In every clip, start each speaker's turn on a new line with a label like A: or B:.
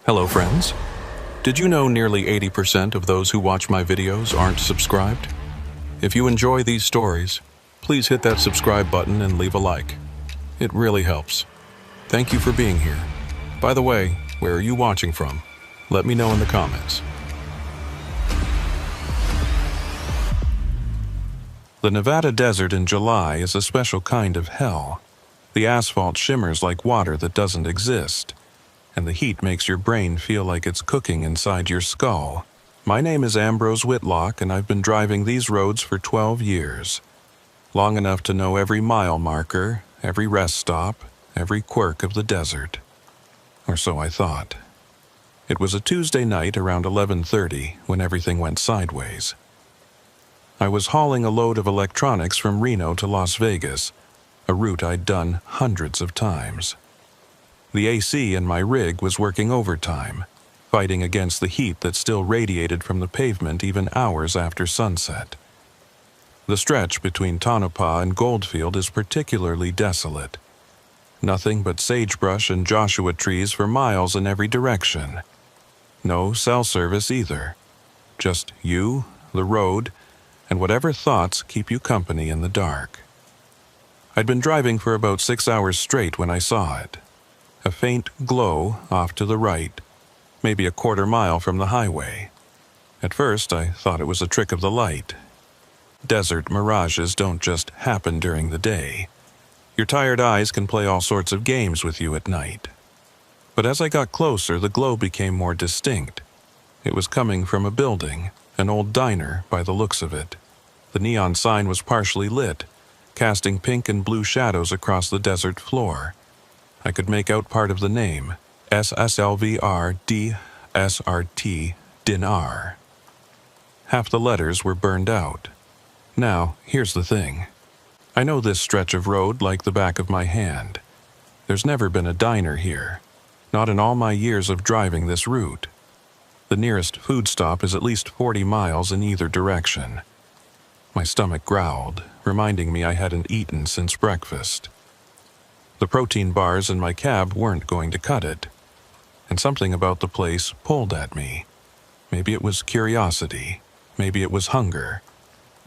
A: Hello friends. Did you know nearly 80% of those who watch my videos aren't subscribed? If you enjoy these stories, please hit that subscribe button and leave a like. It really helps. Thank you for being here. By the way, where are you watching from? Let me know in the comments. The Nevada desert in July is a special kind of hell. The asphalt shimmers like water that doesn't exist, and the heat makes your brain feel like it's cooking inside your skull. My name is Ambrose Whitlock, and I've been driving these roads for 12 years. Long enough to know every mile marker, every rest stop, every quirk of the desert. Or so I thought. It was a Tuesday night around 11:30 when everything went sideways. I was hauling a load of electronics from Reno to Las Vegas, a route I'd done hundreds of times. The AC in my rig was working overtime, fighting against the heat that still radiated from the pavement even hours after sunset. The stretch between Tonopah and Goldfield is particularly desolate. Nothing but sagebrush and Joshua trees for miles in every direction. No cell service either. Just you, the road, and whatever thoughts keep you company in the dark. I'd been driving for about 6 hours straight when I saw it. A faint glow off to the right, maybe a quarter mile from the highway. At first, I thought it was a trick of the light. Desert mirages don't just happen during the day. Your tired eyes can play all sorts of games with you at night. But as I got closer, the glow became more distinct. It was coming from a building, an old diner by the looks of it. The neon sign was partially lit, casting pink and blue shadows across the desert floor. I could make out part of the name, SSLVRDSRT Dinar. Half the letters were burned out. Now, here's the thing. I know this stretch of road like the back of my hand. There's never been a diner here, not in all my years of driving this route. The nearest food stop is at least 40 miles in either direction. My stomach growled, reminding me I hadn't eaten since breakfast. The protein bars in my cab weren't going to cut it, and something about the place pulled at me. Maybe it was curiosity, maybe it was hunger,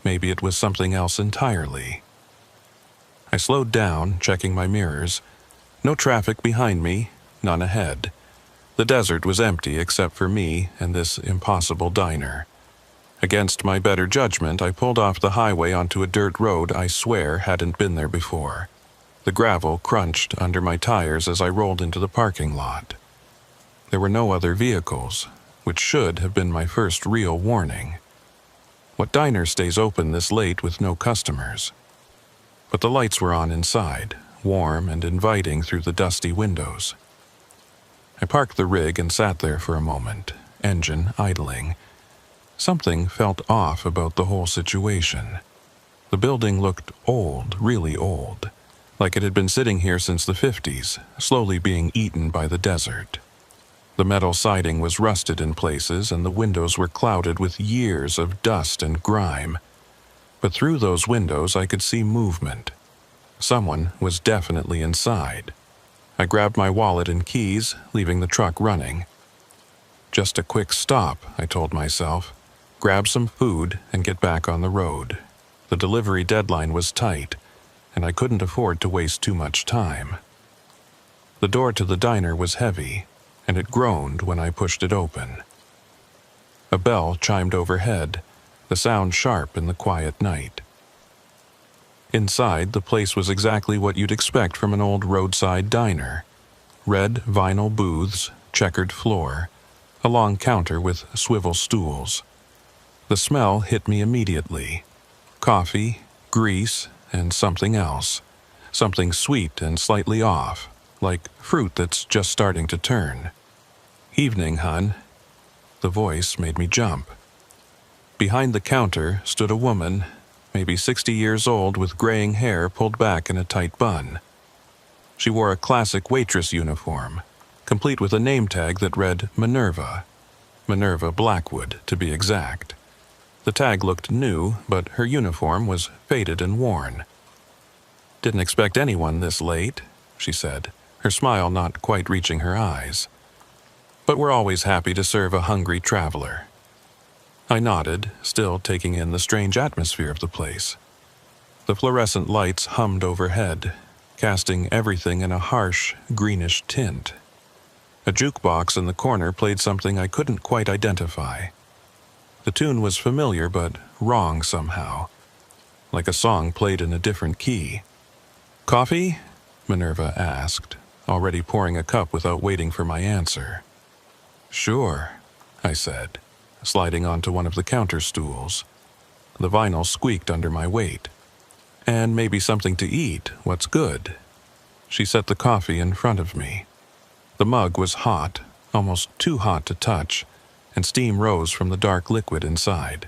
A: maybe it was something else entirely. I slowed down, checking my mirrors. No traffic behind me, none ahead. The desert was empty except for me and this impossible diner. Against my better judgment, I pulled off the highway onto a dirt road I swear hadn't been there before. The gravel crunched under my tires as I rolled into the parking lot. There were no other vehicles, which should have been my first real warning. What diner stays open this late with no customers? But the lights were on inside, warm and inviting through the dusty windows. I parked the rig and sat there for a moment, engine idling. Something felt off about the whole situation. The building looked old, really old, like it had been sitting here since the 50s, slowly being eaten by the desert. The metal siding was rusted in places, and the windows were clouded with years of dust and grime. But through those windows I could see movement. Someone was definitely inside. I grabbed my wallet and keys, leaving the truck running. Just a quick stop, I told myself. Grab some food and get back on the road. The delivery deadline was tight, and I couldn't afford to waste too much time. The door to the diner was heavy, and it groaned when I pushed it open. A bell chimed overhead, the sound sharp in the quiet night. Inside, the place was exactly what you'd expect from an old roadside diner. Red vinyl booths, checkered floor, a long counter with swivel stools. The smell hit me immediately. Coffee, grease, and something else. Something sweet and slightly off, like fruit that's just starting to turn. "Evening, hun." The voice made me jump. Behind the counter stood a woman, maybe 60 years old, with graying hair pulled back in a tight bun. She wore a classic waitress uniform, complete with a name tag that read Minerva. Minerva Blackwood, to be exact. The tag looked new, but her uniform was faded and worn. "Didn't expect anyone this late," she said, her smile not quite reaching her eyes. but we're always happy to serve a hungry traveler. I nodded, still taking in the strange atmosphere of the place. The fluorescent lights hummed overhead, casting everything in a harsh, greenish tint. A jukebox in the corner played something I couldn't quite identify. The tune was familiar but wrong somehow, like a song played in a different key. "Coffee?" Minerva asked, already pouring a cup without waiting for my answer. "Sure," I said, sliding onto one of the counter stools. The vinyl squeaked under my weight. "And maybe something to eat, what's good?" She set the coffee in front of me. The mug was hot, almost too hot to touch, and steam rose from the dark liquid inside.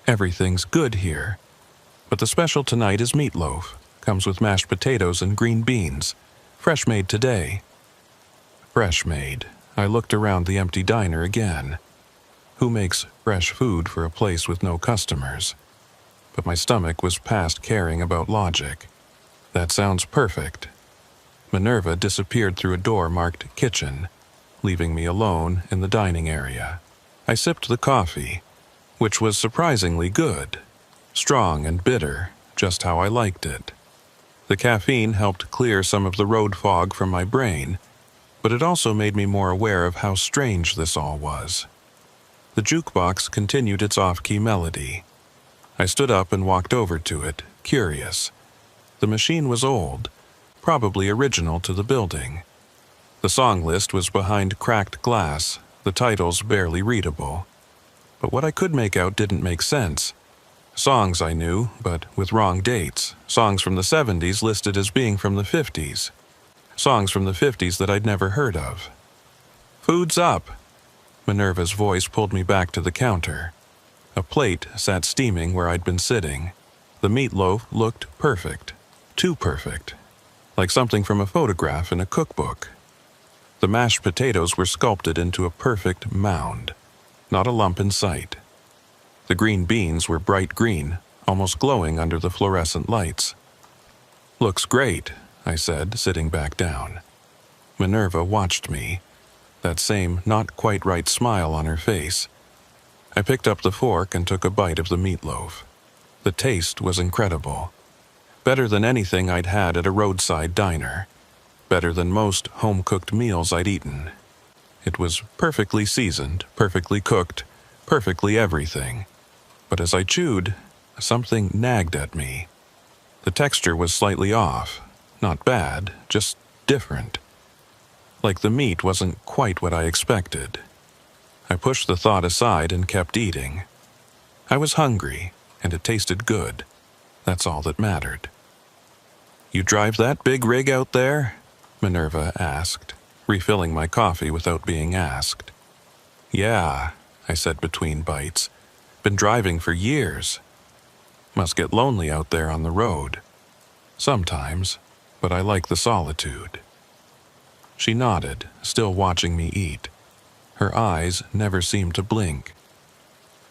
A: "Everything's good here, but the special tonight is meatloaf. Comes with mashed potatoes and green beans. Fresh made today." Fresh made. I looked around the empty diner again. Who makes fresh food for a place with no customers? But my stomach was past caring about logic. "That sounds perfect." Minerva disappeared through a door marked kitchen, leaving me alone in the dining area. I sipped the coffee, which was surprisingly good. Strong and bitter, just how I liked it. The caffeine helped clear some of the road fog from my brain, but it also made me more aware of how strange this all was. The jukebox continued its off-key melody. I stood up and walked over to it, curious. The machine was old, probably original to the building. The song list was behind cracked glass, the titles barely readable. But what I could make out didn't make sense. Songs I knew, but with wrong dates. Songs from the 70s listed as being from the 50s. Songs from the 50s that I'd never heard of. "Food's up!" Minerva's voice pulled me back to the counter. A plate sat steaming where I'd been sitting. The meatloaf looked perfect. Too perfect. Like something from a photograph in a cookbook. The mashed potatoes were sculpted into a perfect mound. Not a lump in sight. The green beans were bright green, almost glowing under the fluorescent lights. "Looks great," I said, sitting back down. Minerva watched me, that same not quite right smile on her face. I picked up the fork and took a bite of the meatloaf. The taste was incredible. Better than anything I'd had at a roadside diner. Better than most home-cooked meals I'd eaten. It was perfectly seasoned, perfectly cooked, perfectly everything. But as I chewed, something nagged at me. The texture was slightly off. Not bad, just different. Like the meat wasn't quite what I expected. I pushed the thought aside and kept eating. I was hungry, and it tasted good. That's all that mattered. "You drive that big rig out there?" Minerva asked, refilling my coffee without being asked. "Yeah," I said between bites. "Been driving for years. Must get lonely out there on the road. Sometimes, but I like the solitude." She nodded, still watching me eat. Her eyes never seemed to blink.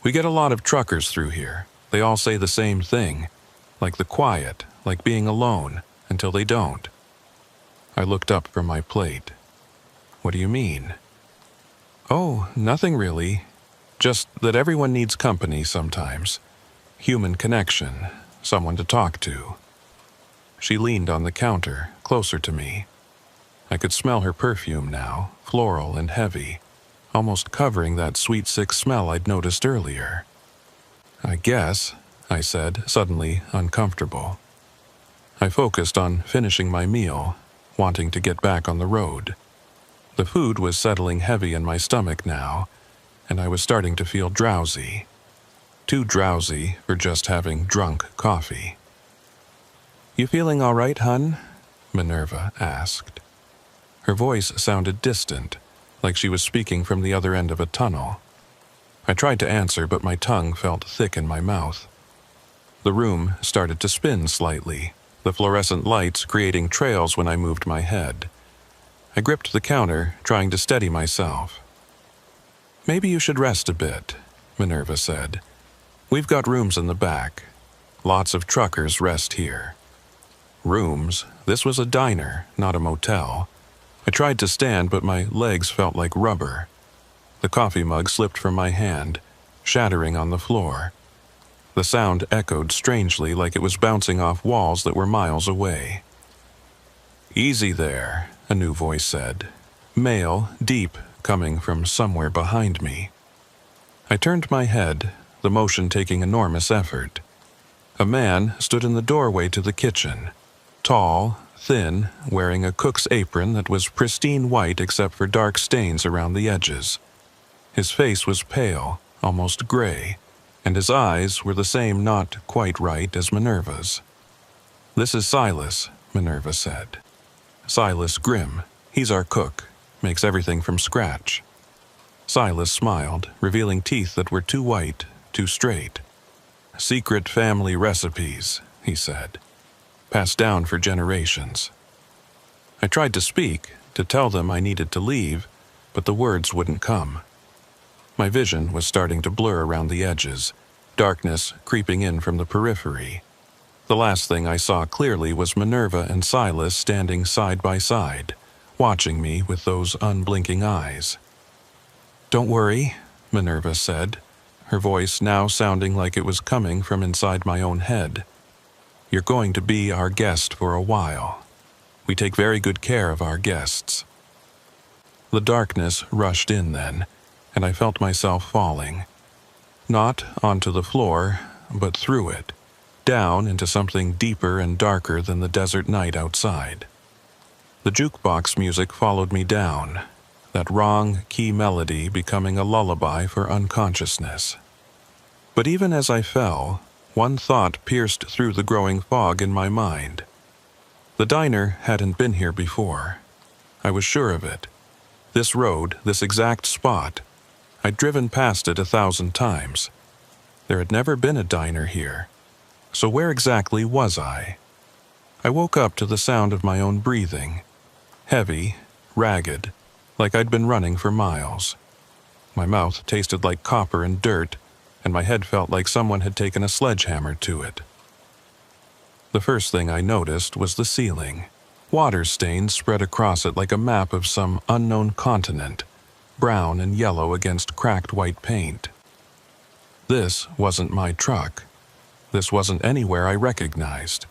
A: "We get a lot of truckers through here. They all say the same thing. Like the quiet, like being alone, until they don't." I looked up from my plate. "What do you mean?" "Oh, nothing really. Just that everyone needs company sometimes. Human connection, someone to talk to." She leaned on the counter, closer to me. I could smell her perfume now, floral and heavy, almost covering that sweet sick smell I'd noticed earlier. "I guess," I said, suddenly uncomfortable. I focused on finishing my meal, wanting to get back on the road. The food was settling heavy in my stomach now, and I was starting to feel drowsy. Too drowsy for just having drunk coffee. "You feeling all right, hun?" Minerva asked. Her voice sounded distant, like she was speaking from the other end of a tunnel. I tried to answer, but my tongue felt thick in my mouth. The room started to spin slightly, the fluorescent lights creating trails when I moved my head. I gripped the counter, trying to steady myself. "Maybe you should rest a bit," Minerva said. "We've got rooms in the back. Lots of truckers rest here." Rooms? This was a diner, not a motel. I tried to stand, but my legs felt like rubber. The coffee mug slipped from my hand, shattering on the floor. The sound echoed strangely, like it was bouncing off walls that were miles away. "Easy there," a new voice said. Male, deep, coming from somewhere behind me. I turned my head, the motion taking enormous effort. A man stood in the doorway to the kitchen. Tall, thin, wearing a cook's apron that was pristine white except for dark stains around the edges. His face was pale, almost gray, and his eyes were the same not quite right as Minerva's. "This is Silas," Minerva said. "Silas Grimm. He's our cook. Makes everything from scratch." Silas smiled, revealing teeth that were too white, too straight. "Secret family recipes," he said. "Passed down for generations." I tried to speak, to tell them I needed to leave, but the words wouldn't come. My vision was starting to blur around the edges, darkness creeping in from the periphery. The last thing I saw clearly was Minerva and Silas standing side by side, watching me with those unblinking eyes. "Don't worry," Minerva said, her voice now sounding like it was coming from inside my own head. "You're going to be our guest for a while. We take very good care of our guests." The darkness rushed in then, and I felt myself falling. Not onto the floor, but through it, down into something deeper and darker than the desert night outside. The jukebox music followed me down, that wrong key melody becoming a lullaby for unconsciousness. But even as I fell, one thought pierced through the growing fog in my mind. The diner hadn't been here before. I was sure of it. This road, this exact spot, I'd driven past it 1,000 times. There had never been a diner here. So where exactly was I? I woke up to the sound of my own breathing. Heavy, ragged, like I'd been running for miles. My mouth tasted like copper and dirt, and my head felt like someone had taken a sledgehammer to it. The first thing I noticed was the ceiling. Water stains spread across it like a map of some unknown continent, brown and yellow against cracked white paint. This wasn't my truck. This wasn't anywhere I recognized.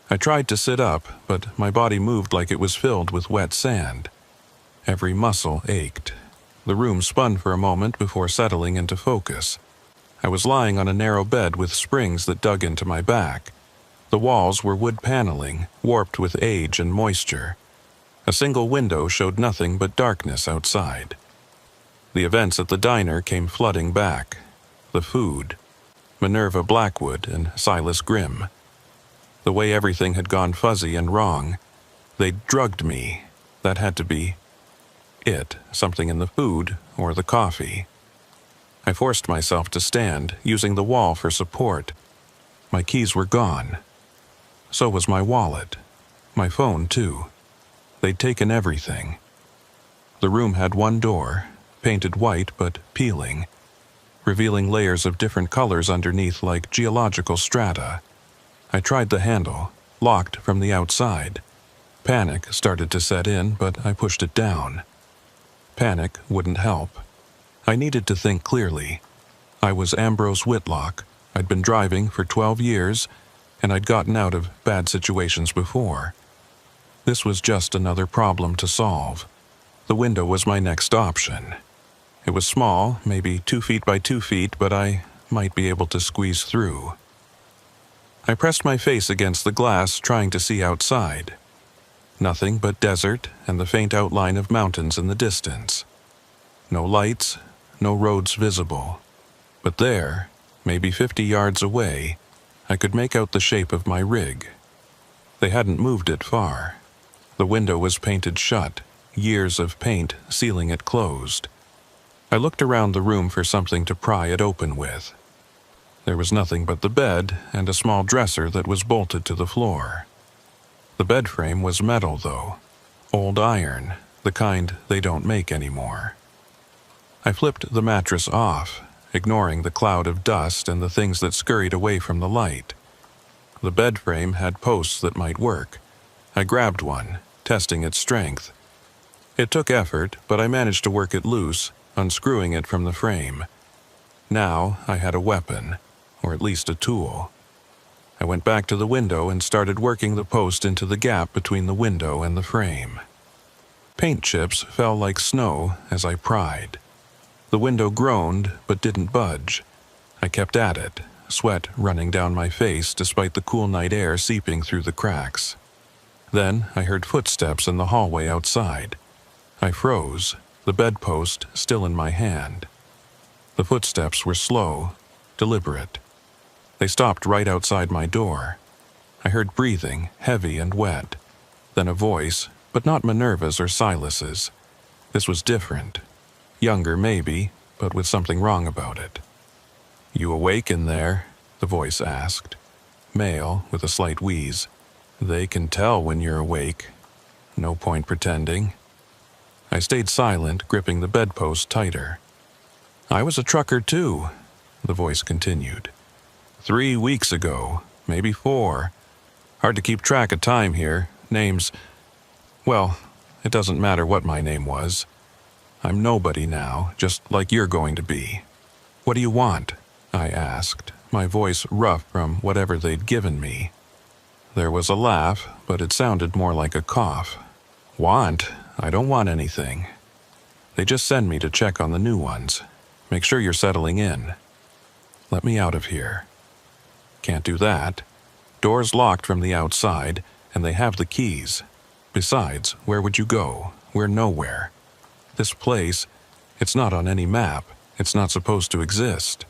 A: I tried to sit up, but my body moved like it was filled with wet sand. Every muscle ached. The room spun for a moment before settling into focus. I was lying on a narrow bed with springs that dug into my back. The walls were wood paneling, warped with age and moisture. A single window showed nothing but darkness outside. The events at the diner came flooding back. The food. Minerva Blackwood and Silas Grimm. The way everything had gone fuzzy and wrong. They'd drugged me. That had to be it, something in the food or the coffee. I forced myself to stand, using the wall for support. My keys were gone. So was my wallet. My phone, too. They'd taken everything. The room had one door, painted white but peeling, revealing layers of different colors underneath like geological strata. I tried the handle, locked from the outside. Panic started to set in, but I pushed it down. Panic wouldn't help. I needed to think clearly. I was Ambrose Whitlock. I'd been driving for 12 years, and I'd gotten out of bad situations before. This was just another problem to solve. The window was my next option. It was small, maybe 2 feet by 2 feet, but I might be able to squeeze through. I pressed my face against the glass, trying to see outside. Nothing but desert and the faint outline of mountains in the distance. No lights, no roads visible. But there, maybe 50 yards away, I could make out the shape of my rig. They hadn't moved it far. The window was painted shut, years of paint sealing it closed. I looked around the room for something to pry it open with. There was nothing but the bed and a small dresser that was bolted to the floor. The bed frame was metal, though. Old iron, the kind they don't make anymore. I flipped the mattress off, ignoring the cloud of dust and the things that scurried away from the light. The bed frame had posts that might work. I grabbed one, testing its strength. It took effort, but I managed to work it loose, unscrewing it from the frame. Now I had a weapon, or at least a tool. I went back to the window and started working the post into the gap between the window and the frame. Paint chips fell like snow as I pried. The window groaned but didn't budge. I kept at it, sweat running down my face despite the cool night air seeping through the cracks. Then I heard footsteps in the hallway outside. I froze, the bedpost still in my hand. The footsteps were slow, deliberate. They stopped right outside my door. I heard breathing, heavy and wet. Then a voice, but not Minerva's or Silas's. This was different. Younger, maybe, but with something wrong about it. "You awake in there?" the voice asked. Male, with a slight wheeze. "They can tell when you're awake. No point pretending." I stayed silent, gripping the bedpost tighter. "I was a trucker too," the voice continued. 3 weeks ago, maybe 4. Hard to keep track of time here. Names... Well, it doesn't matter what my name was. I'm nobody now, just like you're going to be. "What do you want?" I asked, my voice rough from whatever they'd given me. There was a laugh, but it sounded more like a cough. "Want? I don't want anything. They just send me to check on the new ones. Make sure you're settling in. Let me out of here." "Can't do that. Door's locked from the outside, and they have the keys. Besides, where would you go? We're nowhere. This place, it's not on any map. It's not supposed to exist."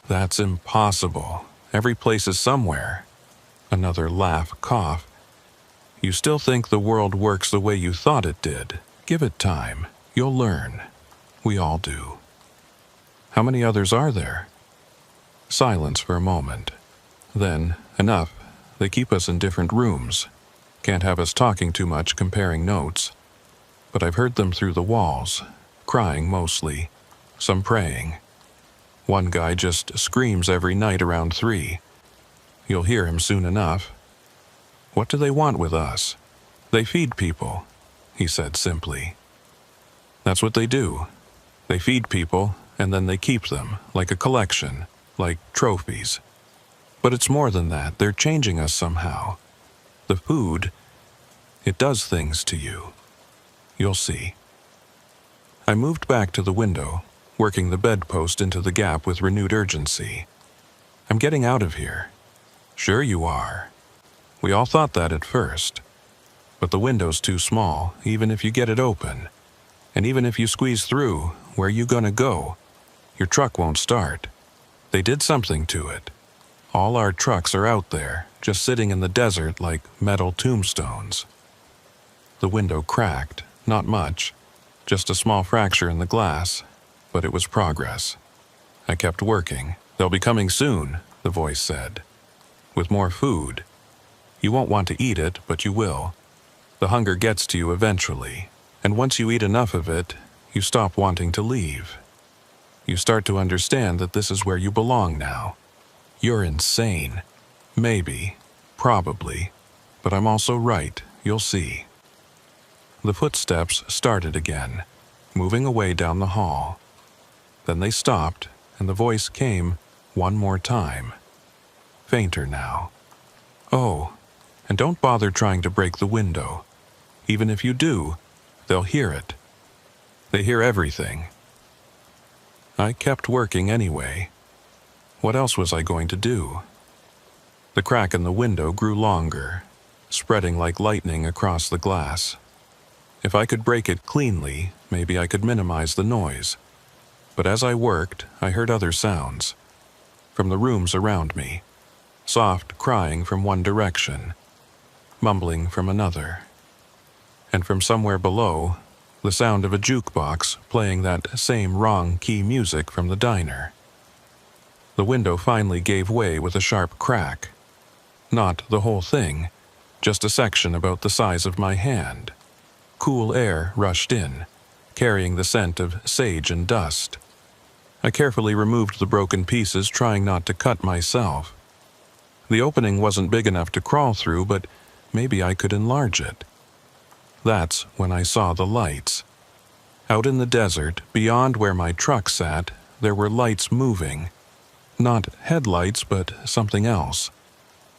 A: "That's impossible. Every place is somewhere." Another laugh, cough. "You still think the world works the way you thought it did. Give it time. You'll learn. We all do." "How many others are there?" Silence for a moment. Then, enough. They keep us in different rooms. Can't have us talking too much, comparing notes. But I've heard them through the walls, crying mostly, some praying. One guy just screams every night around 3. You'll hear him soon enough. "What do they want with us?" "They feed people," he said simply. "That's what they do. They feed people, and then they keep them, like a collection, like trophies. But it's more than that. They're changing us somehow. The food, it does things to you. You'll see." I moved back to the window, working the bedpost into the gap with renewed urgency. "I'm getting out of here." "Sure you are. We all thought that at first. But the window's too small, even if you get it open. And even if you squeeze through, where you gonna go? Your truck won't start. They did something to it. All our trucks are out there, just sitting in the desert like metal tombstones." The window cracked, not much, just a small fracture in the glass, but it was progress. I kept working. "They'll be coming soon," the voice said. "With more food. You won't want to eat it, but you will. The hunger gets to you eventually, and once you eat enough of it, you stop wanting to leave. You start to understand that this is where you belong now. You're insane. Maybe, probably, but I'm also right, you'll see." The footsteps started again, moving away down the hall. Then they stopped, and the voice came one more time. Fainter now. "Oh, and don't bother trying to break the window. Even if you do, they'll hear it. They hear everything." I kept working anyway. What else was I going to do? The crack in the window grew longer, spreading like lightning across the glass. If I could break it cleanly, maybe I could minimize the noise. But as I worked, I heard other sounds. From the rooms around me. Soft crying from one direction. Mumbling from another. And from somewhere below, the sound of a jukebox playing that same wrong-key music from the diner. The window finally gave way with a sharp crack. Not the whole thing, just a section about the size of my hand. Cool air rushed in, carrying the scent of sage and dust. I carefully removed the broken pieces, trying not to cut myself. The opening wasn't big enough to crawl through, but maybe I could enlarge it. That's when I saw the lights. Out in the desert, beyond where my truck sat, there were lights moving. Not headlights, but something else.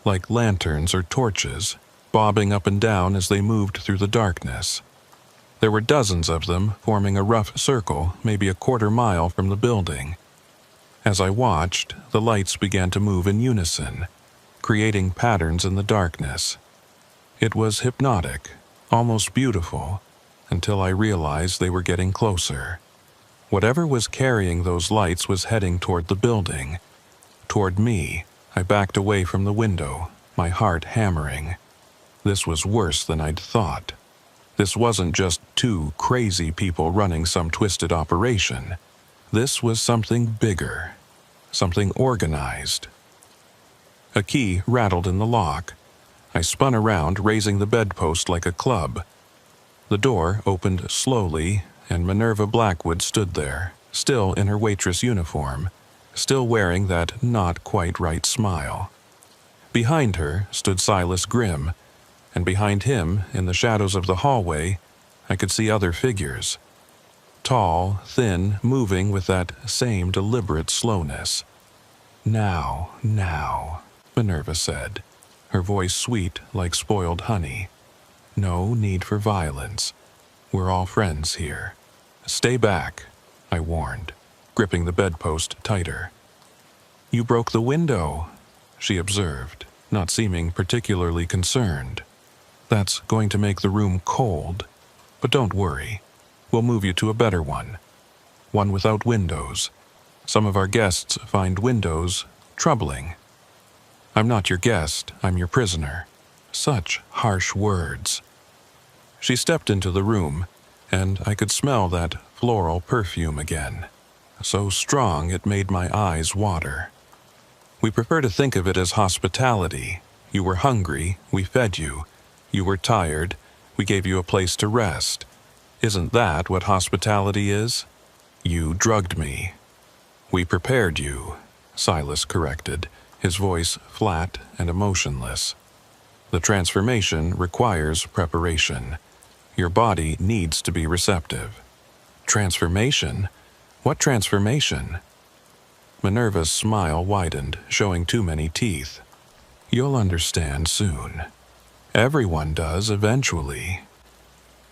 A: Like lanterns or torches, bobbing up and down as they moved through the darkness. There were dozens of them, forming a rough circle, maybe a quarter-mile from the building. As I watched, the lights began to move in unison, creating patterns in the darkness. It was hypnotic, almost beautiful, until I realized they were getting closer. Whatever was carrying those lights was heading toward the building. Toward me. I backed away from the window, my heart hammering. This was worse than I'd thought. This wasn't just two crazy people running some twisted operation. This was something bigger, something organized. A key rattled in the lock. I spun around, raising the bedpost like a club. The door opened slowly, and Minerva Blackwood stood there, still in her waitress uniform, still wearing that not-quite-right smile. Behind her stood Silas Grimm, and behind him, in the shadows of the hallway, I could see other figures. Tall, thin, moving with that same deliberate slowness. "Now, now," Minerva said, her voice sweet like spoiled honey. "No need for violence. We're all friends here. Stay back," I warned, gripping the bedpost tighter. "You broke the window," she observed, not seeming particularly concerned. "That's going to make the room cold. But don't worry. We'll move you to a better one. One without windows. Some of our guests find windows troubling." "I'm not your guest, I'm your prisoner." Such harsh words. She stepped into the room, and I could smell that floral perfume again. So strong it made my eyes water. "We prefer to think of it as hospitality. You were hungry, we fed you. You were tired, we gave you a place to rest. Isn't that what hospitality is? You drugged me." "We prepared you," Silas corrected, his voice flat and emotionless. "The transformation requires preparation. Your body needs to be receptive." "Transformation? What transformation?" Minerva's smile widened, showing too many teeth. "You'll understand soon. Everyone does eventually.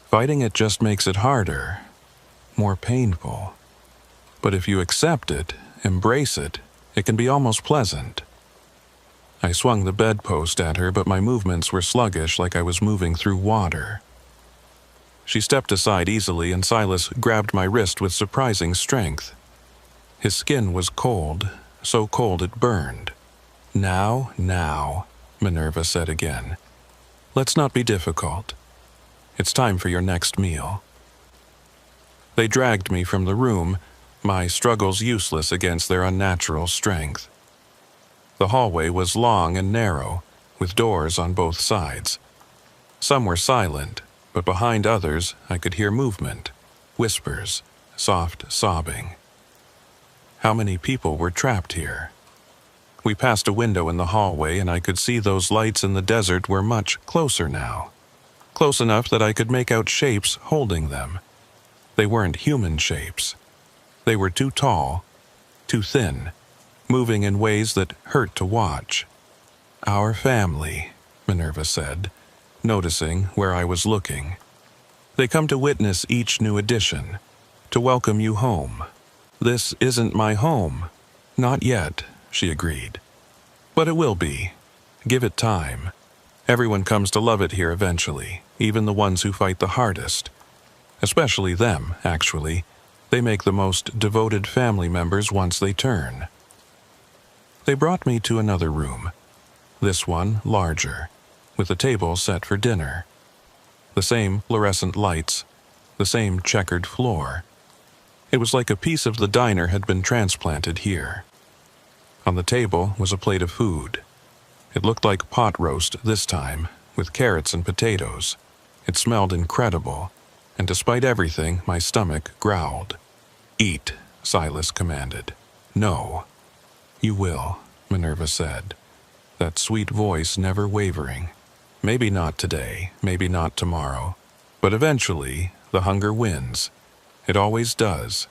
A: Fighting it just makes it harder, more painful. But if you accept it, embrace it, it can be almost pleasant." I swung the bedpost at her, but my movements were sluggish, like I was moving through water. She stepped aside easily, and Silas grabbed my wrist with surprising strength. His skin was cold, so cold it burned. "Now, now," Minerva said again. "Let's not be difficult. It's time for your next meal." They dragged me from the room, my struggles useless against their unnatural strength. The hallway was long and narrow, with doors on both sides. Some were silent, but behind others I could hear movement, whispers, soft sobbing. How many people were trapped here? We passed a window in the hallway, and I could see those lights in the desert were much closer now. Close enough that I could make out shapes holding them. They weren't human shapes. They were too tall, too thin, moving in ways that hurt to watch. "Our family," Minerva said, noticing where I was looking. "They come to witness each new addition, to welcome you home." "This isn't my home." "Not yet," she agreed. "But it will be. Give it time. Everyone comes to love it here eventually, even the ones who fight the hardest. Especially them, actually. They make the most devoted family members once they turn." They brought me to another room. This one larger, with a table set for dinner. The same fluorescent lights, the same checkered floor. It was like a piece of the diner had been transplanted here. On the table was a plate of food. It looked like pot roast this time, with carrots and potatoes. It smelled incredible, and despite everything, my stomach growled. "Eat," Silas commanded. "No." "You will," Minerva said, that sweet voice never wavering. "Maybe not today, maybe not tomorrow, but eventually the hunger wins, It always does.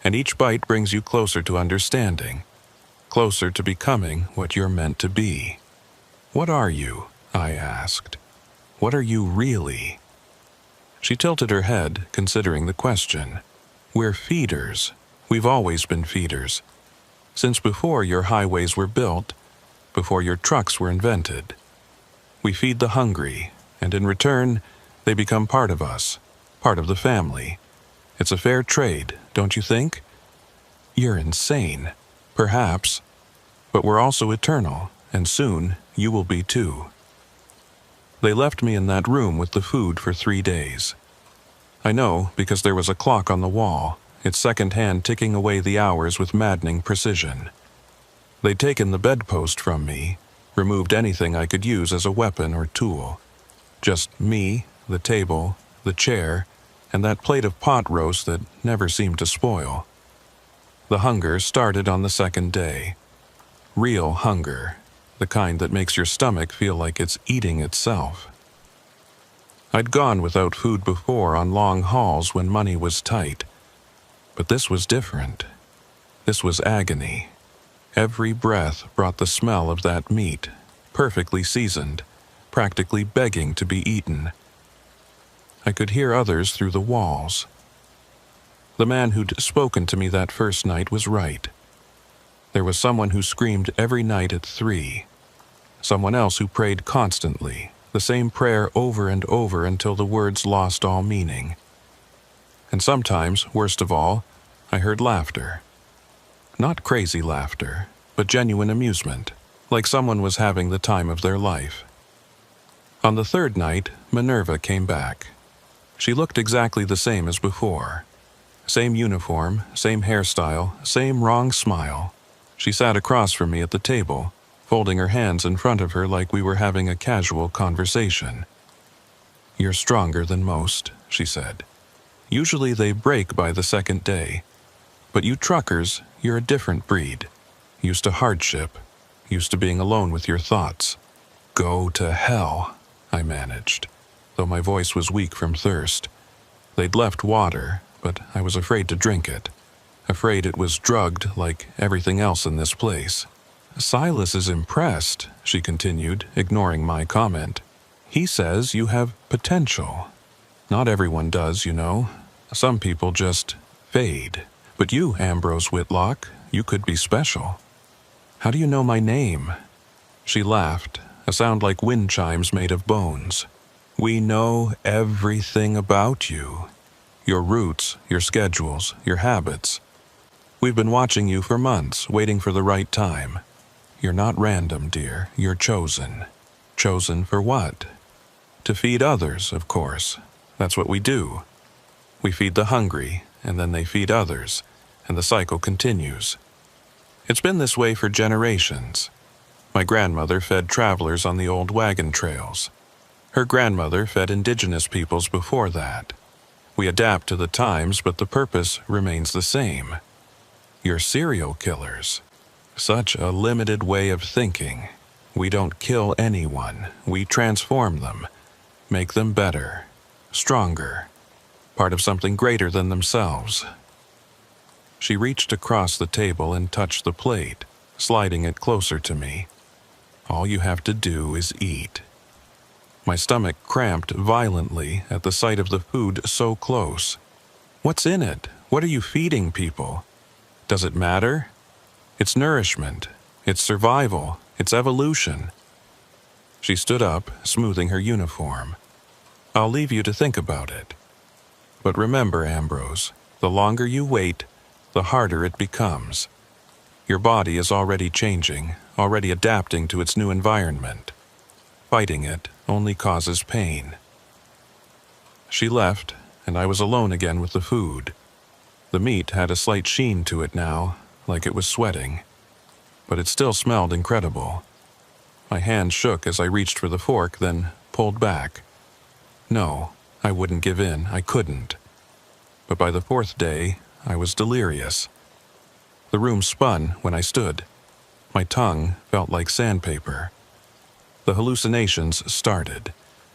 A: And each bite brings you closer to understanding, closer to becoming what you're meant to be. What are you? I asked. What are you really? She tilted her head, considering the question. We're feeders. We've always been feeders. Since before your highways were built, before your trucks were invented. We feed the hungry, and in return, they become part of us, part of the family. It's a fair trade, don't you think? You're insane. Perhaps. But we're also eternal, and soon you will be too. They left me in that room with the food for 3 days. I know because there was a clock on the wall, its second hand ticking away the hours with maddening precision. They'd taken the bedpost from me, removed anything I could use as a weapon or tool. Just me, the table, the chair, and that plate of pot roast that never seemed to spoil. The hunger started on the second day. Real hunger, the kind that makes your stomach feel like it's eating itself. I'd gone without food before on long hauls when money was tight. But this was different. This was agony. Every breath brought the smell of that meat, perfectly seasoned, practically begging to be eaten. I could hear others through the walls. The man who'd spoken to me that first night was right. There was someone who screamed every night at 3. Someone else who prayed constantly, the same prayer over and over until the words lost all meaning. And sometimes, worst of all, I heard laughter. Not crazy laughter, but genuine amusement, like someone was having the time of their life. On the third night, Minerva came back. She looked exactly the same as before. Same uniform, same hairstyle, same wrong smile. She sat across from me at the table, folding her hands in front of her like we were having a casual conversation. "You're stronger than most," she said. "Usually they break by the second day. But you truckers, you're a different breed. Used to hardship, used to being alone with your thoughts." "Go to hell," I managed, though my voice was weak from thirst. They'd left water, but I was afraid to drink it. Afraid it was drugged like everything else in this place. "Silas is impressed," she continued, ignoring my comment. "He says you have potential. Not everyone does, you know. Some people just fade. But you, Ambrose Whitlock, you could be special." "How do you know my name?" She laughed, a sound like wind chimes made of bones. "We know everything about you. Your roots, your schedules, your habits. We've been watching you for months, waiting for the right time. You're not random, dear. You're chosen. Chosen for what? To feed others, of course. That's what we do. We feed the hungry, and then they feed others, and the cycle continues. It's been this way for generations. My grandmother fed travelers on the old wagon trails. Her grandmother fed indigenous peoples before that. We adapt to the times, but the purpose remains the same. You're serial killers. Such a limited way of thinking. We don't kill anyone. We transform them, make them better, stronger, part of something greater than themselves." She reached across the table and touched the plate, sliding it closer to me. "All you have to do is eat." My stomach cramped violently at the sight of the food so close. What's in it? What are you feeding people? Does it matter? It's nourishment. It's survival. It's evolution. She stood up, smoothing her uniform. "I'll leave you to think about it. But remember, Ambrose, the longer you wait, the harder it becomes. Your body is already changing, already adapting to its new environment. Fighting it only causes pain." She left, and I was alone again with the food. The meat had a slight sheen to it now, like it was sweating. But it still smelled incredible. My hand shook as I reached for the fork, then pulled back. No, I wouldn't give in. I couldn't. But by the fourth day, I was delirious. The room spun when I stood. My tongue felt like sandpaper. The hallucinations started,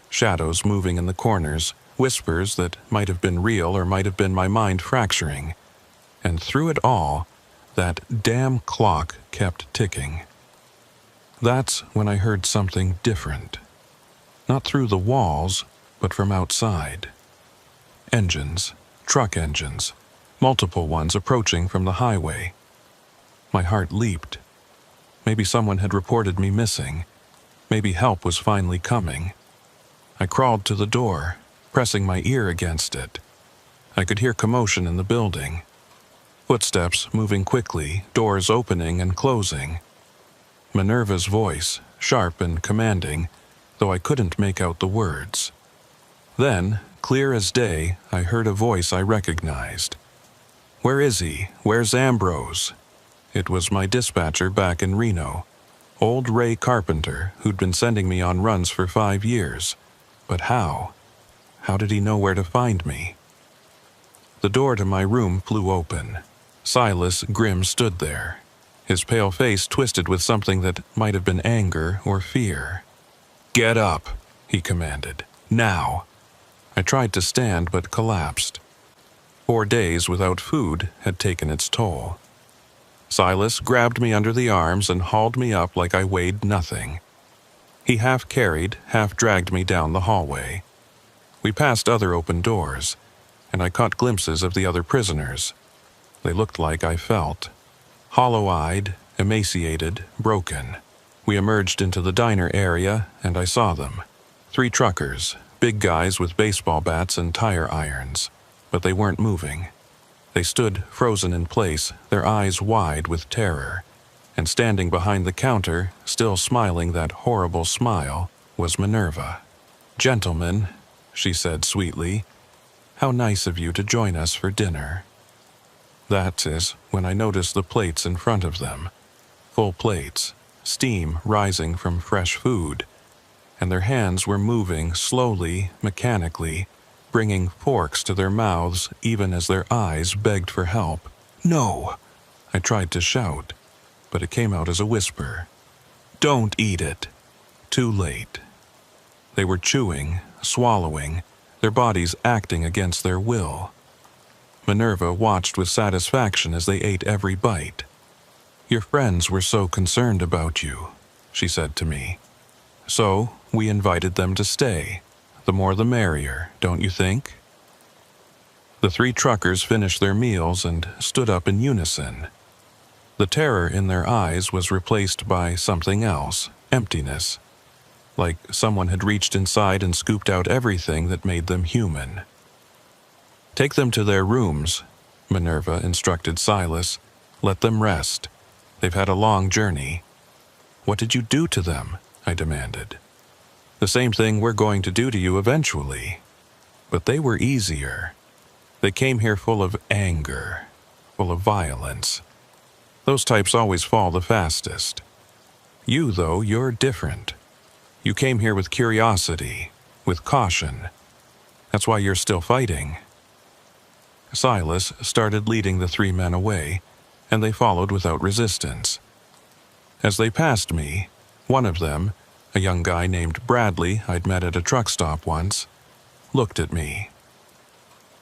A: shadows moving in the corners, whispers that might have been real or might have been my mind fracturing. And through it all, that damn clock kept ticking. That's when I heard something different. Not through the walls, but from outside. Engines, truck engines, multiple ones approaching from the highway. My heart leaped. Maybe someone had reported me missing. Maybe help was finally coming. I crawled to the door, pressing my ear against it. I could hear commotion in the building. Footsteps moving quickly, doors opening and closing. Minerva's voice, sharp and commanding, though I couldn't make out the words. Then, clear as day, I heard a voice I recognized. "Where is he? Where's Ambrose?" It was my dispatcher back in Reno, old Ray Carpenter, who'd been sending me on runs for 5 years. But how? How did he know where to find me? The door to my room flew open. Silas Grimm stood there, his pale face twisted with something that might have been anger or fear. "Get up," he commanded. "Now." I tried to stand but collapsed. 4 days without food had taken its toll. Silas grabbed me under the arms and hauled me up like I weighed nothing. He half carried, half dragged me down the hallway. We passed other open doors, and I caught glimpses of the other prisoners. They looked like I felt. Hollow-eyed, emaciated, broken. We emerged into the diner area, and I saw them. 3 truckers, big guys with baseball bats and tire irons. But they weren't moving. They stood frozen in place, their eyes wide with terror. And standing behind the counter, still smiling that horrible smile, was Minerva. "Gentlemen," she said sweetly, "how nice of you to join us for dinner." That is when I noticed the plates in front of them. Full plates, steam rising from fresh food, and their hands were moving slowly, mechanically, bringing forks to their mouths even as their eyes begged for help. "No!" I tried to shout, but it came out as a whisper. "Don't eat it." Too late. They were chewing, swallowing, their bodies acting against their will. Minerva watched with satisfaction as they ate every bite. "Your friends were so concerned about you," she said to me. "So we invited them to stay. The more the merrier, don't you think?" The 3 truckers finished their meals and stood up in unison. The terror in their eyes was replaced by something else, emptiness. Like someone had reached inside and scooped out everything that made them human. "Take them to their rooms," Minerva instructed Silas. "Let them rest. They've had a long journey." "What did you do to them?" I demanded. "The same thing we're going to do to you eventually." But they were easier. They came here full of anger, full of violence. Those types always fall the fastest. You, though, you're different. You came here with curiosity, with caution. That's why you're still fighting. Silas started leading the 3 men away, and they followed without resistance. As they passed me, one of them, a young guy named Bradley I'd met at a truck stop once, looked at me.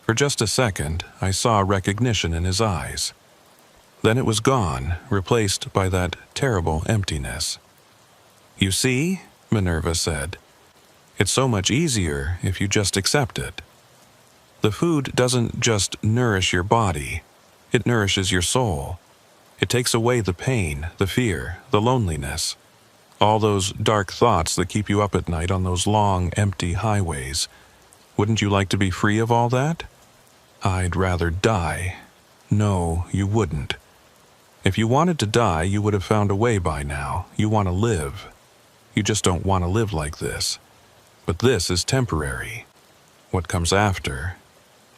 A: For just a second, I saw recognition in his eyes. Then it was gone, replaced by that terrible emptiness. "You see," Minerva said, "it's so much easier if you just accept it. The food doesn't just nourish your body, it nourishes your soul. It takes away the pain, the fear, the loneliness. All those dark thoughts that keep you up at night on those long, empty highways. Wouldn't you like to be free of all that?" "I'd rather die." "No, you wouldn't. If you wanted to die, you would have found a way by now. You want to live. You just don't want to live like this. But this is temporary. What comes after,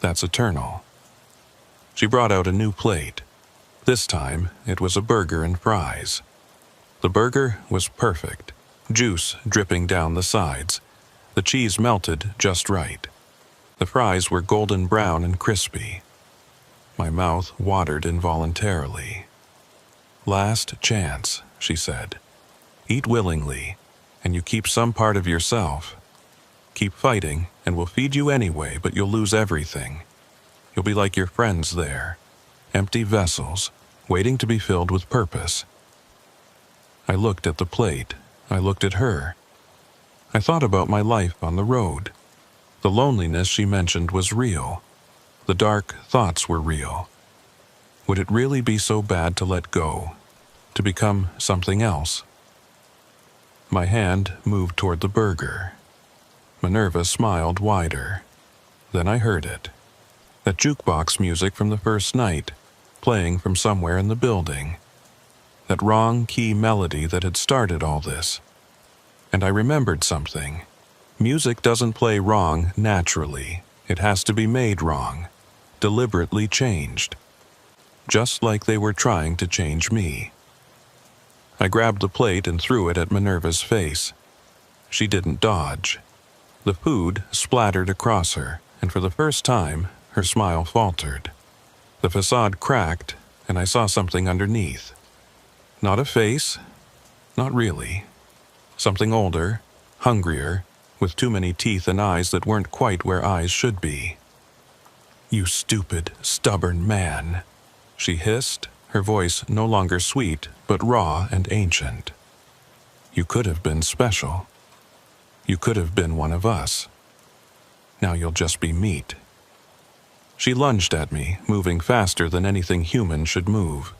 A: that's eternal." She brought out a new plate. This time, it was a burger and fries. The burger was perfect, juice dripping down the sides. The cheese melted just right. The fries were golden brown and crispy. My mouth watered involuntarily. "Last chance," she said. "Eat willingly, and you keep some part of yourself." Keep fighting, and we'll feed you anyway, but you'll lose everything. You'll be like your friends there, empty vessels, waiting to be filled with purpose. I looked at the plate. I looked at her. I thought about my life on the road. The loneliness she mentioned was real. The dark thoughts were real. Would it really be so bad to let go, to become something else? My hand moved toward the burger. Minerva smiled wider. Then I heard it. That jukebox music from the first night, playing from somewhere in the building. That wrong key melody that had started all this. And I remembered something. Music doesn't play wrong naturally. It has to be made wrong, deliberately changed. Just like they were trying to change me. I grabbed the plate and threw it at Minerva's face. She didn't dodge. The food splattered across her, and for the first time, her smile faltered. The facade cracked, and I saw something underneath. Not a face, not really. Something older, hungrier, with too many teeth and eyes that weren't quite where eyes should be. "You stupid, stubborn man," she hissed, her voice no longer sweet, but raw and ancient. "You could have been special. You could have been one of us. Now you'll just be meat." She lunged at me, moving faster than anything human should move.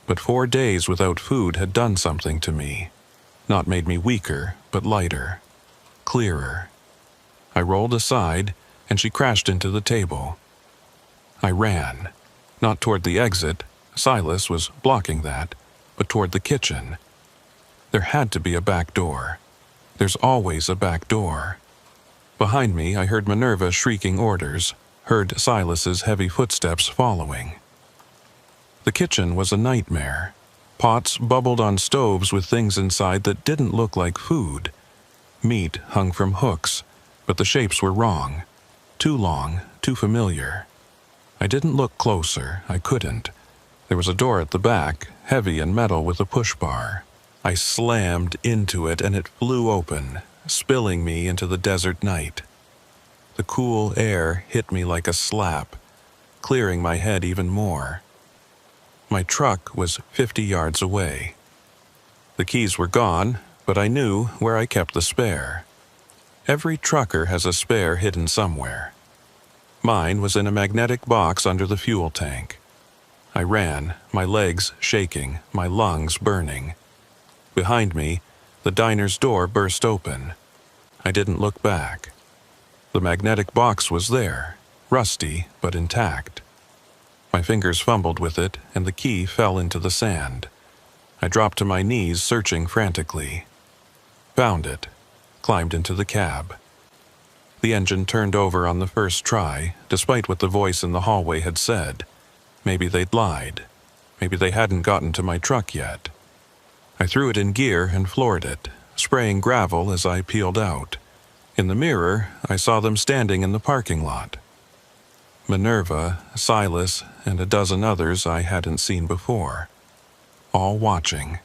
A: But 4 days without food had done something to me. Not made me weaker, but lighter, clearer. I rolled aside, and she crashed into the table. I ran, not toward the exit, Silas was blocking that, but toward the kitchen. There had to be a back door. There's always a back door. Behind me, I heard Minerva shrieking orders, heard Silas's heavy footsteps following. The kitchen was a nightmare. Pots bubbled on stoves with things inside that didn't look like food. Meat hung from hooks, but the shapes were wrong. Too long, too familiar. I didn't look closer, I couldn't. There was a door at the back, heavy and metal with a push bar. I slammed into it and it flew open, spilling me into the desert night. The cool air hit me like a slap, clearing my head even more. My truck was 50 yards away. The keys were gone, but I knew where I kept the spare. Every trucker has a spare hidden somewhere. Mine was in a magnetic box under the fuel tank. I ran, my legs shaking, my lungs burning. Behind me, the diner's door burst open. I didn't look back. The magnetic box was there, rusty but intact. My fingers fumbled with it, and the key fell into the sand. I dropped to my knees, searching frantically. Found it. Climbed into the cab. The engine turned over on the first try, despite what the voice in the hallway had said. Maybe they'd lied. Maybe they hadn't gotten to my truck yet. I threw it in gear and floored it, spraying gravel as I peeled out. In the mirror, I saw them standing in the parking lot. Minerva, Silas, and a dozen others I hadn't seen before. All watching.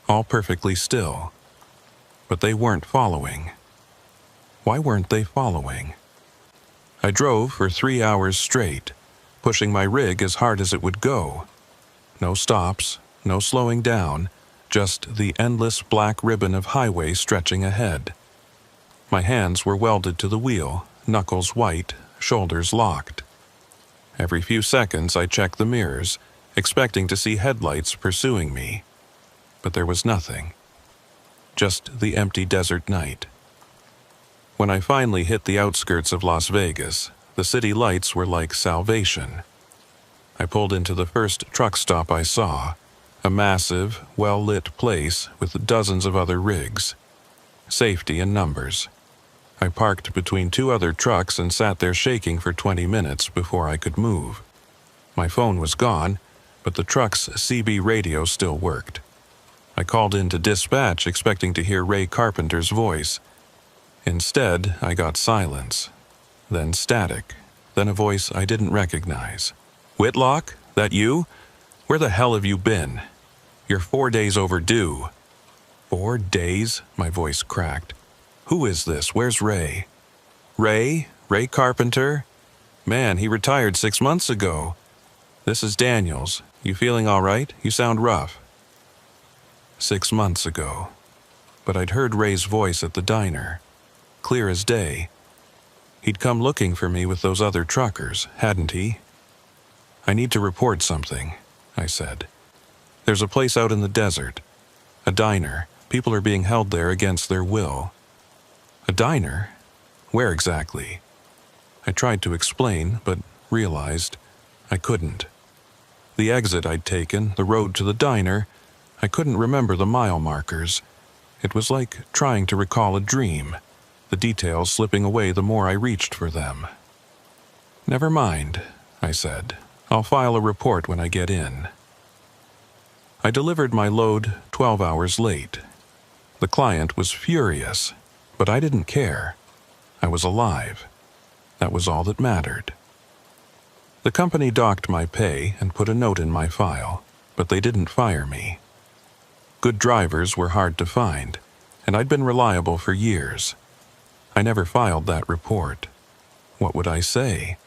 A: All perfectly still. But they weren't following. Why weren't they following? I drove for 3 hours straight, pushing my rig as hard as it would go. No stops, no slowing down, just the endless black ribbon of highway stretching ahead. My hands were welded to the wheel, knuckles white, shoulders locked. Every few seconds I checked the mirrors, expecting to see headlights pursuing me. But there was nothing. Just the empty desert night. When I finally hit the outskirts of Las Vegas, the city lights were like salvation. I pulled into the first truck stop I saw, a massive, well-lit place with dozens of other rigs. Safety in numbers. I parked between 2 other trucks and sat there shaking for 20 minutes before I could move. My phone was gone, but the truck's CB radio still worked. I called in to dispatch expecting to hear Ray Carpenter's voice. Instead, I got silence, then static, then a voice I didn't recognize. "Whitlock, that you? Where the hell have you been? You're 4 days overdue." 4 days? My voice cracked. Who is this? Where's Ray? Ray? Ray Carpenter? Man, he retired 6 months ago. This is Daniels. You feeling all right? You sound rough. 6 months ago. But I'd heard Ray's voice at the diner. Clear as day. He'd come looking for me with those other truckers, hadn't he? I need to report something, I said. There's a place out in the desert. A diner. People are being held there against their will. A diner? Where exactly? I tried to explain, but realized I couldn't. The exit I'd taken, the road to the diner, I couldn't remember the mile markers. It was like trying to recall a dream, the details slipping away the more I reached for them. Never mind, I said. I'll file a report when I get in. I delivered my load 12 hours late. The client was furious, but I didn't care. I was alive. That was all that mattered. The company docked my pay and put a note in my file, but they didn't fire me. Good drivers were hard to find, and I'd been reliable for years. I never filed that report. What would I say?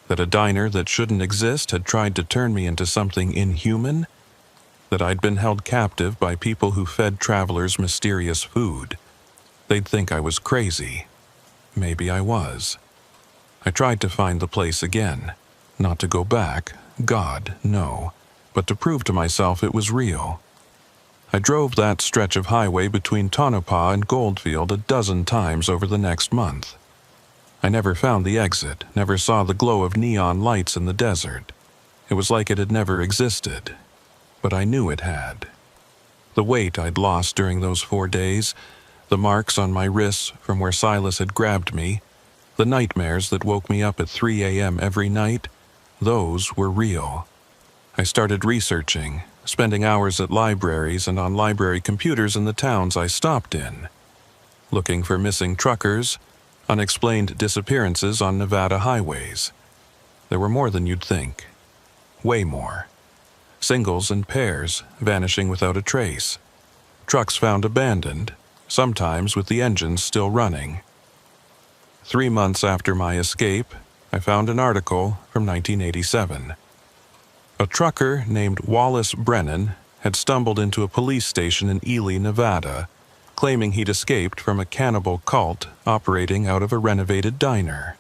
A: That a diner that shouldn't exist had tried to turn me into something inhuman? That I'd been held captive by people who fed travelers mysterious food? They'd think I was crazy. Maybe I was. I tried to find the place again. Not to go back, God, no, but to prove to myself it was real. I drove that stretch of highway between Tonopah and Goldfield a dozen times over the next month. I never found the exit, never saw the glow of neon lights in the desert. It was like it had never existed, but I knew it had. The weight I'd lost during those 4 days, the marks on my wrists from where Silas had grabbed me, the nightmares that woke me up at 3 a.m. every night, those were real. I started researching, spending hours at libraries and on library computers in the towns I stopped in, looking for missing truckers, unexplained disappearances on Nevada highways. There were more than you'd think. Way more. Singles and pairs vanishing without a trace. Trucks found abandoned, sometimes with the engines still running. 3 months after my escape, I found an article from 1987. A trucker named Wallace Brennan had stumbled into a police station in Ely, Nevada, claiming he'd escaped from a cannibal cult operating out of a renovated diner.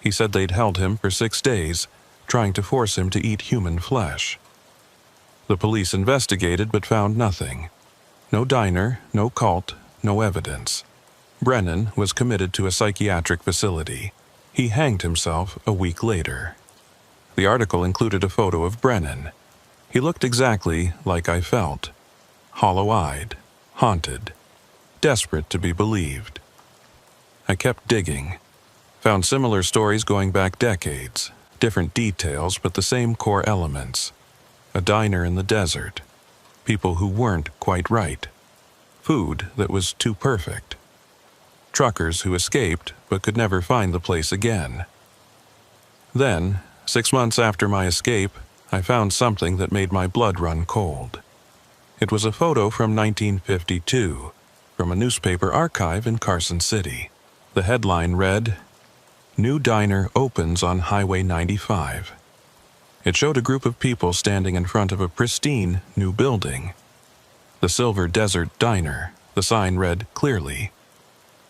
A: He said they'd held him for 6 days, trying to force him to eat human flesh. The police investigated but found nothing. No diner, no cult, no evidence. Brennan was committed to a psychiatric facility. He hanged himself a week later. The article included a photo of Brennan. He looked exactly like I felt. Hollow-eyed, haunted, desperate to be believed. I kept digging. Found similar stories going back decades, different details but the same core elements. A diner in the desert. People who weren't quite right. Food that was too perfect. Truckers who escaped but could never find the place again. Then, 6 months after my escape, I found something that made my blood run cold. It was a photo from 1952, from a newspaper archive in Carson City. The headline read, "New Diner Opens on Highway 95." It showed a group of people standing in front of a pristine new building. The Silver Desert Diner, the sign read clearly.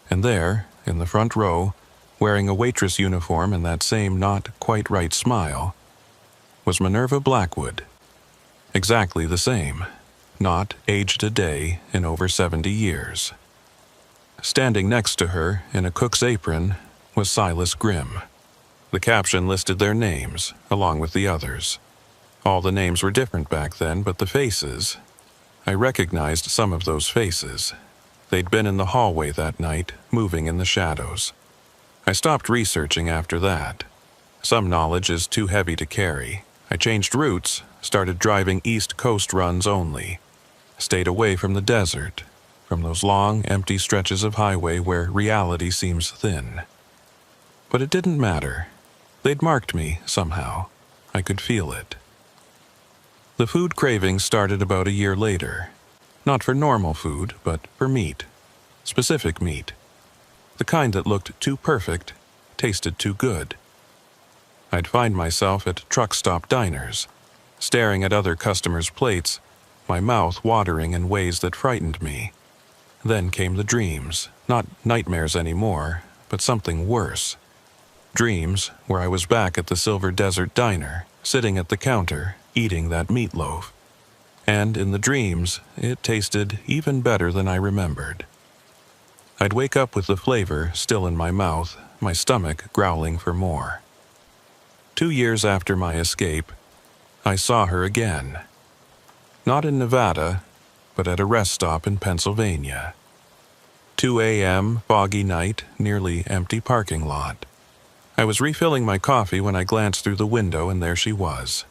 A: And there, in the front row, wearing a waitress uniform and that same not-quite-right smile, was Minerva Blackwood. Exactly the same, not aged a day in over 70 years. Standing next to her, in a cook's apron, was Silas Grimm. The caption listed their names, along with the others. All the names were different back then, but the faces... I recognized some of those faces. They'd been in the hallway that night, moving in the shadows. I stopped researching after that. Some knowledge is too heavy to carry. I changed routes, started driving East Coast runs only. Stayed away from the desert, from those long, empty stretches of highway where reality seems thin. But it didn't matter. They'd marked me, somehow. I could feel it. The food craving started about a year later. Not for normal food, but for meat. Specific meat. The kind that looked too perfect, tasted too good. I'd find myself at truck stop diners, staring at other customers' plates, my mouth watering in ways that frightened me. Then came the dreams, not nightmares anymore, but something worse. Dreams where I was back at the Silver Desert Diner, sitting at the counter, eating that meatloaf. And in the dreams, it tasted even better than I remembered. I'd wake up with the flavor still in my mouth, my stomach growling for more. 2 years after my escape, I saw her again. Not in Nevada, but at a rest stop in Pennsylvania. 2 a.m., foggy night, nearly empty parking lot. I was refilling my coffee when I glanced through the window, and there she was.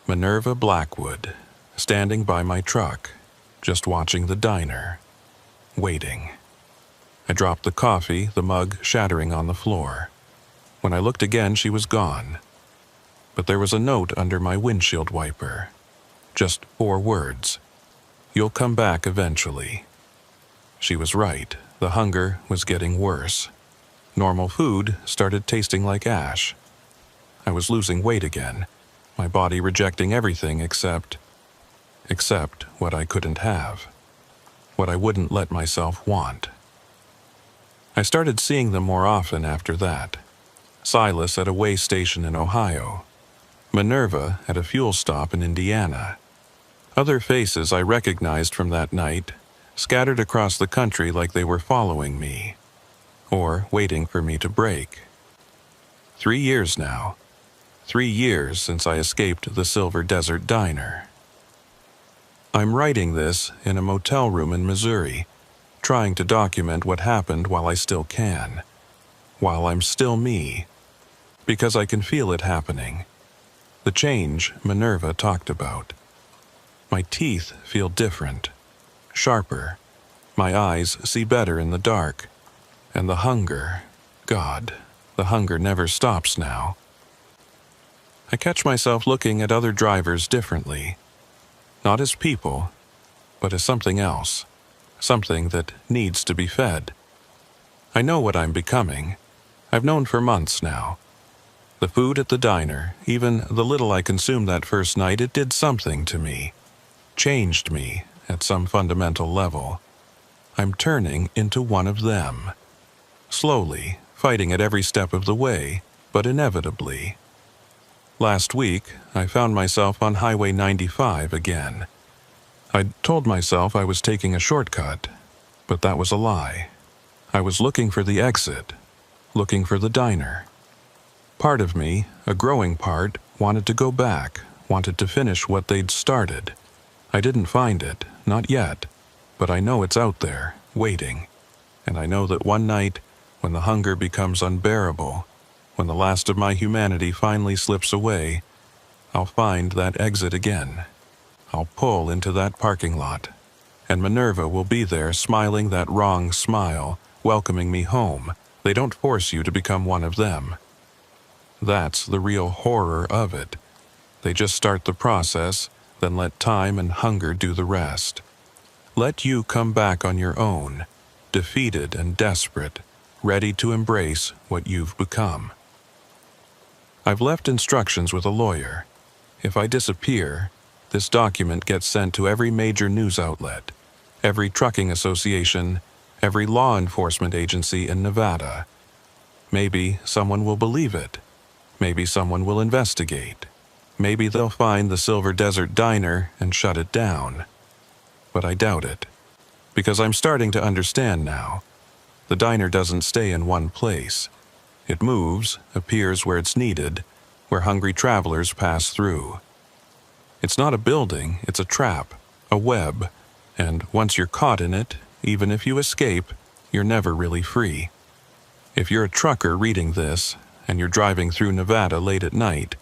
A: Minerva Blackwood, standing by my truck, just watching the diner, waiting. I dropped the coffee, the mug shattering on the floor. When I looked again, she was gone. But there was a note under my windshield wiper. Just 4 words. "You'll come back eventually." She was right. The hunger was getting worse. Normal food started tasting like ash. I was losing weight again, my body rejecting everything except what I couldn't have, what I wouldn't let myself want. I started seeing them more often after that. Silas at a way station in Ohio. Minerva at a fuel stop in Indiana. Other faces I recognized from that night, scattered across the country like they were following me, or waiting for me to break. 3 years now. 3 years since I escaped the Silver Desert Diner. I'm writing this in a motel room in Missouri, trying to document what happened while I still can, while I'm still me, because I can feel it happening. The change Minerva talked about. My teeth feel different, sharper. My eyes see better in the dark. And the hunger, God, the hunger never stops now. I catch myself looking at other drivers differently. Not as people, but as something else. Something that needs to be fed. I know what I'm becoming. I've known for months now. The food at the diner, even the little I consumed that first night, it did something to me. Changed me at some fundamental level. I'm turning into one of them. Slowly, fighting at every step of the way, but inevitably. Last week, I found myself on Highway 95 again. I'd told myself I was taking a shortcut, but that was a lie. I was looking for the exit, looking for the diner. Part of me, a growing part, wanted to go back, wanted to finish what they'd started. I didn't find it, not yet, but I know it's out there, waiting. And I know that one night, when the hunger becomes unbearable, when the last of my humanity finally slips away, I'll find that exit again. I'll pull into that parking lot, and Minerva will be there smiling that wrong smile, welcoming me home. They don't force you to become one of them. That's the real horror of it. They just start the process, then let time and hunger do the rest. Let you come back on your own, defeated and desperate, ready to embrace what you've become. I've left instructions with a lawyer. If I disappear, this document gets sent to every major news outlet, every trucking association, every law enforcement agency in Nevada. Maybe someone will believe it. Maybe someone will investigate. Maybe they'll find the Silver Desert Diner and shut it down. But I doubt it, because I'm starting to understand now. The diner doesn't stay in one place. It moves, appears where it's needed, where hungry travelers pass through. It's not a building, it's a trap, a web, and once you're caught in it, even if you escape, you're never really free. If you're a trucker reading this, and you're driving through Nevada late at night,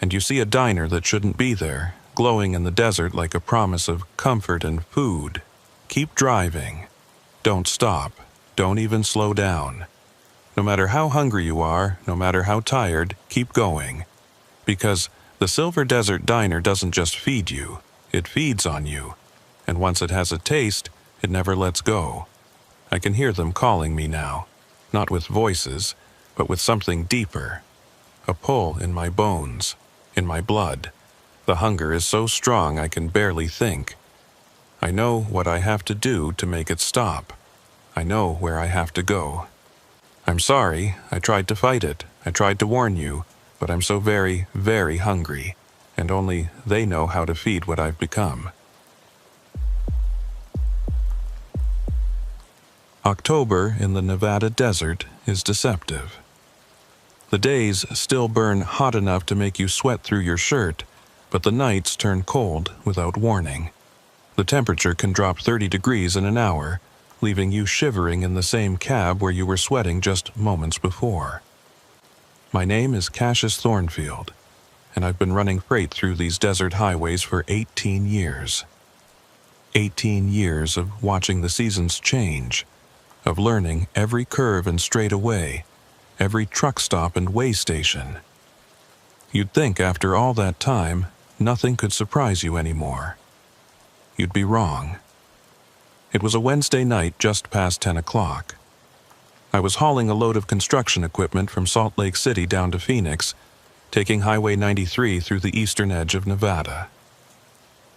A: and you see a diner that shouldn't be there, glowing in the desert like a promise of comfort and food, keep driving. Don't stop. Don't even slow down. No matter how hungry you are, no matter how tired, keep going. Because the Silver Desert Diner doesn't just feed you, it feeds on you. And once it has a taste, it never lets go. I can hear them calling me now, not with voices, but with something deeper. A pull in my bones, in my blood. The hunger is so strong I can barely think. I know what I have to do to make it stop. I know where I have to go. I'm sorry, I tried to fight it. I tried to warn you, but I'm so very, very hungry, and only they know how to feed what I've become. October in the Nevada desert is deceptive. The days still burn hot enough to make you sweat through your shirt, but the nights turn cold without warning. The temperature can drop 30 degrees in an hour, leaving you shivering in the same cab where you were sweating just moments before. My name is Cassius Thornfield, and I've been running freight through these desert highways for 18 years. 18 years of watching the seasons change, of learning every curve and straightaway, every truck stop and way station. You'd think after all that time, nothing could surprise you anymore. You'd be wrong. It was a Wednesday night just past 10 o'clock. I was hauling a load of construction equipment from Salt Lake City down to Phoenix, taking Highway 93 through the eastern edge of Nevada.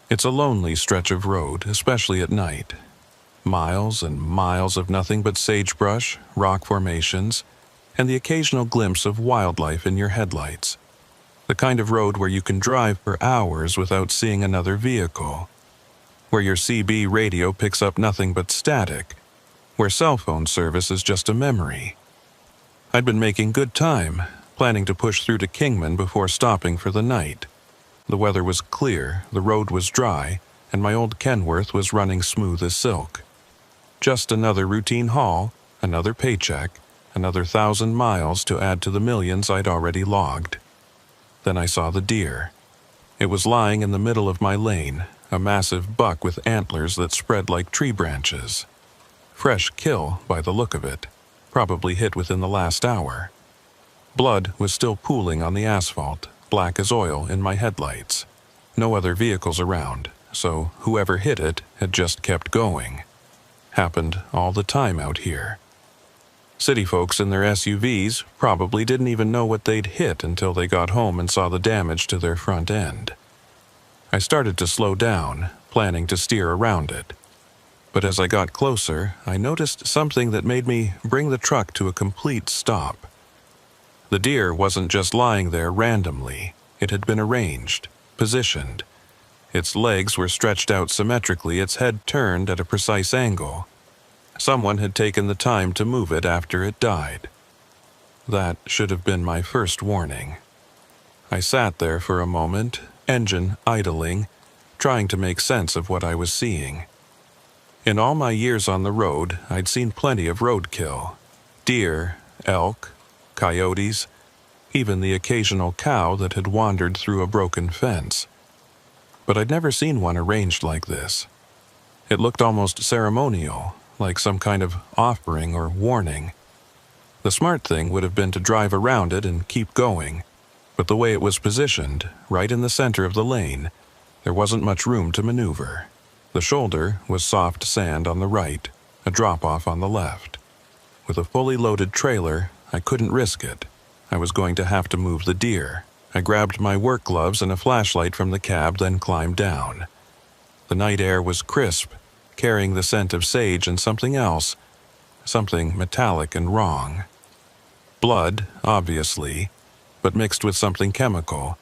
A: It's a lonely stretch of road, especially at night. Miles and miles of nothing but sagebrush, rock formations, and the occasional glimpse of wildlife in your headlights. The kind of road where you can drive for hours without seeing another vehicle, where your CB radio picks up nothing but static, where cell phone service is just a memory. I'd been making good time, planning to push through to Kingman before stopping for the night. The weather was clear, the road was dry, and my old Kenworth was running smooth as silk. Just another routine haul, another paycheck, another 1,000 miles to add to the millions I'd already logged. Then I saw the deer. It was lying in the middle of my lane, a massive buck with antlers that spread like tree branches. Fresh kill by the look of it, probably hit within the last hour. Blood was still pooling on the asphalt, black as oil in my headlights. No other vehicles around, so whoever hit it had just kept going. Happened all the time out here. City folks in their SUVs probably didn't even know what they'd hit until they got home and saw the damage to their front end. I started to slow down, planning to steer around it. But as I got closer, I noticed something that made me bring the truck to a complete stop. The deer wasn't just lying there randomly. It had been arranged, positioned. Its legs were stretched out symmetrically, its head turned at a precise angle. Someone had taken the time to move it after it died. That should have been my first warning. I sat there for a moment, engine idling, trying to make sense of what I was seeing. In all my years on the road, I'd seen plenty of roadkill. Deer, elk, coyotes, even the occasional cow that had wandered through a broken fence. But I'd never seen one arranged like this. It looked almost ceremonial, like some kind of offering or warning. The smart thing would have been to drive around it and keep going, but the way it was positioned, right in the center of the lane, there wasn't much room to maneuver. The shoulder was soft sand on the right, a drop-off on the left. With a fully loaded trailer, I couldn't risk it. I was going to have to move the deer. I grabbed my work gloves and a flashlight from the cab, then climbed down. The night air was crisp, carrying the scent of sage and something else, something metallic and wrong. Blood, obviously, but mixed with something chemical,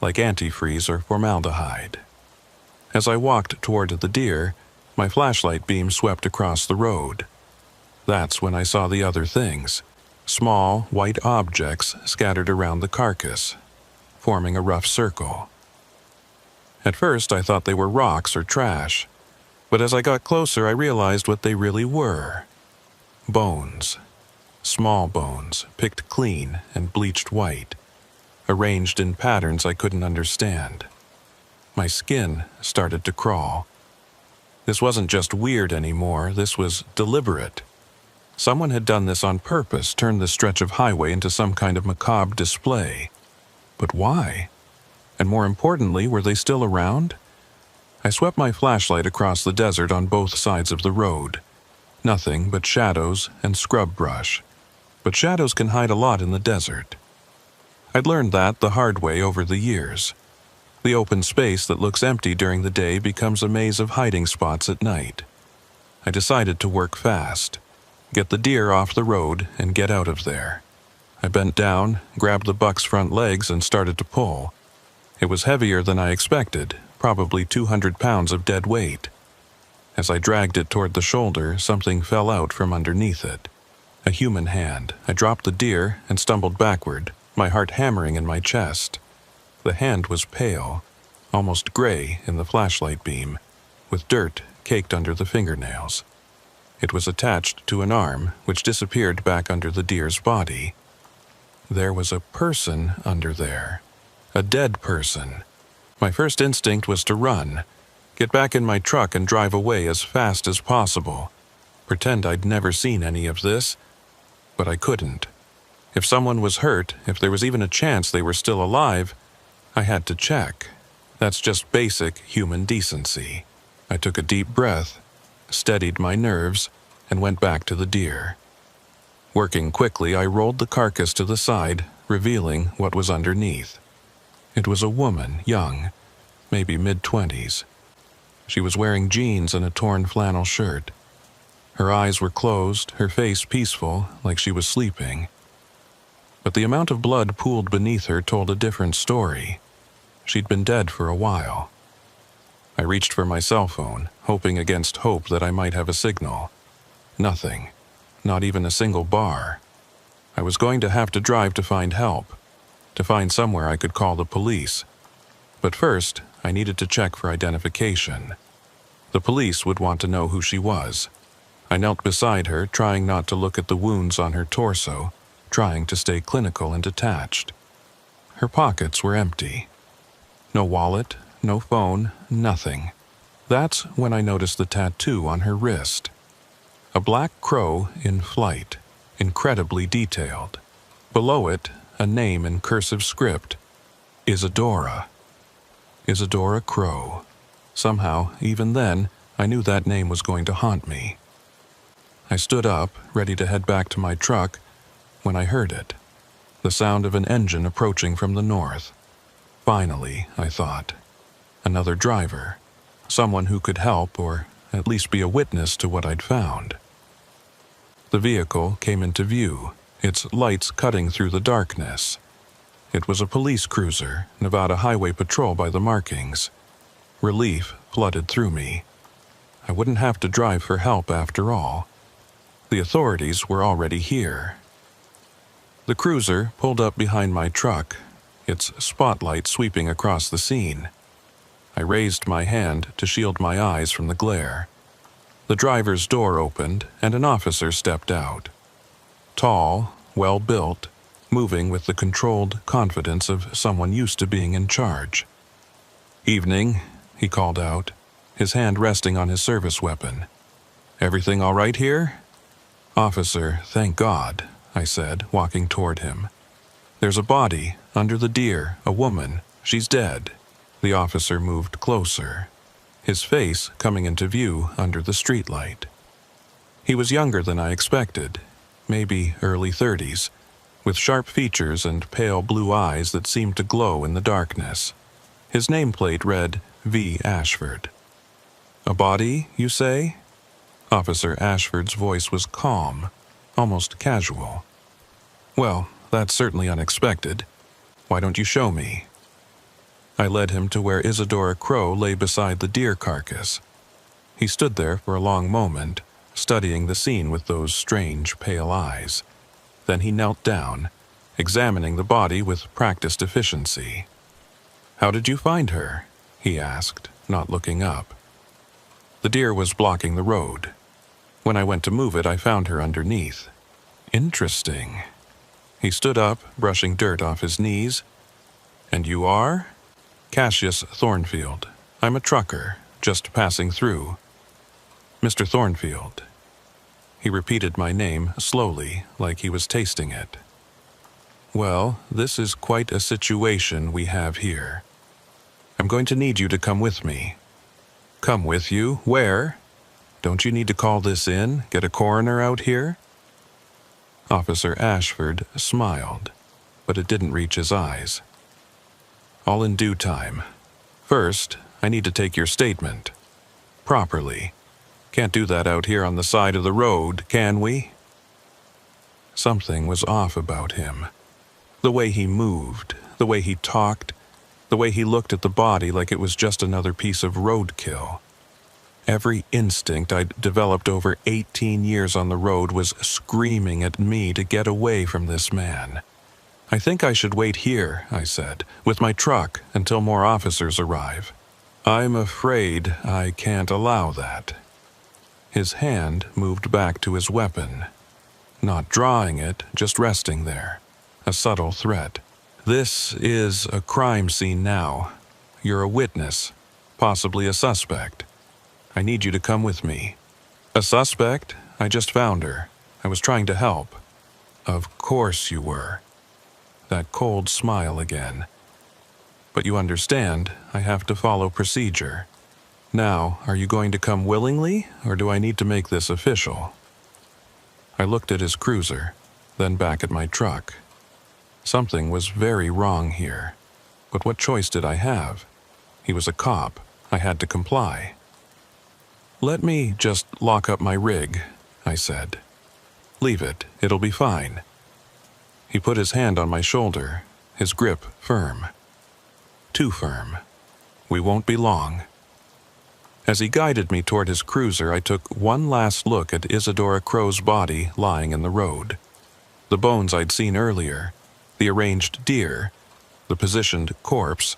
A: like antifreeze or formaldehyde. As I walked toward the deer, my flashlight beam swept across the road. That's when I saw the other things, small, white objects scattered around the carcass, forming a rough circle. At first, I thought they were rocks or trash, but as I got closer, I realized what they really were. Bones. Small bones, picked clean and bleached white, arranged in patterns I couldn't understand. My skin started to crawl. This wasn't just weird anymore, this was deliberate. Someone had done this on purpose, turned this stretch of highway into some kind of macabre display. But why? And more importantly, were they still around? I swept my flashlight across the desert on both sides of the road. Nothing but shadows and scrub brush. But shadows can hide a lot in the desert. I'd learned that the hard way over the years. The open space that looks empty during the day becomes a maze of hiding spots at night. I decided to work fast, get the deer off the road, and get out of there. I bent down, grabbed the buck's front legs, and started to pull. It was heavier than I expected, probably 200 pounds of dead weight. As I dragged it toward the shoulder, something fell out from underneath it. A human hand. I dropped the deer and stumbled backward, my heart hammering in my chest. The hand was pale, almost gray in the flashlight beam, with dirt caked under the fingernails. It was attached to an arm, which disappeared back under the deer's body. There was a person under there. A dead person. My first instinct was to run, get back in my truck and drive away as fast as possible. Pretend I'd never seen any of this, but I couldn't. If someone was hurt, if there was even a chance they were still alive, I had to check. That's just basic human decency. I took a deep breath, steadied my nerves, and went back to the deer. Working quickly, I rolled the carcass to the side, revealing what was underneath. It was a woman, young, maybe mid-20s. She was wearing jeans and a torn flannel shirt. Her eyes were closed, her face peaceful, like she was sleeping. But the amount of blood pooled beneath her told a different story. She'd been dead for a while. I reached for my cell phone, hoping against hope that I might have a signal. Nothing. Not even a single bar. I was going to have to drive to find help, to find somewhere I could call the police. But first, I needed to check for identification. The police would want to know who she was. I knelt beside her, trying not to look at the wounds on her torso, trying to stay clinical and detached. Her pockets were empty. No wallet, no phone, nothing. That's when I noticed the tattoo on her wrist. A black crow in flight, incredibly detailed. Below it, a name in cursive script. Isadora. Isadora Crow. Somehow, even then, I knew that name was going to haunt me. I stood up, ready to head back to my truck, when I heard it. The sound of an engine approaching from the north. Finally, I thought. Another driver. Someone who could help, or at least be a witness to what I'd found. The vehicle came into view, its lights cutting through the darkness. It was a police cruiser, Nevada Highway Patrol by the markings. Relief flooded through me. I wouldn't have to drive for help after all. The authorities were already here. The cruiser pulled up behind my truck, its spotlight sweeping across the scene. I raised my hand to shield my eyes from the glare. The driver's door opened, and an officer stepped out. Tall, well-built, moving with the controlled confidence of someone used to being in charge. "Evening," he called out, his hand resting on his service weapon. "Everything all right here?" "Officer, thank God," I said, walking toward him. "There's a body, under the deer, a woman. She's dead." The officer moved closer, his face coming into view under the streetlight. He was younger than I expected, maybe early 30s, with sharp features and pale blue eyes that seemed to glow in the darkness. His nameplate read V. Ashford. "A body, you say?" Officer Ashford's voice was calm, almost casual. "Well, that's certainly unexpected. Why don't you show me?" I led him to where Isadora Crow lay beside the deer carcass. He stood there for a long moment, studying the scene with those strange, pale eyes. Then he knelt down, examining the body with practiced efficiency. "How did you find her?" he asked, not looking up. The deer was blocking the road. When I went to move it, I found her underneath. "Interesting." He stood up, brushing dirt off his knees. "And you are?" "Cassius Thornfield. I'm a trucker, just passing through." "Mr. Thornfield." He repeated my name slowly, like he was tasting it. "Well, this is quite a situation we have here. I'm going to need you to come with me." "Come with you? Where?" Don't you need to call this in? Get a coroner out here? Officer Ashford smiled, but it didn't reach his eyes. All in due time. First, I need to take your statement. Properly. Can't do that out here on the side of the road, can we? Something was off about him. The way he moved, the way he talked, the way he looked at the body like it was just another piece of roadkill. Every instinct I'd developed over 18 years on the road was screaming at me to get away from this man. I think I should wait here, I said, with my truck until more officers arrive. I'm afraid I can't allow that. His hand moved back to his weapon. Not drawing it, just resting there. A subtle threat. This is a crime scene now. You're a witness, possibly a suspect. I need you to come with me. A suspect? I just found her. I was trying to help. Of course you were. That cold smile again. But you understand, I have to follow procedure. Now, are you going to come willingly, or do I need to make this official? I looked at his cruiser, then back at my truck. Something was very wrong here. But what choice did I have? He was a cop. I had to comply. Let me just lock up my rig, I said. Leave it. It'll be fine. He put his hand on my shoulder, his grip firm. Too firm. We won't be long. As he guided me toward his cruiser, I took one last look at Isadora Crow's body lying in the road. The bones I'd seen earlier, the arranged deer, the positioned corpse,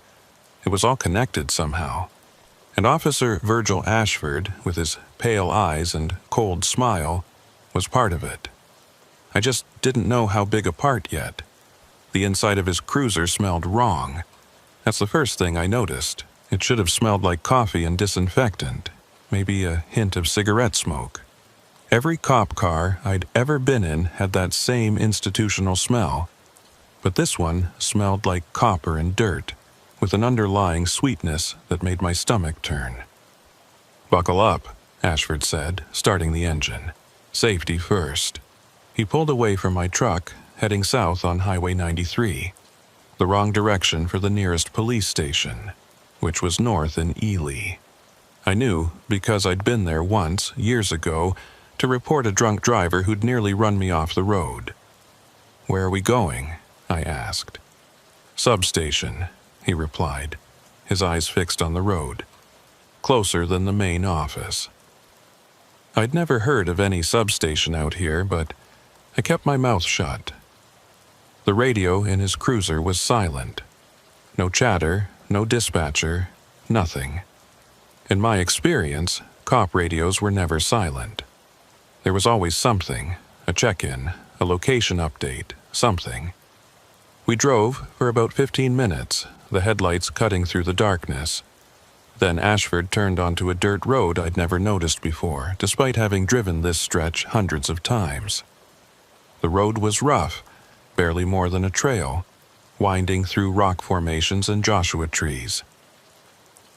A: it was all connected somehow. And Officer Virgil Ashford, with his pale eyes and cold smile, was part of it. I just didn't know how big a part yet. The inside of his cruiser smelled wrong. That's the first thing I noticed. It should have smelled like coffee and disinfectant, maybe a hint of cigarette smoke. Every cop car I'd ever been in had that same institutional smell, but this one smelled like copper and dirt, with an underlying sweetness that made my stomach turn. Buckle up, Ashford said, starting the engine. Safety first. He pulled away from my truck, heading south on Highway 93, the wrong direction for the nearest police station, which was north in Ely. I knew, because I'd been there once, years ago, to report a drunk driver who'd nearly run me off the road. Where are we going? I asked. Substation, he replied, his eyes fixed on the road. Closer than the main office. I'd never heard of any substation out here, but I kept my mouth shut. The radio in his cruiser was silent. No chatter, no dispatcher, nothing. In my experience, cop radios were never silent. There was always something, a check-in, a location update, something. We drove for about 15 minutes, the headlights cutting through the darkness. Then Ashford turned onto a dirt road I'd never noticed before, despite having driven this stretch hundreds of times. The road was rough, barely more than a trail, winding through rock formations and Joshua trees.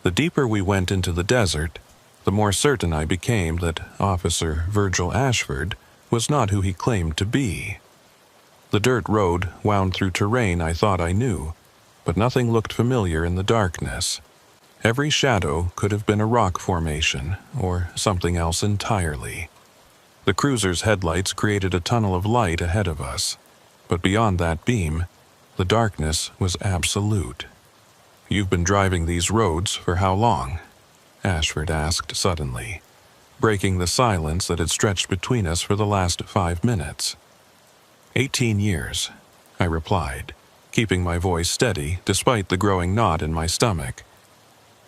A: The deeper we went into the desert, the more certain I became that Officer Virgil Ashford was not who he claimed to be. The dirt road wound through terrain I thought I knew, but nothing looked familiar in the darkness. Every shadow could have been a rock formation or something else entirely. The cruiser's headlights created a tunnel of light ahead of us, but beyond that beam, the darkness was absolute. You've been driving these roads for how long? Ashford asked suddenly, breaking the silence that had stretched between us for the last 5 minutes. 18 years, I replied, keeping my voice steady despite the growing knot in my stomach.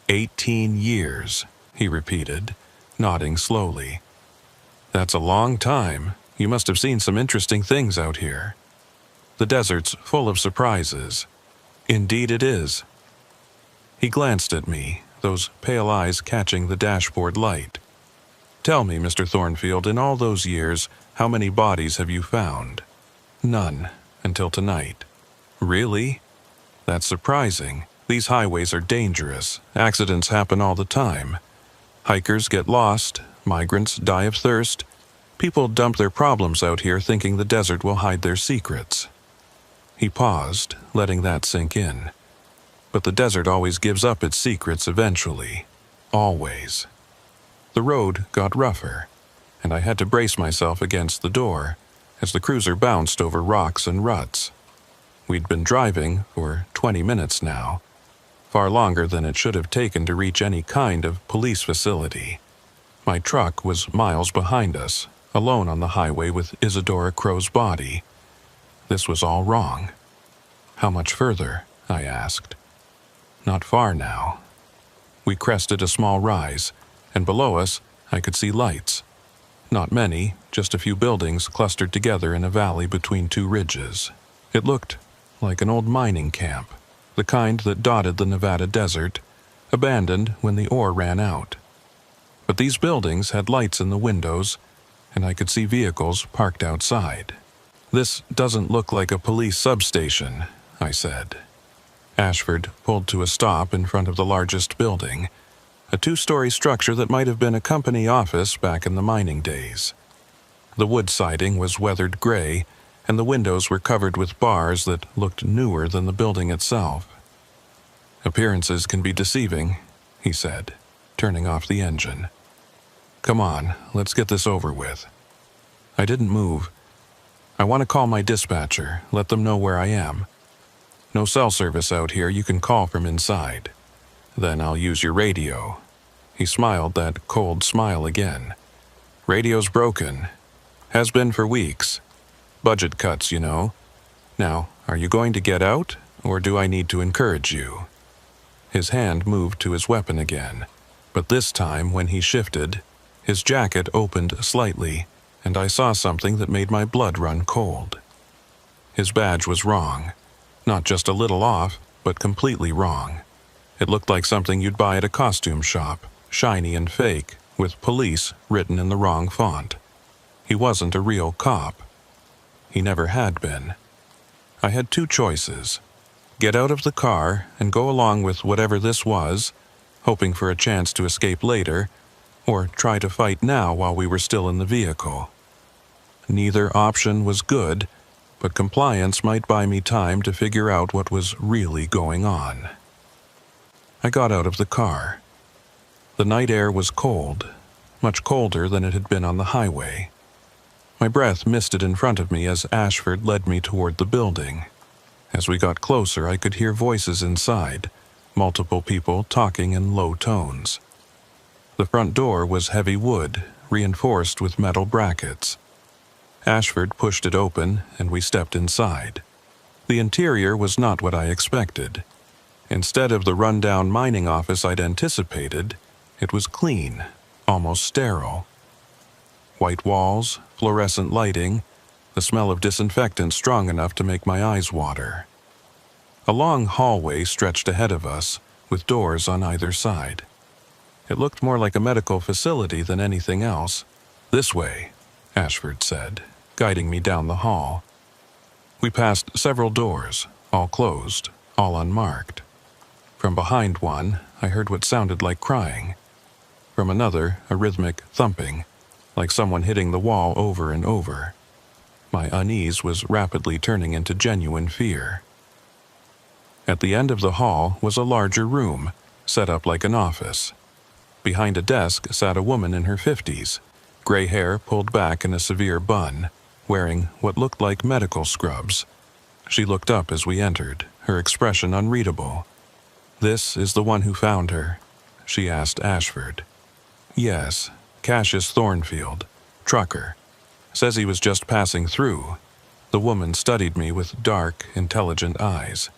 A: 18 years, he repeated, nodding slowly. That's a long time. You must have seen some interesting things out here. The desert's full of surprises. Indeed it is. He glanced at me, those pale eyes catching the dashboard light. Tell me, Mr. Thornfield, in all those years, how many bodies have you found? None, until tonight. Really? That's surprising. These highways are dangerous. Accidents happen all the time. Hikers get lost, migrants die of thirst. People dump their problems out here thinking the desert will hide their secrets. He paused, letting that sink in. But the desert always gives up its secrets eventually. Always. The road got rougher, and I had to brace myself against the door as the cruiser bounced over rocks and ruts. We'd been driving for 20 minutes now, far longer than it should have taken to reach any kind of police facility. My truck was miles behind us, alone on the highway with Isadora Crow's body. This was all wrong. How much further? I asked. Not far now. We crested a small rise, and below us I could see lights. Not many, just a few buildings clustered together in a valley between two ridges. It looked like an old mining camp, the kind that dotted the Nevada desert, abandoned when the ore ran out. But these buildings had lights in the windows, and I could see vehicles parked outside. "This doesn't look like a police substation," I said. Ashford pulled to a stop in front of the largest building, a two-story structure that might have been a company office back in the mining days. The wood siding was weathered gray, and the windows were covered with bars that looked newer than the building itself. "Appearances can be deceiving," he said, turning off the engine. "Come on, let's get this over with." I didn't move. "I want to call my dispatcher, let them know where I am. No cell service out here, you can call from inside. Then I'll use your radio." He smiled that cold smile again. "Radio's broken. Has been for weeks. Budget cuts, you know. Now, are you going to get out, or do I need to encourage you?" His hand moved to his weapon again, but this time when he shifted, his jacket opened slightly, and I saw something that made my blood run cold. His badge was wrong. Not just a little off, but completely wrong. It looked like something you'd buy at a costume shop, shiny and fake, with police written in the wrong font. He wasn't a real cop. He never had been. I had two choices: get out of the car and go along with whatever this was, hoping for a chance to escape later, or try to fight now while we were still in the vehicle. Neither option was good, but compliance might buy me time to figure out what was really going on. I got out of the car. The night air was cold, much colder than it had been on the highway. My breath misted in front of me as Ashford led me toward the building. As we got closer, I could hear voices inside, multiple people talking in low tones. The front door was heavy wood, reinforced with metal brackets. Ashford pushed it open, and we stepped inside. The interior was not what I expected. Instead of the rundown mining office I'd anticipated, it was clean, almost sterile. White walls, fluorescent lighting, the smell of disinfectant strong enough to make my eyes water. A long hallway stretched ahead of us, with doors on either side. It looked more like a medical facility than anything else. "This way," Ashford said, guiding me down the hall. We passed several doors, all closed, all unmarked. From behind one, I heard what sounded like crying. From another, a rhythmic thumping, like someone hitting the wall over and over. My unease was rapidly turning into genuine fear. At the end of the hall was a larger room, set up like an office. Behind a desk sat a woman in her 50s, gray hair pulled back in a severe bun, wearing what looked like medical scrubs. She looked up as we entered, her expression unreadable. "This is the one who found her?" she asked Ashford. "Yes, Cassius Thornfield, trucker. Says he was just passing through." The woman studied me with dark, intelligent eyes.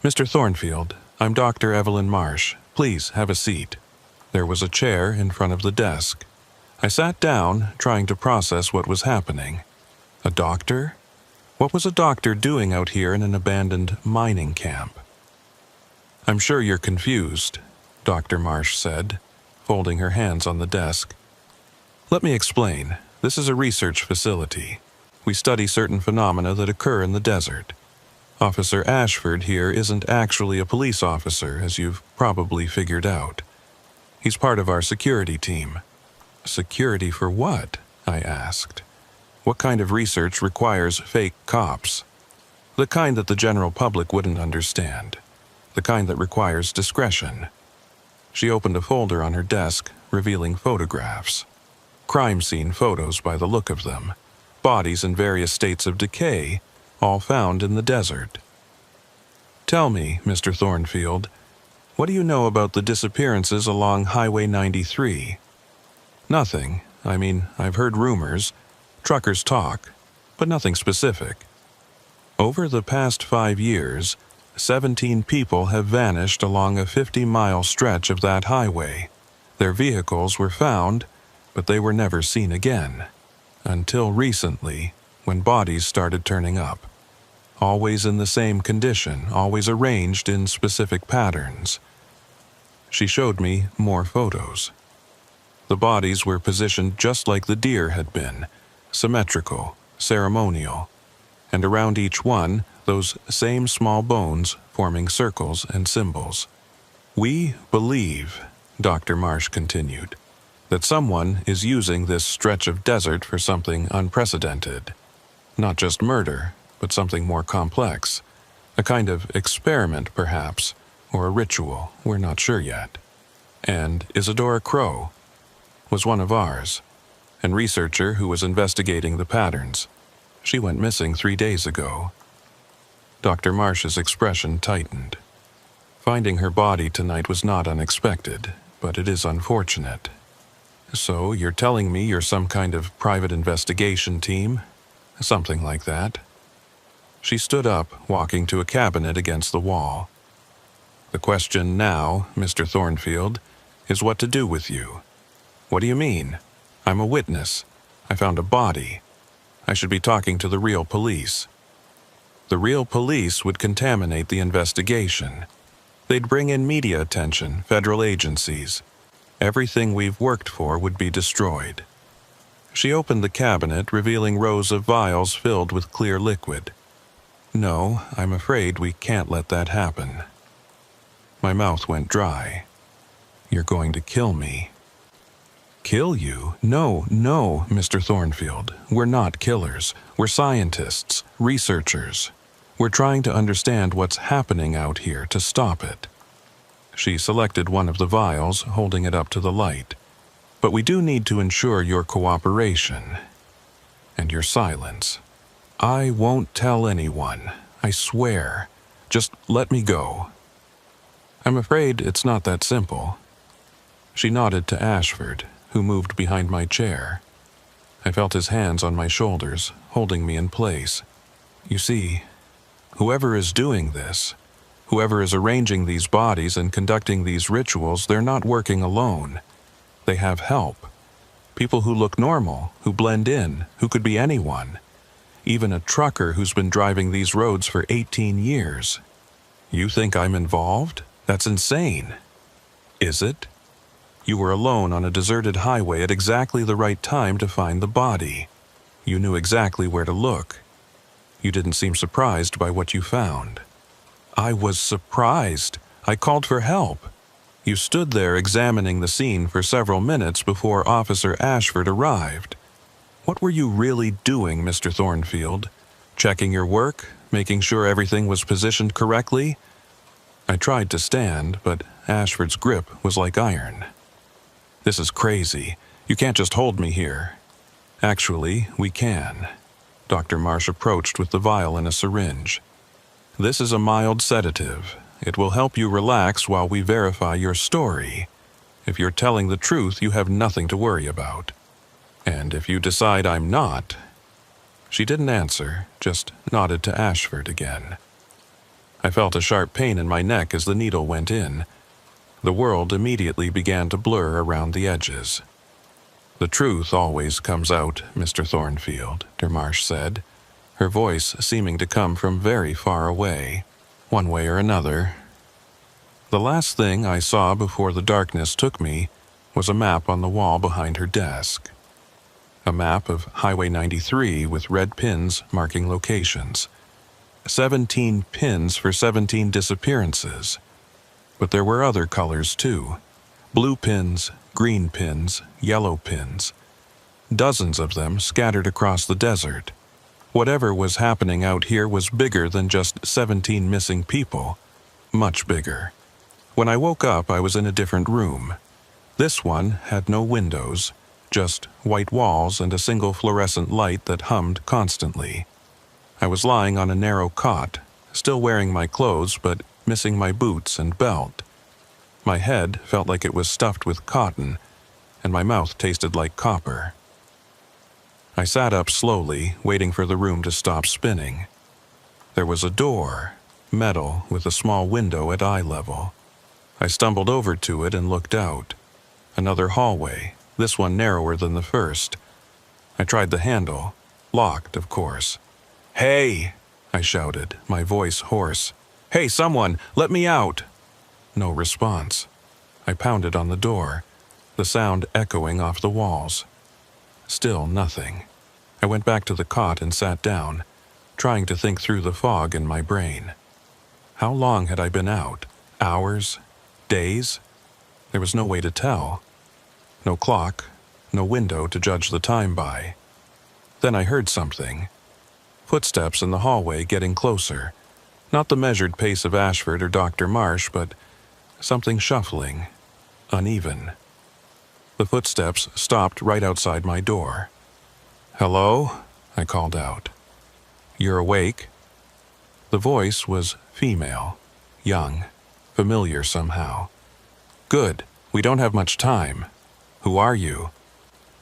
A: "Mr. Thornfield, I'm Dr. Evelyn Marsh. Please have a seat." There was a chair in front of the desk. I sat down, trying to process what was happening. A doctor? What was a doctor doing out here in an abandoned mining camp? "I'm sure you're confused," Dr. Marsh said, folding her hands on the desk. "Let me explain. This is a research facility. We study certain phenomena that occur in the desert. Officer Ashford here isn't actually a police officer, as you've probably figured out. He's part of our security team. Security for what? I asked. What kind of research requires fake cops? The kind that the general public wouldn't understand. The kind that requires discretion. She opened a folder on her desk, revealing photographs. Crime scene photos by the look of them. Bodies in various states of decay, all found in the desert. Tell me, Mr. Thornfield, what do you know about the disappearances along Highway 93? Nothing. I mean, I've heard rumors. Truckers talk, but nothing specific. Over the past 5 years, 17 people have vanished along a 50-mile stretch of that highway. Their vehicles were found, but they were never seen again. Until recently, when bodies started turning up. Always in the same condition, always arranged in specific patterns. She showed me more photos. The bodies were positioned just like the deer had been, symmetrical, ceremonial, and around each one, those same small bones forming circles and symbols. We believe, Dr. Marsh continued, that someone is using this stretch of desert for something unprecedented. Not just murder, but something more complex. A kind of experiment, perhaps, or a ritual, we're not sure yet. And Isadora Crow was one of ours, and researcher who was investigating the patterns. She went missing 3 days ago. Dr. Marsh's expression tightened. Finding her body tonight was not unexpected, but it is unfortunate. So you're telling me you're some kind of private investigation team? Something like that. She stood up, walking to a cabinet against the wall. The question now, Mr. Thornfield, is what to do with you. What do you mean? I'm a witness. I found a body. I should be talking to the real police. The real police would contaminate the investigation. They'd bring in media attention, federal agencies. Everything we've worked for would be destroyed. She opened the cabinet, revealing rows of vials filled with clear liquid. No, I'm afraid we can't let that happen. My mouth went dry. You're going to kill me. Kill you? No, Mr. Thornfield. We're not killers. We're scientists, researchers. We're trying to understand what's happening out here to stop it. She selected one of the vials, holding it up to the light. But we do need to ensure your cooperation. And your silence. I won't tell anyone. I swear. Just let me go. I'm afraid it's not that simple. She nodded to Ashford, who moved behind my chair. I felt his hands on my shoulders, holding me in place. You see, whoever is doing this, whoever is arranging these bodies and conducting these rituals, they're not working alone. They have help. People who look normal, who blend in, who could be anyone. Even a trucker who's been driving these roads for 18 years. You think I'm involved? That's insane. Is it? You were alone on a deserted highway at exactly the right time to find the body. You knew exactly where to look. You didn't seem surprised by what you found. I was surprised. I called for help. You stood there examining the scene for several minutes before Officer Ashford arrived. What were you really doing, Mr. Thornfield? Checking your work? Making sure everything was positioned correctly? I tried to stand, but Ashford's grip was like iron. This is crazy. You can't just hold me here. Actually, we can. Dr. Marsh approached with the vial and a syringe. This is a mild sedative. It will help you relax while we verify your story. If you're telling the truth, you have nothing to worry about. And if you decide I'm not... She didn't answer, just nodded to Ashford again. I felt a sharp pain in my neck as the needle went in. The world immediately began to blur around the edges. The truth always comes out, Mr. Thornfield, Dermarsh said, her voice seeming to come from very far away, one way or another. The last thing I saw before the darkness took me was a map on the wall behind her desk. A map of Highway 93 with red pins marking locations. 17 pins for 17 disappearances. But there were other colors too. Blue pins, green pins, yellow pins. Dozens of them scattered across the desert. Whatever was happening out here was bigger than just 17 missing people. Much bigger. When I woke up, I was in a different room. This one had no windows, just white walls and a single fluorescent light that hummed constantly. I was lying on a narrow cot, still wearing my clothes but missing my boots and belt. My head felt like it was stuffed with cotton, and my mouth tasted like copper. I sat up slowly, waiting for the room to stop spinning. There was a door, metal with a small window at eye level. I stumbled over to it and looked out. Another hallway, this one narrower than the first. I tried the handle. Locked, of course. "Hey!" I shouted, my voice hoarse. "Hey, someone! Let me out!" No response. I pounded on the door, the sound echoing off the walls. Still nothing. I went back to the cot and sat down, trying to think through the fog in my brain. How long had I been out? Hours? Days? There was no way to tell. No clock, no window to judge the time by. Then I heard something. Footsteps in the hallway getting closer. Not the measured pace of Ashford or Dr. Marsh, but something shuffling, uneven. The footsteps stopped right outside my door. "Hello?" I called out. "You're awake?" The voice was female, young, familiar somehow. "Good. We don't have much time. Who are you?"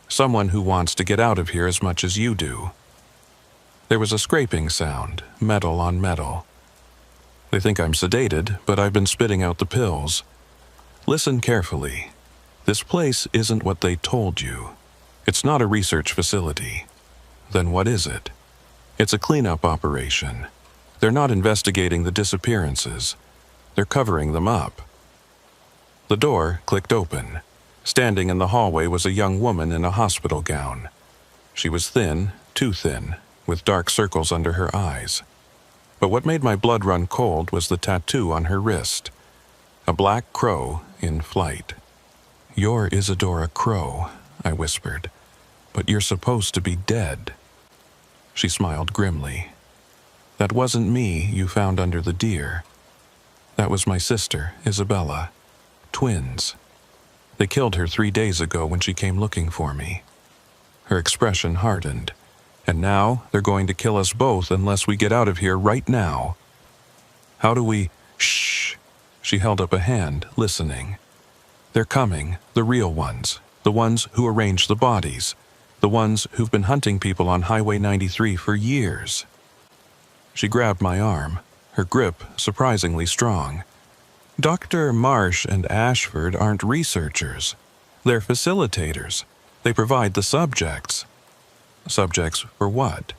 A: "Someone who wants to get out of here as much as you do." There was a scraping sound, metal on metal. They think I'm sedated, but I've been spitting out the pills. Listen carefully. This place isn't what they told you. It's not a research facility. Then what is it? It's a cleanup operation. They're not investigating the disappearances. They're covering them up. The door clicked open. Standing in the hallway was a young woman in a hospital gown. She was thin, too thin, with dark circles under her eyes. But what made my blood run cold was the tattoo on her wrist. A black crow in flight. "You're Isadora Crow," I whispered, "but you're supposed to be dead." She smiled grimly. "That wasn't me you found under the deer. That was my sister, Isabella. Twins. They killed her 3 days ago when she came looking for me." Her expression hardened. "And now they're going to kill us both unless we get out of here right now." "How do we—" "Shh!" She held up a hand, listening. "They're coming, the real ones, the ones who arrange the bodies, the ones who've been hunting people on Highway 93 for years." She grabbed my arm, her grip surprisingly strong. "Dr. Marsh and Ashford aren't researchers. They're facilitators. They provide the subjects." Subjects for what?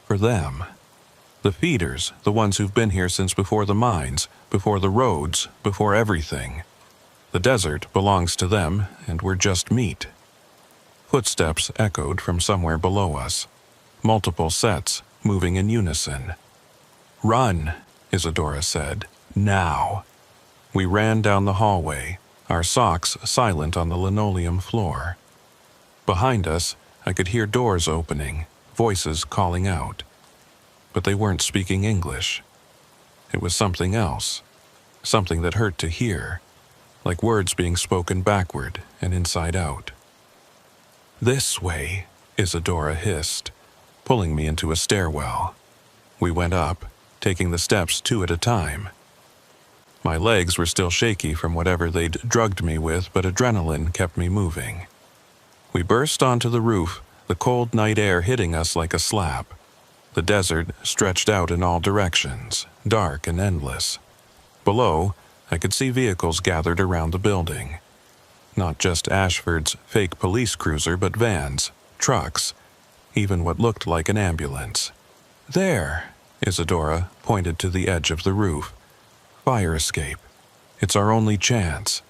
A: For them. The feeders, the ones who've been here since before the mines, before the roads, before everything. The desert belongs to them, and we're just meat. Footsteps echoed from somewhere below us. Multiple sets, moving in unison. "Run," Isadora said. "Now." We ran down the hallway, our socks silent on the linoleum floor. Behind us, I could hear doors opening, voices calling out. But they weren't speaking English. It was something else, something that hurt to hear, like words being spoken backward and inside out. "This way," Isadora hissed, pulling me into a stairwell. We went up, taking the steps 2 at a time. My legs were still shaky from whatever they'd drugged me with, but adrenaline kept me moving. We burst onto the roof, the cold night air hitting us like a slap. The desert stretched out in all directions, dark and endless. Below, I could see vehicles gathered around the building. Not just Ashford's fake police cruiser, but vans, trucks, even what looked like an ambulance. "There," Isadora pointed to the edge of the roof. "Fire escape. It's our only chance."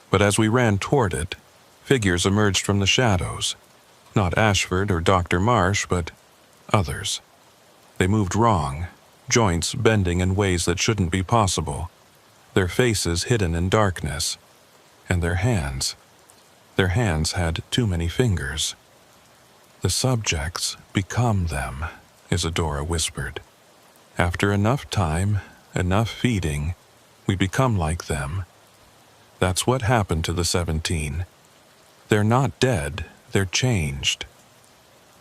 A: But as we ran toward it, figures emerged from the shadows. Not Ashford or Dr. Marsh, but others. They moved wrong, joints bending in ways that shouldn't be possible, their faces hidden in darkness, and their hands. Their hands had too many fingers. The subjects become them, Isadora whispered. After enough time, enough feeding, we become like them. That's what happened to the 17. They're not dead, they're changed.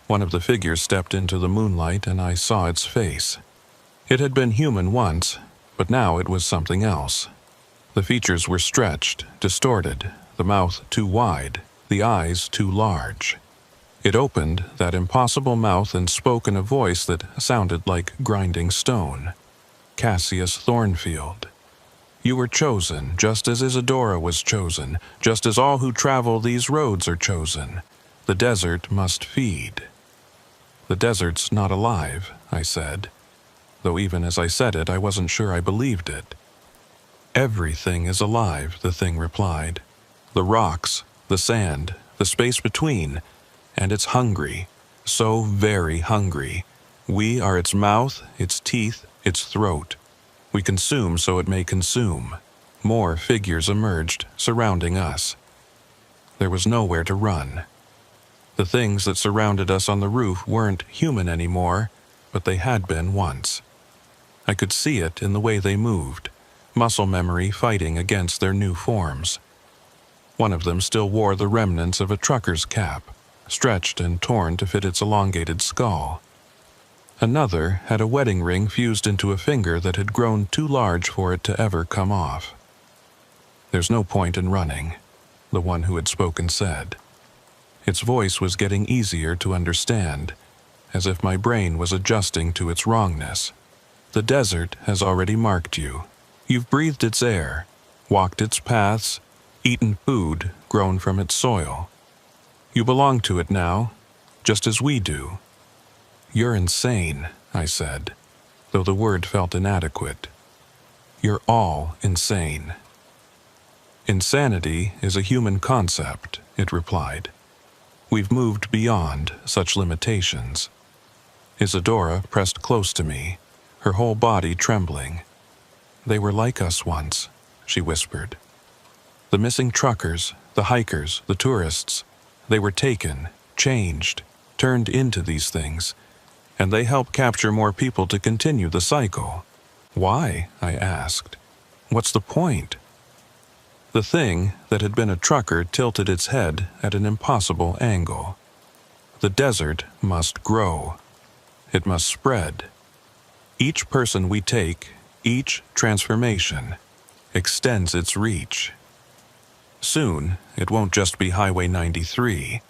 A: One of the figures stepped into the moonlight and I saw its face. It had been human once, but now it was something else. The features were stretched, distorted, the mouth too wide, the eyes too large. It opened that impossible mouth and spoke in a voice that sounded like grinding stone. Cassius Thornfield. You were chosen, just as Isadora was chosen, just as all who travel these roads are chosen. The desert must feed. The desert's not alive, I said, though even as I said it, I wasn't sure I believed it. Everything is alive, the thing replied. The rocks, the sand, the space between, and it's hungry, so very hungry. We are its mouth, its teeth, its throat. We consume so it may consume. More figures emerged, surrounding us. There was nowhere to run. The things that surrounded us on the roof weren't human anymore, but they had been once. I could see it in the way they moved, muscle memory fighting against their new forms. One of them still wore the remnants of a trucker's cap, stretched and torn to fit its elongated skull. Another had a wedding ring fused into a finger that had grown too large for it to ever come off. There's no point in running, the one who had spoken said. Its voice was getting easier to understand, as if my brain was adjusting to its wrongness. The desert has already marked you. You've breathed its air, walked its paths, eaten food grown from its soil. You belong to it now, just as we do. You're insane, I said, though the word felt inadequate. You're all insane. Insanity is a human concept, it replied. We've moved beyond such limitations. Isadora pressed close to me, her whole body trembling. They were like us once, she whispered. The missing truckers, the hikers, the tourists, they were taken, changed, turned into these things, and they help capture more people to continue the cycle. Why? I asked. What's the point? The thing that had been a trucker tilted its head at an impossible angle. The desert must grow. It must spread. Each person we take, each transformation, extends its reach. Soon, it won't just be Highway 93.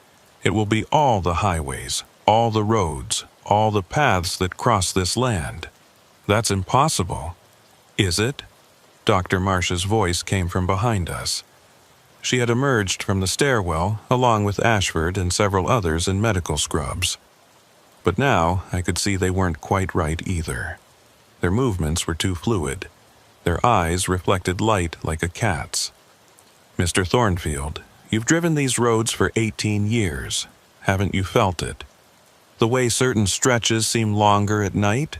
A: It will be all the highways, all the roads, all the paths that cross this land. That's impossible. Is it? Dr. Marsh's voice came from behind us. She had emerged from the stairwell, along with Ashford and several others in medical scrubs. But now I could see they weren't quite right either. Their movements were too fluid. Their eyes reflected light like a cat's. Mr. Thornfield, you've driven these roads for 18 years. Haven't you felt it? The way certain stretches seem longer at night?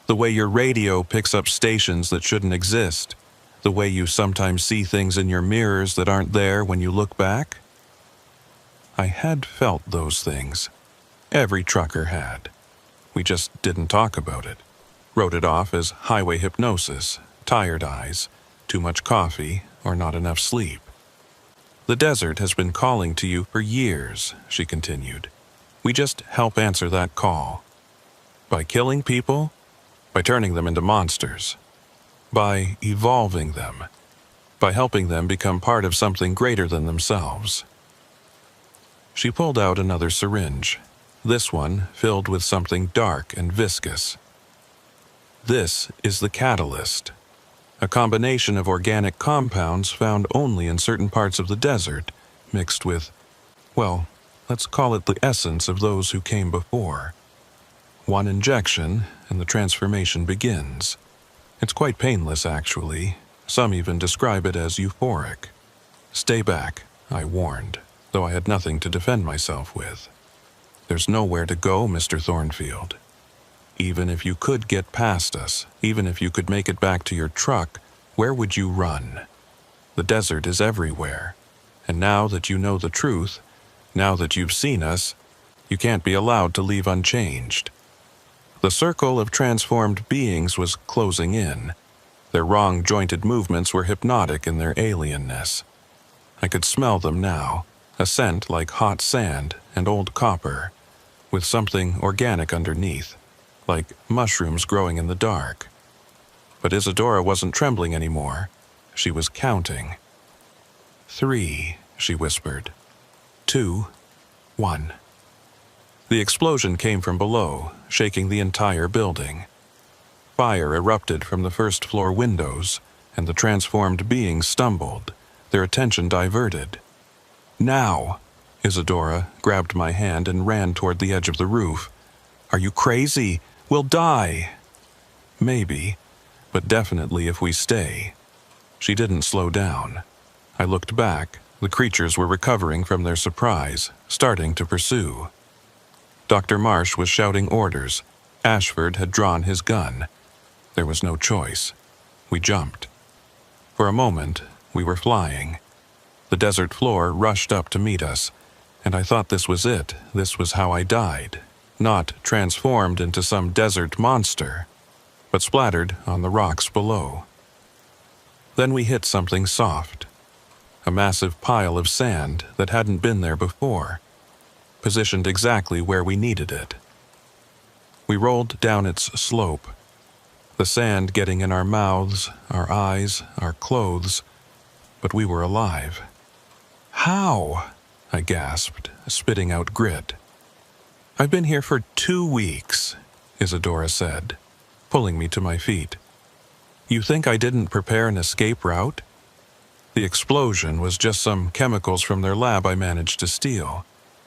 A: The way your radio picks up stations that shouldn't exist? The way you sometimes see things in your mirrors that aren't there when you look back? I had felt those things. Every trucker had. We just didn't talk about it. Wrote it off as highway hypnosis, tired eyes, too much coffee, or not enough sleep. The desert has been calling to you for years, she continued. We just help answer that call. By killing people, by turning them into monsters, by evolving them, by helping them become part of something greater than themselves. She pulled out another syringe, this one filled with something dark and viscous. This is the catalyst, a combination of organic compounds found only in certain parts of the desert, mixed with, well, let's call it the essence of those who came before. One injection, and the transformation begins. It's quite painless, actually. Some even describe it as euphoric. Stay back, I warned, though I had nothing to defend myself with. There's nowhere to go, Mr. Thornfield. Even if you could get past us, even if you could make it back to your truck, where would you run? The desert is everywhere. And now that you know the truth, now that you've seen us, you can't be allowed to leave unchanged. The circle of transformed beings was closing in. Their wrong-jointed movements were hypnotic in their alienness. I could smell them now, a scent like hot sand and old copper, with something organic underneath, like mushrooms growing in the dark. But Isadora wasn't trembling anymore. She was counting. 3, she whispered. 2, 1. The explosion came from below, shaking the entire building. Fire erupted from the first-floor windows, and the transformed beings stumbled, their attention diverted. Now! Isadora grabbed my hand and ran toward the edge of the roof. Are you crazy? We'll die! Maybe, but definitely if we stay. She didn't slow down. I looked back. The creatures were recovering from their surprise, starting to pursue. Dr. Marsh was shouting orders. Ashford had drawn his gun. There was no choice. We jumped. For a moment, we were flying. The desert floor rushed up to meet us, and I thought this was it. This was how I died. Not transformed into some desert monster, but splattered on the rocks below. Then we hit something soft. A massive pile of sand that hadn't been there before, positioned exactly where we needed it. We rolled down its slope, the sand getting in our mouths, our eyes, our clothes, but we were alive. How? I gasped, spitting out grit. I've been here for 2 weeks, Isadora said, pulling me to my feet. You think I didn't prepare an escape route? The explosion was just some chemicals from their lab I managed to steal.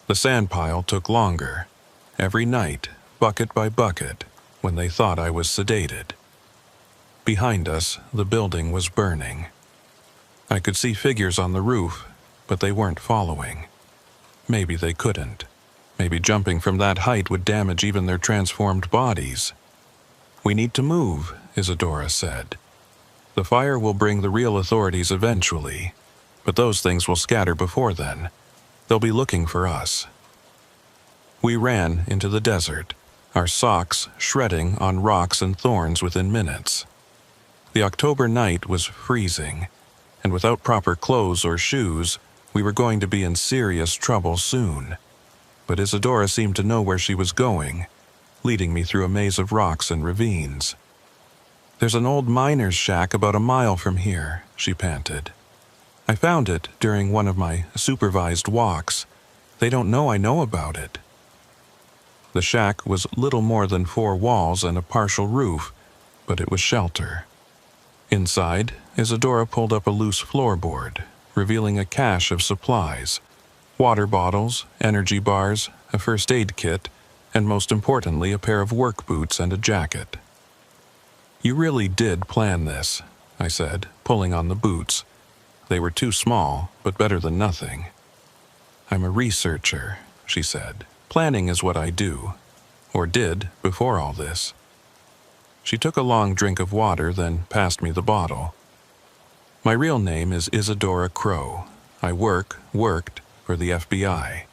A: The sand pile took longer. Every night, bucket by bucket, when they thought I was sedated. Behind us, the building was burning. I could see figures on the roof, but they weren't following. Maybe they couldn't. Maybe jumping from that height would damage even their transformed bodies. We need to move, Isadora said. The fire will bring the real authorities eventually, but those things will scatter before then. They'll be looking for us. We ran into the desert, our socks shredding on rocks and thorns within minutes. The October night was freezing, and without proper clothes or shoes, we were going to be in serious trouble soon. But Isadora seemed to know where she was going, leading me through a maze of rocks and ravines. There's an old miner's shack about a mile from here, she panted. I found it during one of my supervised walks. They don't know I know about it. The shack was little more than 4 walls and a partial roof, but it was shelter. Inside, Isadora pulled up a loose floorboard, revealing a cache of supplies. Water bottles, energy bars, a first aid kit, and most importantly, a pair of work boots and a jacket. You really did plan this, I said, pulling on the boots. They were too small, but better than nothing. I'm a researcher, she said. Planning is what I do, or did before all this. She took a long drink of water, then passed me the bottle. My real name is Isadora Crow. I worked for the FBI.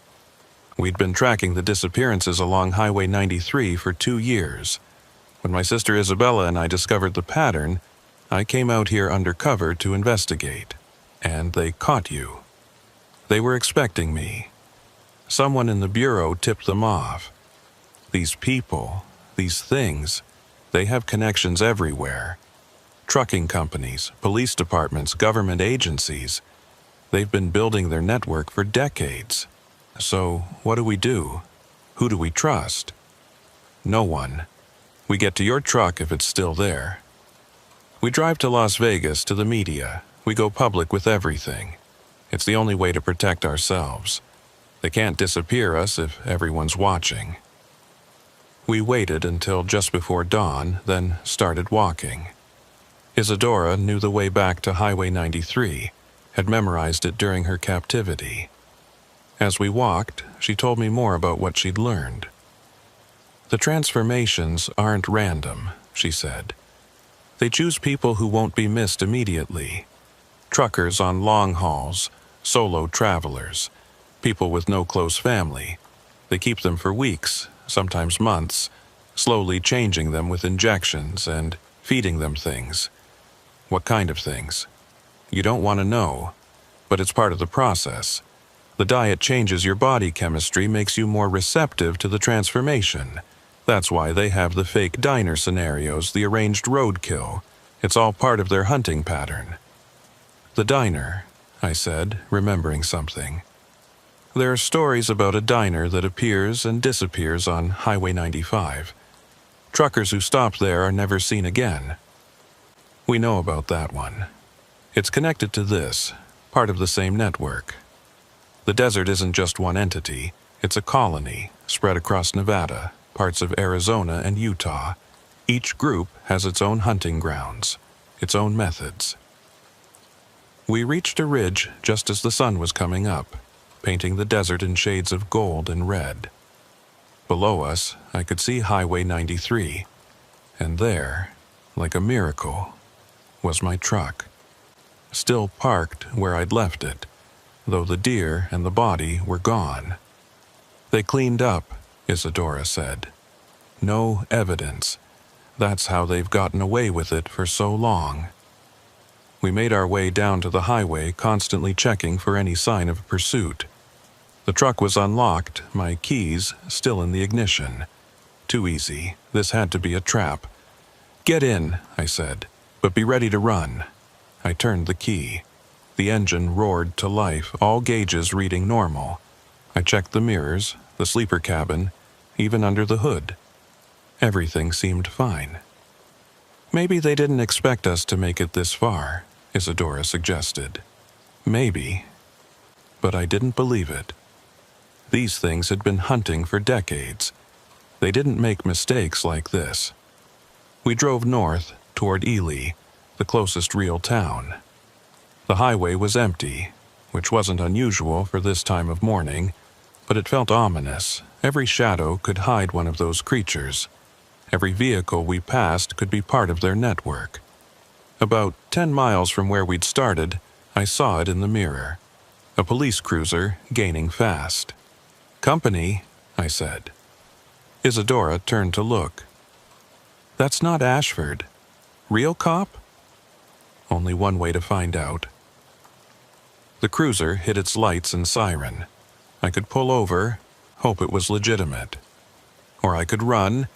A: We'd been tracking the disappearances along Highway 93 for 2 years. When my sister Isabella and I discovered the pattern, I came out here undercover to investigate, and they caught you. They were expecting me. Someone in the bureau tipped them off. These people, these things, they have connections everywhere. Trucking companies, police departments, government agencies. They've been building their network for decades. So, what do? Who do we trust? No one. We get to your truck if it's still there. We drive to Las Vegas to the media. We go public with everything. It's the only way to protect ourselves. They can't disappear us if everyone's watching. We waited until just before dawn, then started walking. Isadora knew the way back to Highway 93, had memorized it during her captivity. As we walked, she told me more about what she'd learned. The transformations aren't random, she said. They choose people who won't be missed immediately. Truckers on long hauls, Solo travelers, people with no close family. They keep them for weeks, sometimes months, slowly changing them with injections and feeding them things. What kind of things? You don't want to know, but it's part of the process. The diet changes your body chemistry, makes you more receptive to the transformation. That's why they have the fake diner scenarios, the arranged roadkill. It's all part of their hunting pattern. The diner, I said, remembering something. There are stories about a diner that appears and disappears on Highway 95. Truckers who stop there are never seen again. We know about that one. It's connected to this, part of the same network. The desert isn't just one entity, it's a colony spread across Nevada, parts of Arizona and Utah. Each group has its own hunting grounds, its own methods. We reached a ridge just as the sun was coming up, painting the desert in shades of gold and red. Below us, I could see Highway 93, and there, like a miracle, was my truck, still parked where I'd left it, though the deer and the body were gone. They cleaned up, Isadora said. No evidence. That's how they've gotten away with it for so long. We made our way down to the highway, constantly checking for any sign of pursuit. The truck was unlocked, my keys still in the ignition. Too easy. This had to be a trap. Get in, I said, but be ready to run. I turned the key. The engine roared to life, all gauges reading normal. I checked the mirrors, the sleeper cabin, even under the hood. Everything seemed fine. Maybe they didn't expect us to make it this far, Isadora suggested. Maybe. But I didn't believe it. These things had been hunting for decades. They didn't make mistakes like this. We drove north toward Ely, the closest real town. The highway was empty, which wasn't unusual for this time of morning, but it felt ominous. Every shadow could hide one of those creatures. Every vehicle we passed could be part of their network. About 10 miles from where we'd started, I saw it in the mirror. A police cruiser gaining fast. Company, I said. Isadora turned to look. That's not Ashford. Real cop? Only one way to find out. The cruiser hit its lights and siren. I could pull over, hope it was legitimate. Or I could run,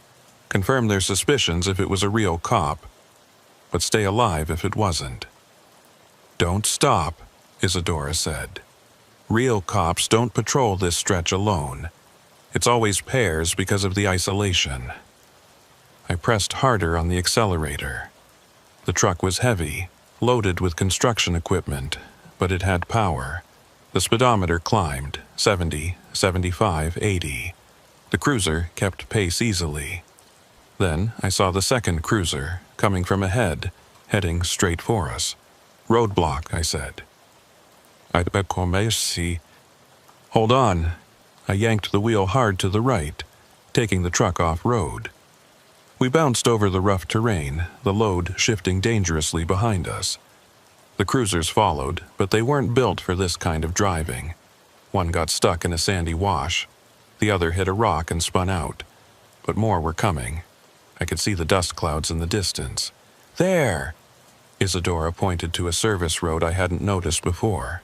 A: confirm their suspicions if it was a real cop, but stay alive if it wasn't. Don't stop, Isadora said. Real cops don't patrol this stretch alone. It's always pairs because of the isolation. I pressed harder on the accelerator. The truck was heavy, loaded with construction equipment, but it had power. The speedometer climbed, 70, 75, 80. The cruiser kept pace easily. Then I saw the second cruiser, coming from ahead, heading straight for us. Roadblock, I said. Hold on. I yanked the wheel hard to the right, taking the truck off-road. We bounced over the rough terrain, the load shifting dangerously behind us. The cruisers followed, but they weren't built for this kind of driving. One got stuck in a sandy wash. The other hit a rock and spun out. But more were coming. I could see the dust clouds in the distance. There! Isadora pointed to a service road I hadn't noticed before.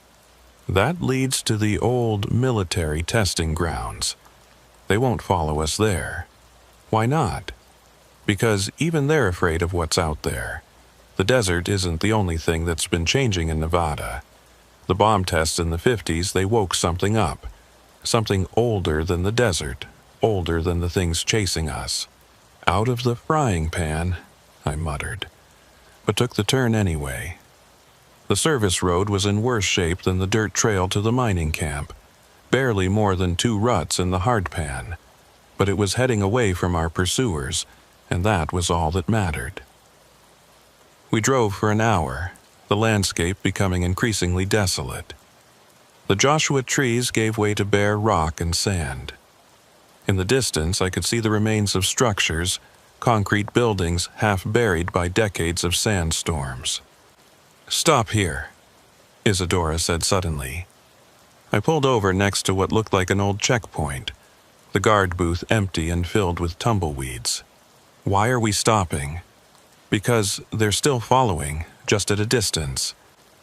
A: That leads to the old military testing grounds. They won't follow us there. Why not? Because even they're afraid of what's out there. The desert isn't the only thing that's been changing in Nevada. The bomb tests in the 50s, they woke something up. Something older than the desert, older than the things chasing us. Out of the frying pan, I muttered, but took the turn anyway. The service road was in worse shape than the dirt trail to the mining camp, barely more than 2 ruts in the hardpan, but it was heading away from our pursuers, and that was all that mattered. We drove for an hour, the landscape becoming increasingly desolate. The Joshua trees gave way to bare rock and sand. In the distance, I could see the remains of structures, concrete buildings half buried by decades of sandstorms. Stop here, Isadora said suddenly. I pulled over next to what looked like an old checkpoint, the guard booth empty and filled with tumbleweeds. Why are we stopping? Because they're still following, just at a distance,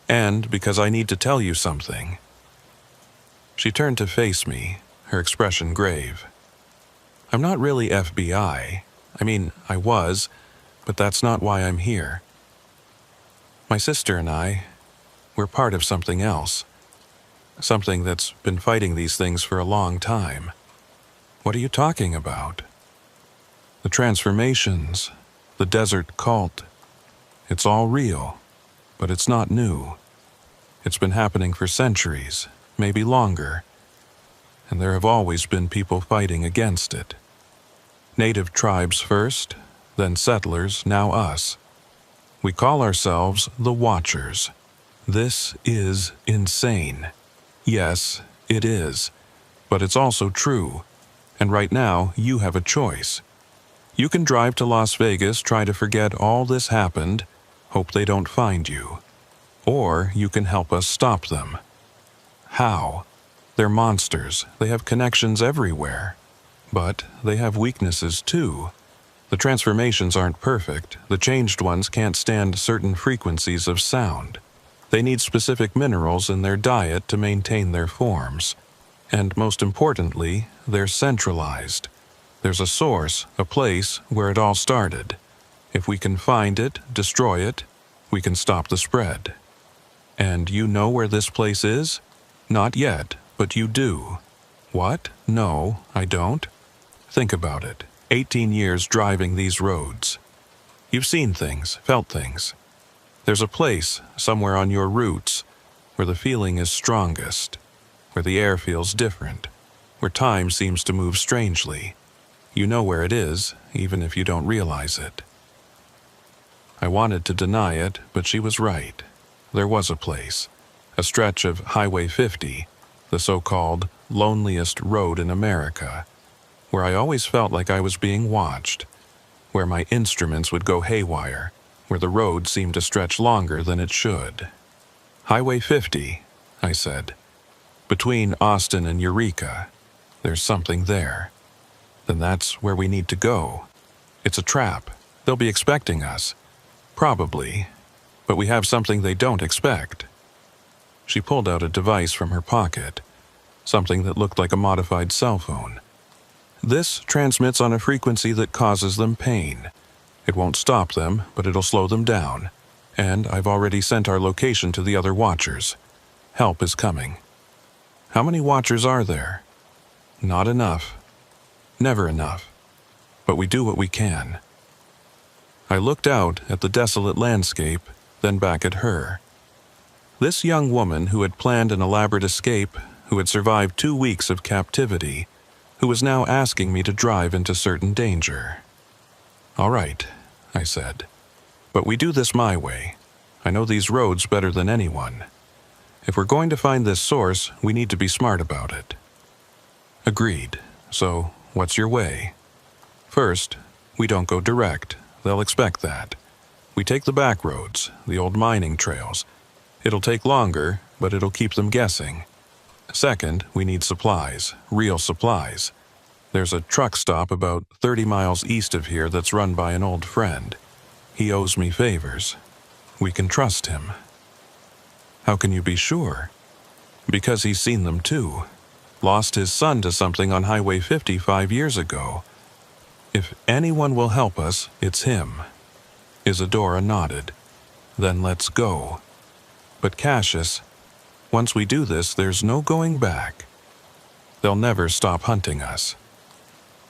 A: and because I need to tell you something. She turned to face me, her expression grave. I'm not really FBI. I mean, I was, but that's not why I'm here. My sister and we're part of something else. Something that's been fighting these things for a long time. What are you talking about? The transformations, the desert cult. It's all real, but it's not new. It's been happening for centuries, maybe longer. And there have always been people fighting against it. Native tribes first, then settlers, now us. We call ourselves the Watchers. This is insane. Yes, it is. But it's also true. And right now, you have a choice. You can drive to Las Vegas, try to forget all this happened, hope they don't find you. Or you can help us stop them. How? They're monsters. They have connections everywhere. But they have weaknesses too. The transformations aren't perfect. The changed ones can't stand certain frequencies of sound. They need specific minerals in their diet to maintain their forms. And most importantly, they're centralized. There's a source, a place where it all started. If we can find it, destroy it, we can stop the spread. And you know where this place is? Not yet, but you do. What? No, I don't. Think about it. 18 years driving these roads. You've seen things, felt things. There's a place, somewhere on your routes, where the feeling is strongest, where the air feels different, where time seems to move strangely. You know where it is, even if you don't realize it. I wanted to deny it, but she was right. There was a place, a stretch of Highway 50, the so-called loneliest road in America, where I always felt like I was being watched, where my instruments would go haywire, where the road seemed to stretch longer than it should. Highway 50, I said. Between Austin and Eureka, there's something there. Then that's where we need to go. It's a trap. They'll be expecting us. Probably. But we have something they don't expect. She pulled out a device from her pocket, something that looked like a modified cell phone. This transmits on a frequency that causes them pain. It won't stop them, but it'll slow them down. And I've already sent our location to the other Watchers. Help is coming. How many Watchers are there? Not enough. Never enough. But we do what we can. I looked out at the desolate landscape, then back at her. This young woman who had planned an elaborate escape, who had survived 2 weeks of captivity, who was now asking me to drive into certain danger. All right, I said. But we do this my way. I know these roads better than anyone. If we're going to find this source, we need to be smart about it. Agreed. So, what's your way? First, we don't go direct. They'll expect that. We take the back roads, the old mining trails. It'll take longer, but it'll keep them guessing. Second, we need supplies, real supplies. There's a truck stop about 30 miles east of here that's run by an old friend. He owes me favors. We can trust him. How can you be sure? Because he's seen them too. Lost his son to something on Highway 50 5 years ago. If anyone will help us, it's him. Isadora nodded. Then let's go. But Cassius, once we do this, there's no going back. They'll never stop hunting us.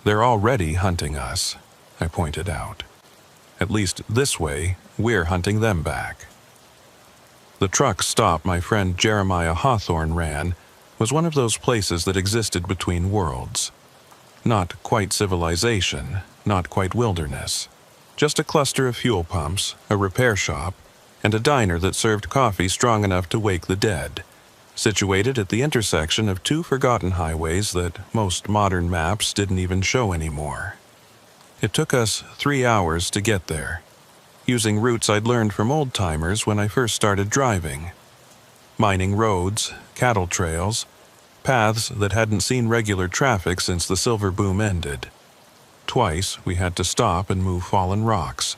A: They're already hunting us, I pointed out. At least this way, we're hunting them back. The truck stop my friend Jeremiah Hawthorne ran was one of those places that existed between worlds. Not quite civilization, not quite wilderness. Just a cluster of fuel pumps, a repair shop, and a diner that served coffee strong enough to wake the dead, situated at the intersection of 2 forgotten highways that most modern maps didn't even show anymore. It took us 3 hours to get there, using routes I'd learned from old-timers when I first started driving. Mining roads, cattle trails, paths that hadn't seen regular traffic since the silver boom ended. Twice, we had to stop and move fallen rocks.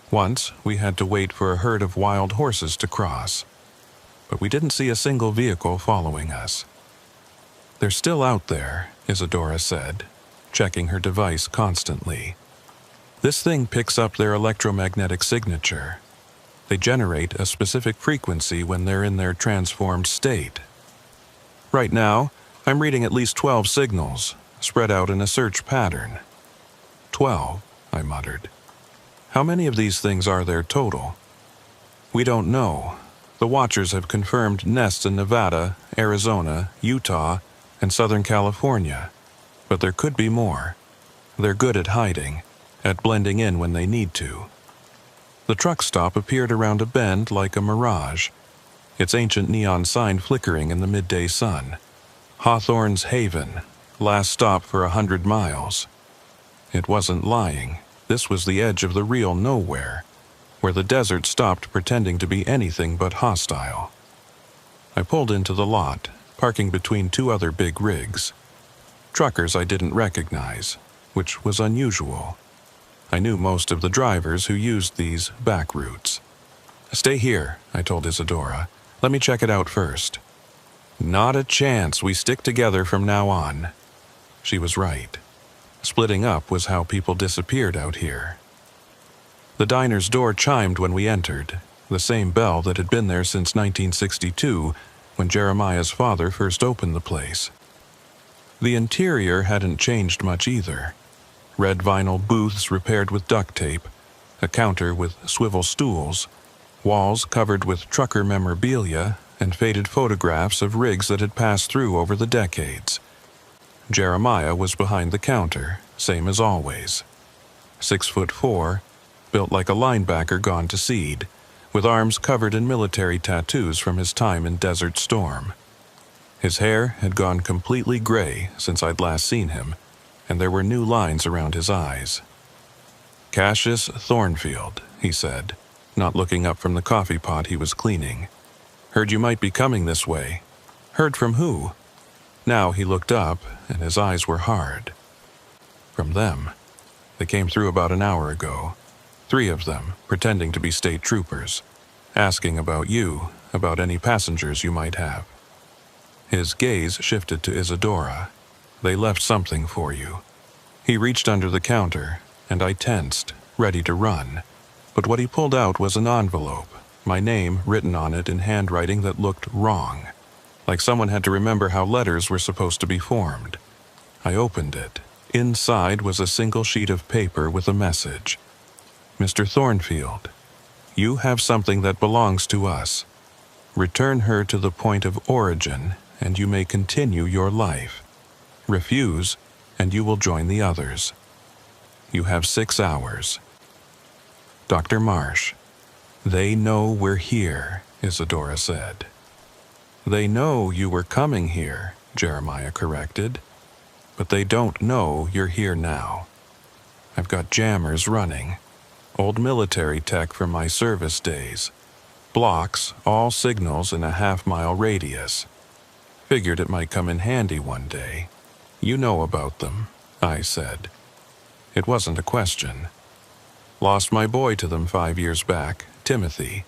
A: Once, we had to wait for a herd of wild horses to cross. But we didn't see a single vehicle following us. "They're still out there," Isadora said, checking her device constantly. "This thing picks up their electromagnetic signature. They generate a specific frequency when they're in their transformed state. Right now, I'm reading at least 12 signals, spread out in a search pattern." 12, I muttered. "How many of these things are there total?" "We don't know. The Watchers have confirmed nests in Nevada, Arizona, Utah, and Southern California. But there could be more. They're good at hiding, at blending in when they need to." The truck stop appeared around a bend like a mirage, its ancient neon sign flickering in the midday sun. "Hawthorne's Haven, last stop for 100 miles. It wasn't lying. This was the edge of the real nowhere, where the desert stopped pretending to be anything but hostile. I pulled into the lot, parking between two other big rigs. Truckers I didn't recognize, which was unusual. I knew most of the drivers who used these back routes. "Stay here," I told Isadora. "Let me check it out first." "Not a chance. We stick together from now on." She was right. Splitting up was how people disappeared out here. The diner's door chimed when we entered, the same bell that had been there since 1962, when Jeremiah's father first opened the place. The interior hadn't changed much either. Red vinyl booths repaired with duct tape, a counter with swivel stools, walls covered with trucker memorabilia, and faded photographs of rigs that had passed through over the decades. Jeremiah was behind the counter, same as always. 6'4", built like a linebacker gone to seed, with arms covered in military tattoos from his time in Desert Storm. His hair had gone completely gray since I'd last seen him, and there were new lines around his eyes. "Cassius Thornfield," he said, not looking up from the coffee pot he was cleaning. "Heard you might be coming this way." "Heard from who?" Now he looked up, and his eyes were hard. "From them. They came through about an hour ago. 3 of them, pretending to be state troopers, asking about you, about any passengers you might have." His gaze shifted to Isadora. "They left something for you." He reached under the counter, and I tensed, ready to run. But what he pulled out was an envelope, my name written on it in handwriting that looked wrong, like someone had to remember how letters were supposed to be formed. I opened it. Inside was a single sheet of paper with a message. "Mr. Thornfield, you have something that belongs to us. Return her to the point of origin, and you may continue your life. Refuse, and you will join the others. You have 6 hours. Dr. Marsh." "They know we're here," Isadora said. "They know you were coming here," Jeremiah corrected. "But they don't know you're here now. I've got jammers running, old military tech from my service days. Blocks all signals in a half-mile radius. Figured it might come in handy one day." "You know about them," I said. It wasn't a question. "Lost my boy to them 5 years back, Timothy.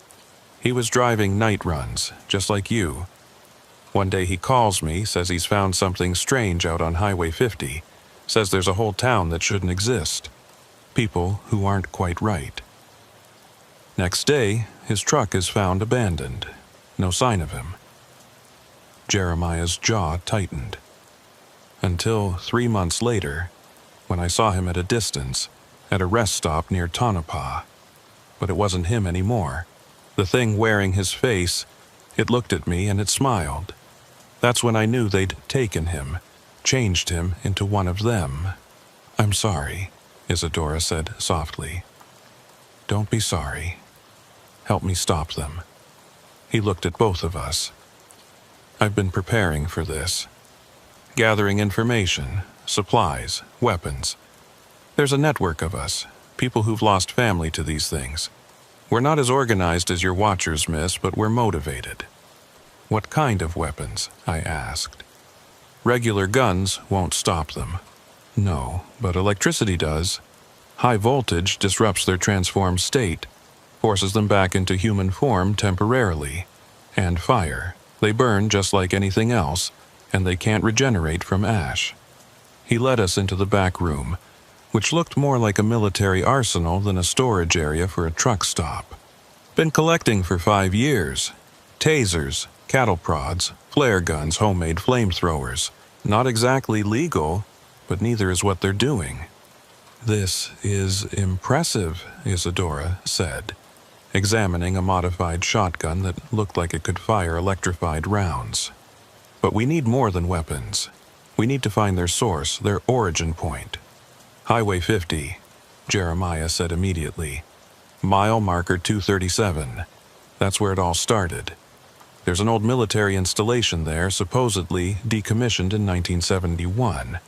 A: He was driving night runs, just like you. One day he calls me, says he's found something strange out on Highway 50, says there's a whole town that shouldn't exist. People who aren't quite right. Next day, his truck is found abandoned. No sign of him." Jeremiah's jaw tightened. Until 3 months later, when I saw him at a distance, at a rest stop near Tonopah. But it wasn't him anymore. The thing wearing his face, it looked at me and it smiled. That's when I knew they'd taken him, changed him into one of them. "I'm sorry," Isadora said softly. "Don't be sorry. Help me stop them." He looked at both of us. "I've been preparing for this. Gathering information, supplies, weapons. There's a network of us, people who've lost family to these things. We're not as organized as your Watchers, miss, but we're motivated." "What kind of weapons?" I asked. Regular guns won't stop them. No, but electricity does. High voltage disrupts their transformed state, forces them back into human form temporarily. And fire. They burn just like anything else, and they can't regenerate from ash. He led us into the back room, which looked more like a military arsenal than a storage area for a truck stop. Been collecting for 5 years. Tasers, cattle prods, flare guns, homemade flamethrowers. Not exactly legal, but neither is what they're doing. This is impressive, Isadora said, examining a modified shotgun that looked like it could fire electrified rounds. But we need more than weapons. We need to find their source, their origin point. Highway 50, Jeremiah said immediately. Mile marker 237. That's where it all started. There's an old military installation there, supposedly decommissioned in 1971.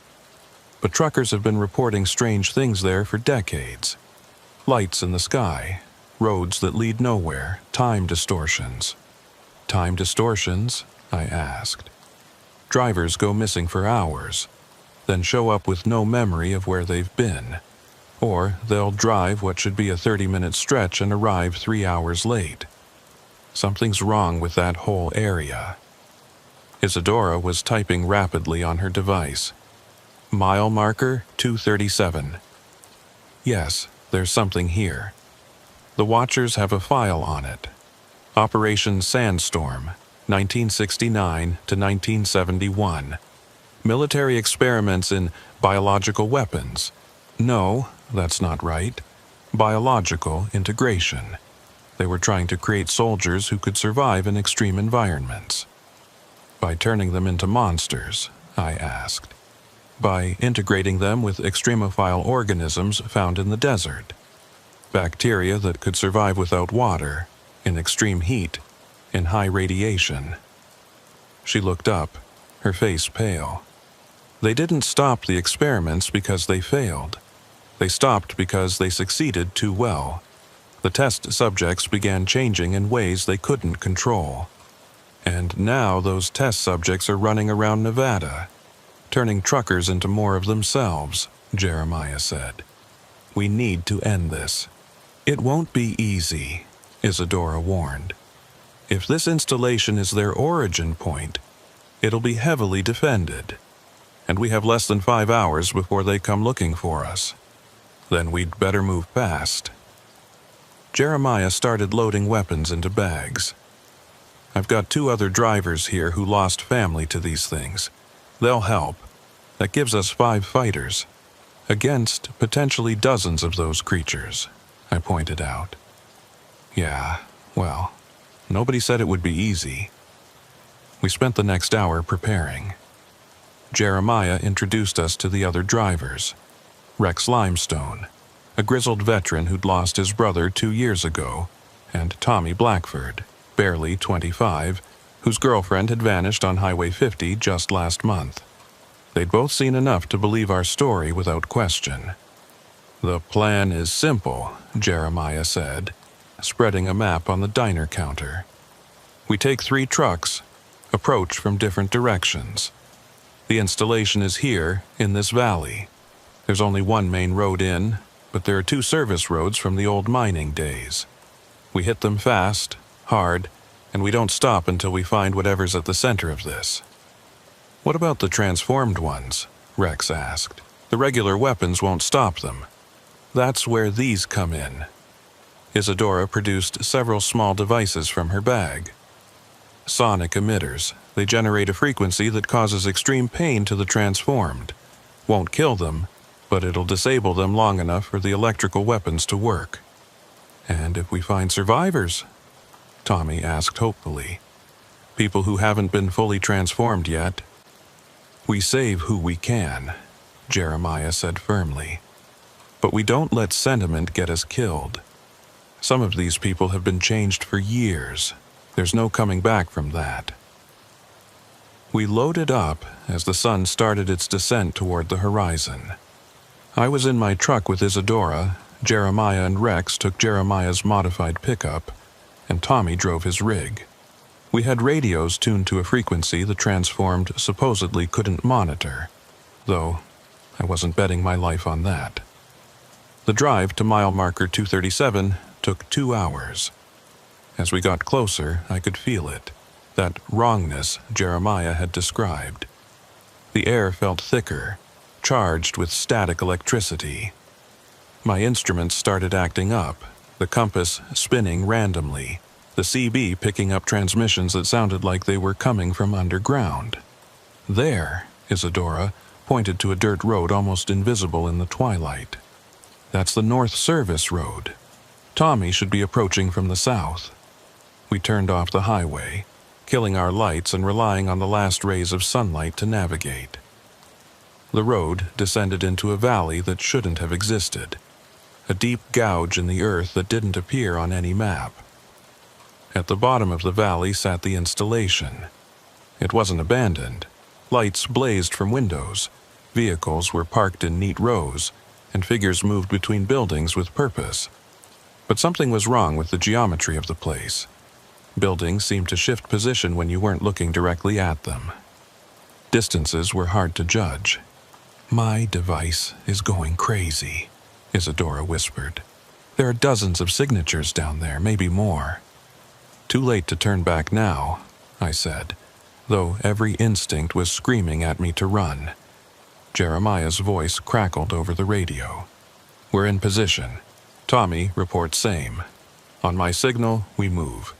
A: But truckers have been reporting strange things there for decades. Lights in the sky, roads that lead nowhere, time distortions. Time distortions? I asked. Drivers go missing for hours, then show up with no memory of where they've been. Or they'll drive what should be a 30-minute stretch and arrive 3 hours late. Something's wrong with that whole area. Isadora was typing rapidly on her device. Mile marker 237. Yes, there's something here. The Watchers have a file on it. Operation Sandstorm, 1969 to 1971. Military experiments in biological weapons. No, that's not right. Biological integration. They were trying to create soldiers who could survive in extreme environments. By turning them into monsters, I asked. By integrating them with extremophile organisms found in the desert. Bacteria that could survive without water, in extreme heat, in high radiation. She looked up, her face pale. They didn't stop the experiments because they failed. They stopped because they succeeded too well. The test subjects began changing in ways they couldn't control. And now those test subjects are running around Nevada, turning truckers into more of themselves, Jeremiah said. We need to end this. It won't be easy, Isadora warned. If this installation is their origin point, it'll be heavily defended. And we have less than 5 hours before they come looking for us. Then we'd better move fast. Jeremiah started loading weapons into bags. I've got 2 other drivers here who lost family to these things. They'll help. That gives us 5 fighters. Against potentially dozens of those creatures, I pointed out. Yeah, well, nobody said it would be easy. We spent the next hour preparing. Jeremiah introduced us to the other drivers. Rex Limestone, a grizzled veteran who'd lost his brother 2 years ago, and Tommy Blackford, barely 25, whose girlfriend had vanished on Highway 50 just last month. They'd both seen enough to believe our story without question. The plan is simple, Jeremiah said, spreading a map on the diner counter. We take 3 trucks, approach from different directions. The installation is here, in this valley. There's only one main road in, but there are 2 service roads from the old mining days. We hit them fast, hard, and we don't stop until we find whatever's at the center of this. What about the transformed ones? Rex asked. The regular weapons won't stop them. That's where these come in. Isadora produced several small devices from her bag. Sonic emitters. They generate a frequency that causes extreme pain to the transformed. Won't kill them, but it'll disable them long enough for the electrical weapons to work. And if we find survivors? Tommy asked hopefully. People who haven't been fully transformed yet. We save who we can, Jeremiah said firmly. But we don't let sentiment get us killed. Some of these people have been changed for years. There's no coming back from that. We loaded up as the sun started its descent toward the horizon. I was in my truck with Isadora, Jeremiah and Rex took Jeremiah's modified pickup, and Tommy drove his rig. We had radios tuned to a frequency the transformed supposedly couldn't monitor, though I wasn't betting my life on that. The drive to mile marker 237 took 2 hours. As we got closer, I could feel it, that wrongness Jeremiah had described. The air felt thicker, charged with static electricity. My instruments started acting up, the compass spinning randomly, the CB picking up transmissions that sounded like they were coming from underground. There, Isadora pointed to a dirt road almost invisible in the twilight. That's the North Service Road. Tommy should be approaching from the south. We turned off the highway, killing our lights and relying on the last rays of sunlight to navigate. The road descended into a valley that shouldn't have existed, a deep gouge in the earth that didn't appear on any map. At the bottom of the valley sat the installation. It wasn't abandoned. Lights blazed from windows, vehicles were parked in neat rows, and figures moved between buildings with purpose. But something was wrong with the geometry of the place. Buildings seemed to shift position when you weren't looking directly at them. Distances were hard to judge. "My device is going crazy," Isadora whispered. "There are dozens of signatures down there, maybe more." "Too late to turn back now," I said, though every instinct was screaming at me to run. Jeremiah's voice crackled over the radio. "We're in position. Tommy reports same. On my signal, we move.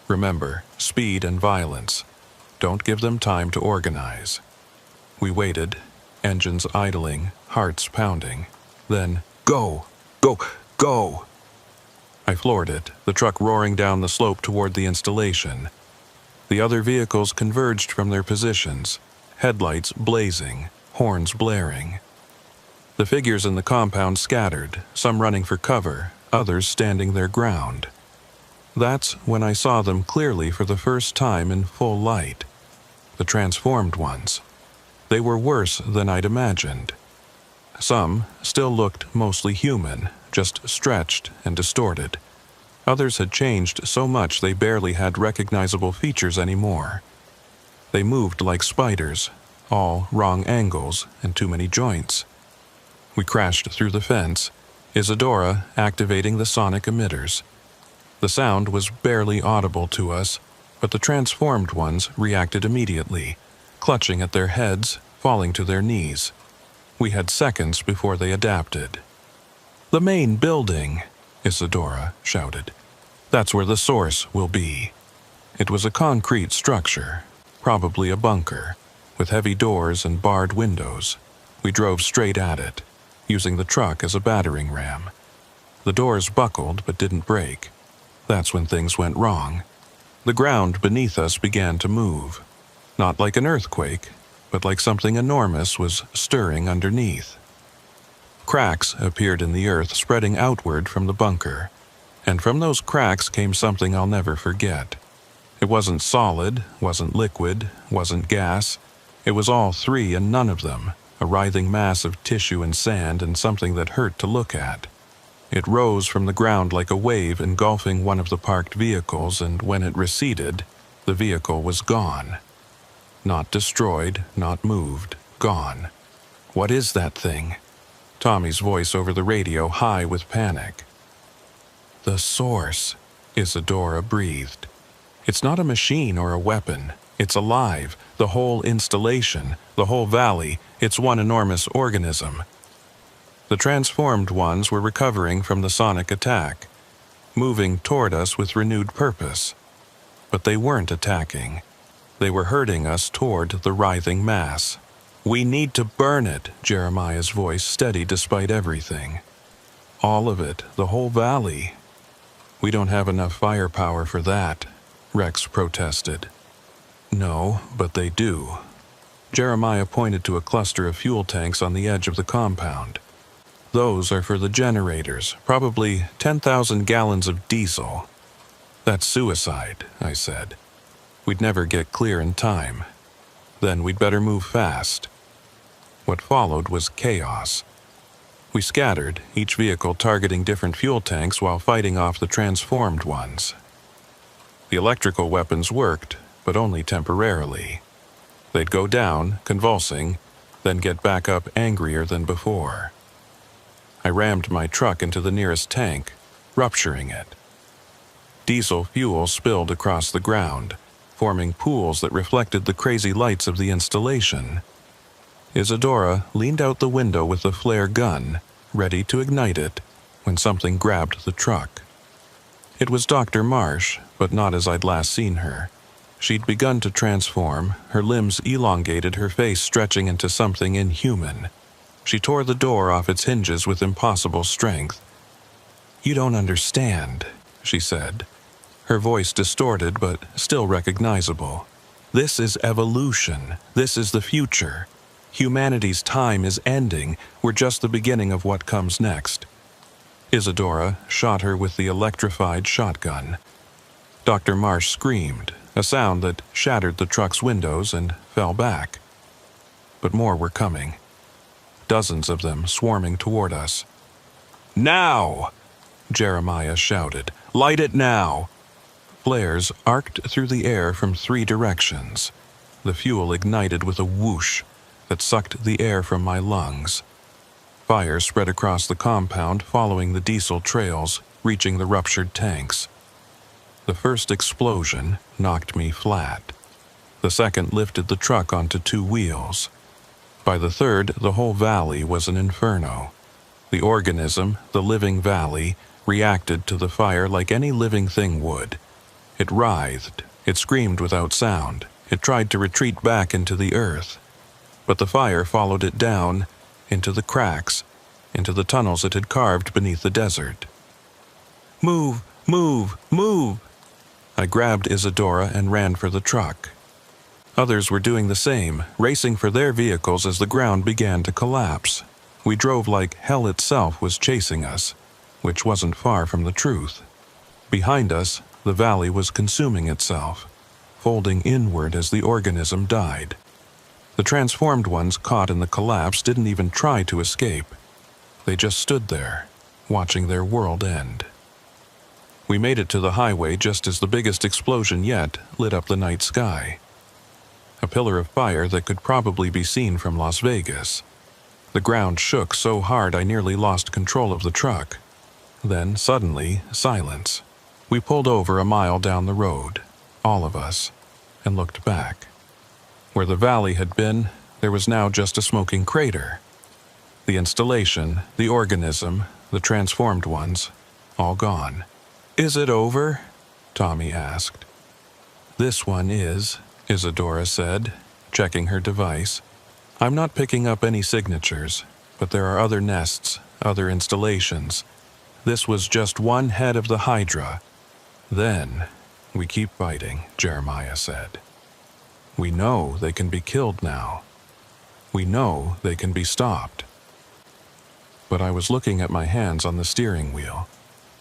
A: Remember, speed and violence. Don't give them time to organize." We waited, engines idling, hearts pounding. Then, "Go! Go! Go!" I floored it, the truck roaring down the slope toward the installation. The other vehicles converged from their positions, headlights blazing, horns blaring. The figures in the compound scattered, some running for cover, others standing their ground. That's when I saw them clearly for the first time in full light. The transformed ones. They were worse than I'd imagined. Some still looked mostly human, just stretched and distorted. Others had changed so much they barely had recognizable features anymore. They moved like spiders, all wrong angles and too many joints. We crashed through the fence, Isadora activating the sonic emitters. The sound was barely audible to us, but the transformed ones reacted immediately, clutching at their heads, falling to their knees. We had seconds before they adapted. "The main building," Isadora shouted. "That's where the source will be." It was a concrete structure, probably a bunker, with heavy doors and barred windows. We drove straight at it, using the truck as a battering ram. The doors buckled but didn't break. That's when things went wrong. The ground beneath us began to move, not like an earthquake, but like something enormous was stirring underneath. Cracks appeared in the earth spreading outward from the bunker, and from those cracks came something I'll never forget. It wasn't solid, wasn't liquid, wasn't gas. It was all three and none of them, a writhing mass of tissue and sand and something that hurt to look at. It rose from the ground like a wave engulfing one of the parked vehicles, and when it receded, the vehicle was gone. Not destroyed, not moved, gone. "What is that thing?" Tommy's voice over the radio, high with panic. "The source," Isadora breathed. "It's not a machine or a weapon. It's alive, the whole installation, the whole valley. It's one enormous organism." The transformed ones were recovering from the sonic attack, moving toward us with renewed purpose. But they weren't attacking. They were herding us toward the writhing mass. "We need to burn it," Jeremiah's voice steady despite everything. "All of it, the whole valley." "We don't have enough firepower for that," Rex protested. "No, but they do." Jeremiah pointed to a cluster of fuel tanks on the edge of the compound. "Those are for the generators, probably 10,000 gallons of diesel." "That's suicide," I said. "We'd never get clear in time. Then we'd better move fast." What followed was chaos. We scattered, each vehicle targeting different fuel tanks while fighting off the transformed ones. The electrical weapons worked, but only temporarily. They'd go down, convulsing, then get back up angrier than before. I rammed my truck into the nearest tank, rupturing it. Diesel fuel spilled across the ground, forming pools that reflected the crazy lights of the installation. Isadora leaned out the window with the flare gun, ready to ignite it, when something grabbed the truck. It was Dr. Marsh, but not as I'd last seen her. She'd begun to transform, her limbs elongated, her face stretching into something inhuman. She tore the door off its hinges with impossible strength. "You don't understand," she said, her voice distorted but still recognizable. "This is evolution. This is the future. Humanity's time is ending. We're just the beginning of what comes next." Isadora shot her with the electrified shotgun. Dr. Marsh screamed, a sound that shattered the truck's windows and fell back. But more were coming. Dozens of them swarming toward us. "Now!" Jeremiah shouted. "Light it now!" Flares arced through the air from 3 directions. The fuel ignited with a whoosh that sucked the air from my lungs. Fire spread across the compound, following the diesel trails, reaching the ruptured tanks. The first explosion knocked me flat. The second lifted the truck onto 2 wheels. By the third, the whole valley was an inferno. The organism, the living valley, reacted to the fire like any living thing would. It writhed, it screamed without sound, it tried to retreat back into the earth. But the fire followed it down, into the cracks, into the tunnels it had carved beneath the desert. "Move! Move! Move!" I grabbed Isadora and ran for the truck. Others were doing the same, racing for their vehicles as the ground began to collapse. We drove like hell itself was chasing us, which wasn't far from the truth. Behind us, the valley was consuming itself, folding inward as the organism died. The transformed ones caught in the collapse didn't even try to escape. They just stood there, watching their world end. We made it to the highway just as the biggest explosion yet lit up the night sky. A pillar of fire that could probably be seen from Las Vegas. The ground shook so hard I nearly lost control of the truck. Then, suddenly, silence. We pulled over a mile down the road, all of us, and looked back. Where the valley had been, there was now just a smoking crater. The installation, the organism, the transformed ones, all gone. "Is it over?" Tommy asked. "This one is," Isadora said, checking her device. "I'm not picking up any signatures, but there are other nests, other installations. This was just one head of the Hydra. Then, we keep fighting," Jeremiah said. "We know they can be killed now. We know they can be stopped." But I was looking at my hands on the steering wheel,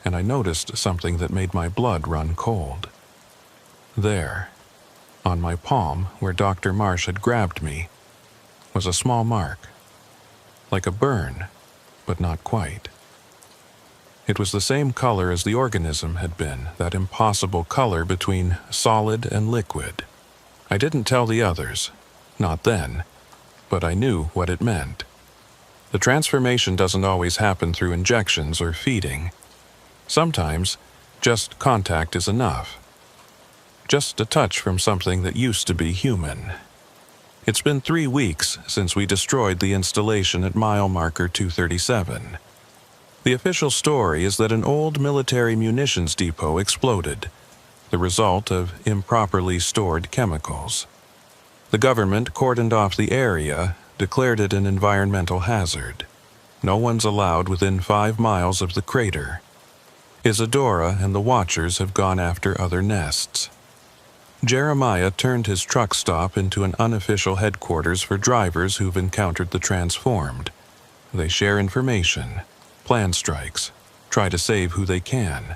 A: and I noticed something that made my blood run cold. There, on my palm where Dr. Marsh had grabbed me, was a small mark, like a burn, but not quite. It was the same color as the organism had been, that impossible color between solid and liquid. I didn't tell the others, not then, but I knew what it meant. The transformation doesn't always happen through injections or feeding. Sometimes, just contact is enough. Just a touch from something that used to be human. It's been 3 weeks since we destroyed the installation at mile marker 237. The official story is that an old military munitions depot exploded, the result of improperly stored chemicals. The government cordoned off the area, declared it an environmental hazard. No one's allowed within 5 miles of the crater. Isadora and the Watchers have gone after other nests. Jeremiah turned his truck stop into an unofficial headquarters for drivers who've encountered the transformed. They share information, plan strikes, try to save who they can.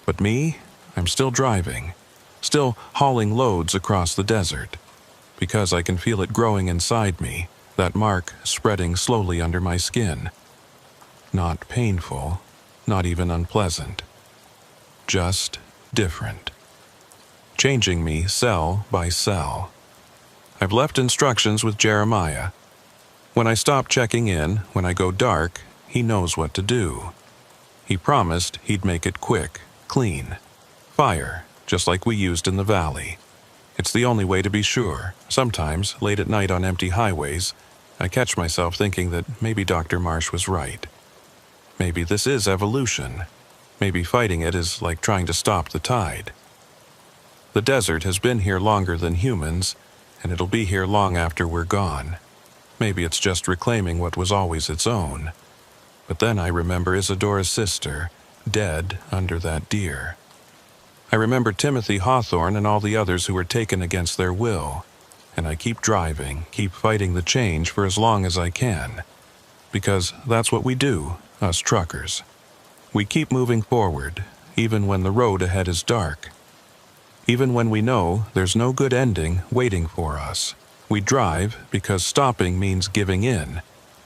A: But me, I'm still driving, still hauling loads across the desert, because I can feel it growing inside me, that mark spreading slowly under my skin. Not painful, not even unpleasant. Just different. changing me cell by cell. I've left instructions with Jeremiah. When I stop checking in, when I go dark, he knows what to do. He promised he'd make it quick, clean. Fire, just like we used in the valley. It's the only way to be sure. Sometimes, late at night on empty highways, I catch myself thinking that maybe Dr. Marsh was right. Maybe this is evolution. Maybe fighting it is like trying to stop the tide. The desert has been here longer than humans, and it'll be here long after we're gone. Maybe it's just reclaiming what was always its own. But then I remember Isadora's sister, dead under that deer. I remember Timothy Hawthorne and all the others who were taken against their will. And I keep driving, keep fighting the change for as long as I can. Because that's what we do, us truckers. We keep moving forward, even when the road ahead is dark. Even when we know there's no good ending waiting for us. We drive because stopping means giving in,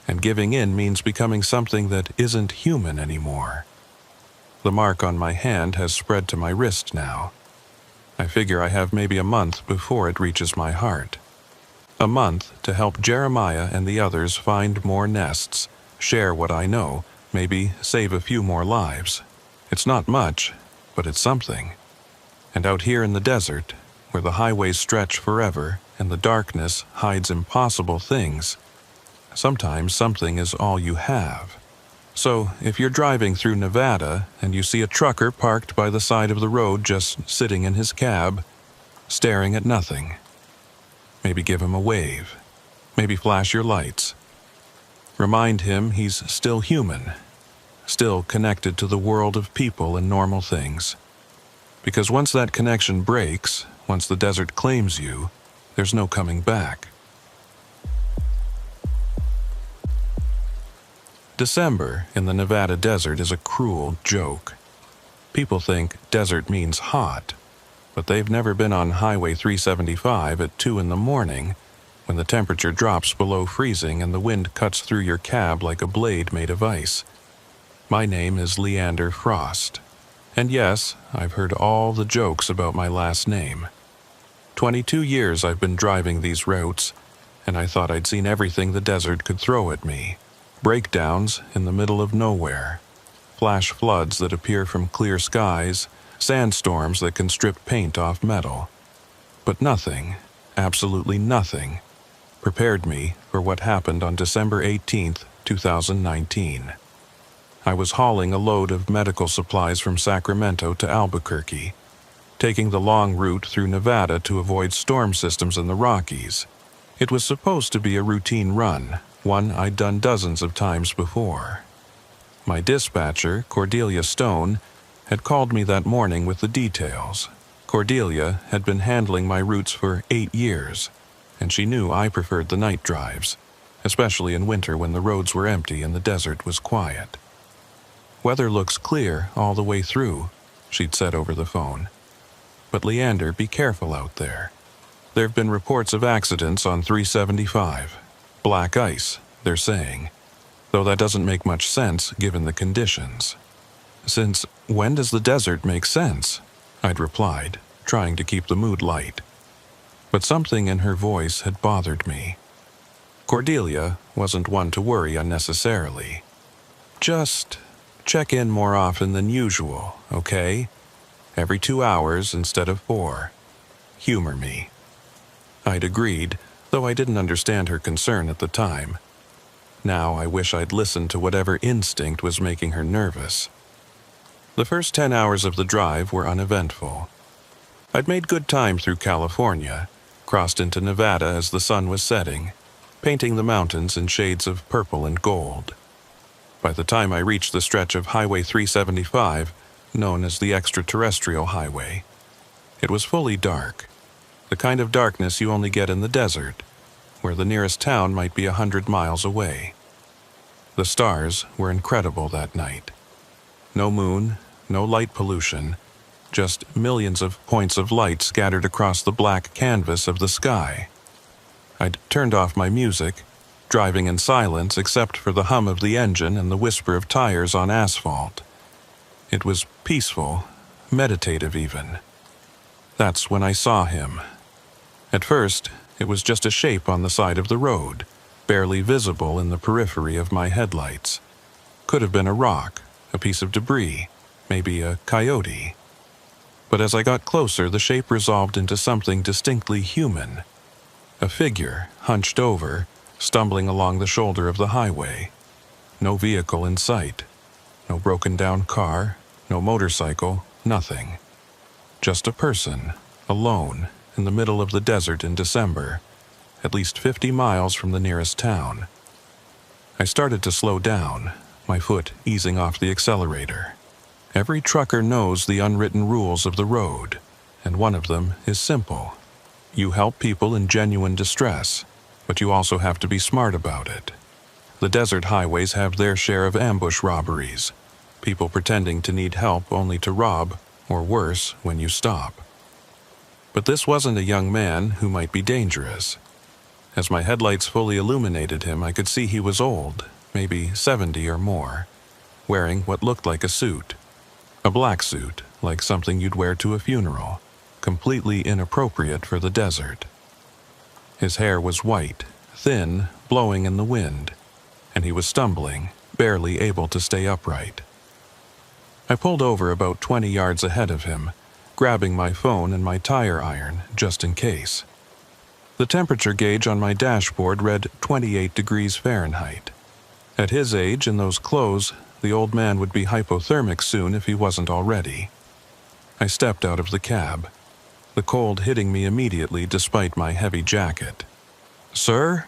A: and giving in means becoming something that isn't human anymore. The mark on my hand has spread to my wrist now. I figure I have maybe a month before it reaches my heart. A month to help Jeremiah and the others find more nests, share what I know, maybe save a few more lives. It's not much, but it's something. And out here in the desert, where the highways stretch forever and the darkness hides impossible things, sometimes something is all you have. So, if you're driving through Nevada and you see a trucker parked by the side of the road just sitting in his cab, staring at nothing, maybe give him a wave. Maybe flash your lights. Remind him he's still human, still connected to the world of people and normal things. Because once that connection breaks, once the desert claims you, there's no coming back. December in the Nevada desert is a cruel joke. People think desert means hot, but they've never been on Highway 375 at 2 in the morning when the temperature drops below freezing and the wind cuts through your cab like a blade made of ice. My name is Leander Frost. And yes, I've heard all the jokes about my last name. 22 years I've been driving these routes, and I thought I'd seen everything the desert could throw at me. Breakdowns in the middle of nowhere, flash floods that appear from clear skies, sandstorms that can strip paint off metal. But nothing, absolutely nothing, prepared me for what happened on December 18th, 2019. I was hauling a load of medical supplies from Sacramento to Albuquerque, taking the long route through Nevada to avoid storm systems in the Rockies. It was supposed to be a routine run, one I'd done dozens of times before. My dispatcher, Cordelia Stone, had called me that morning with the details. Cordelia had been handling my routes for 8 years, and she knew I preferred the night drives, especially in winter when the roads were empty and the desert was quiet. "Weather looks clear all the way through," she'd said over the phone. "But Leander, be careful out there. There've been reports of accidents on 375. Black ice, they're saying, though that doesn't make much sense given the conditions." "Since when does the desert make sense?" I'd replied, trying to keep the mood light. But something in her voice had bothered me. Cordelia wasn't one to worry unnecessarily. "Just check in more often than usual, okay? Every 2 hours instead of 4. Humor me." I'd agreed, though I didn't understand her concern at the time. Now I wish I'd listened to whatever instinct was making her nervous. The first 10 hours of the drive were uneventful. I'd made good time through California, crossed into Nevada as the sun was setting, painting the mountains in shades of purple and gold. By the time I reached the stretch of Highway 375, known as the Extraterrestrial Highway, it was fully dark. The kind of darkness you only get in the desert, where the nearest town might be 100 miles away. The stars were incredible that night. No moon, no light pollution, just millions of points of light scattered across the black canvas of the sky. I'd turned off my music, driving in silence except for the hum of the engine and the whisper of tires on asphalt. It was peaceful, meditative even. That's when I saw him. At first, it was just a shape on the side of the road, barely visible in the periphery of my headlights. Could have been a rock, a piece of debris, maybe a coyote. But as I got closer, the shape resolved into something distinctly human. A figure, hunched over, stumbling along the shoulder of the highway. No vehicle in sight. No broken-down car, no motorcycle, nothing. Just a person, alone, in the middle of the desert in December, at least 50 miles from the nearest town. I started to slow down, my foot easing off the accelerator. Every trucker knows the unwritten rules of the road, and one of them is simple. You help people in genuine distress, but you also have to be smart about it. The desert highways have their share of ambush robberies, people pretending to need help only to rob, or worse, when you stop. But this wasn't a young man who might be dangerous. As my headlights fully illuminated him, I could see he was old, maybe 70 or more, wearing what looked like a suit. A black suit, like something you'd wear to a funeral, completely inappropriate for the desert. His hair was white, thin, blowing in the wind, and he was stumbling, barely able to stay upright. I pulled over about 20 yards ahead of him, grabbing my phone and my tire iron just in case. The temperature gauge on my dashboard read 28 degrees Fahrenheit. At his age and those clothes, the old man would be hypothermic soon if he wasn't already. I stepped out of the cab, the cold hitting me immediately despite my heavy jacket. "Sir?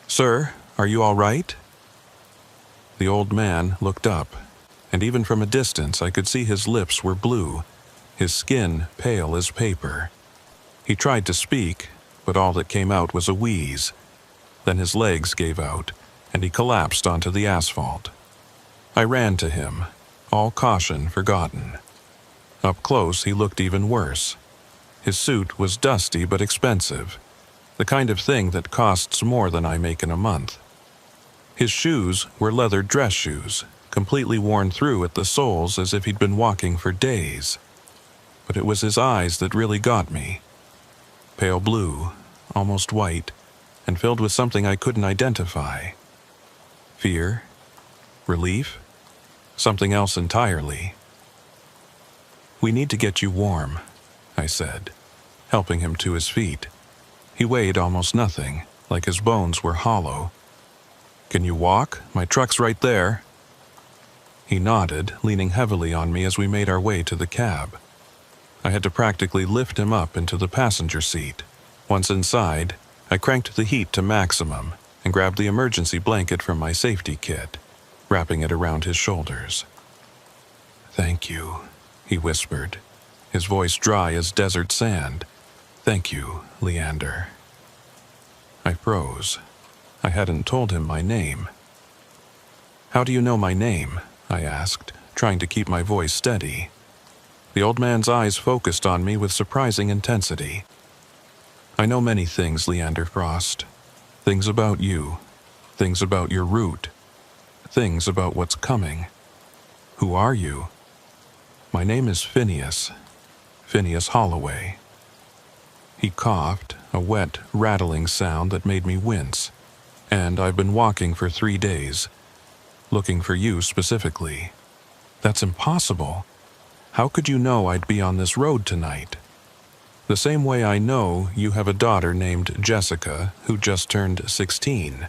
A: Sir, are you all right?" The old man looked up, and even from a distance I could see his lips were blue, his skin pale as paper. He tried to speak, but all that came out was a wheeze. Then his legs gave out, and he collapsed onto the asphalt. I ran to him, all caution forgotten. Up close, he looked even worse. His suit was dusty but expensive, the kind of thing that costs more than I make in a month. His shoes were leather dress shoes, completely worn through at the soles as if he'd been walking for days. But it was his eyes that really got me. Pale blue, almost white, and filled with something I couldn't identify. Fear? Relief? Something else entirely. "We need to get you warm," I said, helping him to his feet. He weighed almost nothing, like his bones were hollow. "Can you walk? My truck's right there." He nodded, leaning heavily on me as we made our way to the cab. I had to practically lift him up into the passenger seat. Once inside, I cranked the heat to maximum and grabbed the emergency blanket from my safety kit, wrapping it around his shoulders. "Thank you," he whispered, his voice dry as desert sand. "Thank you, Leander." I froze. I hadn't told him my name. "How do you know my name?" I asked, trying to keep my voice steady. The old man's eyes focused on me with surprising intensity. "I know many things, Leander Frost. Things about you. Things about your route. Things about what's coming. Who are you?" "My name is Phineas. Phineas Holloway." He coughed, a wet, rattling sound that made me wince. "And I've been walking for 3 days. Looking for you specifically." "That's impossible. How could you know I'd be on this road tonight?" "The same way I know you have a daughter named Jessica who just turned 16.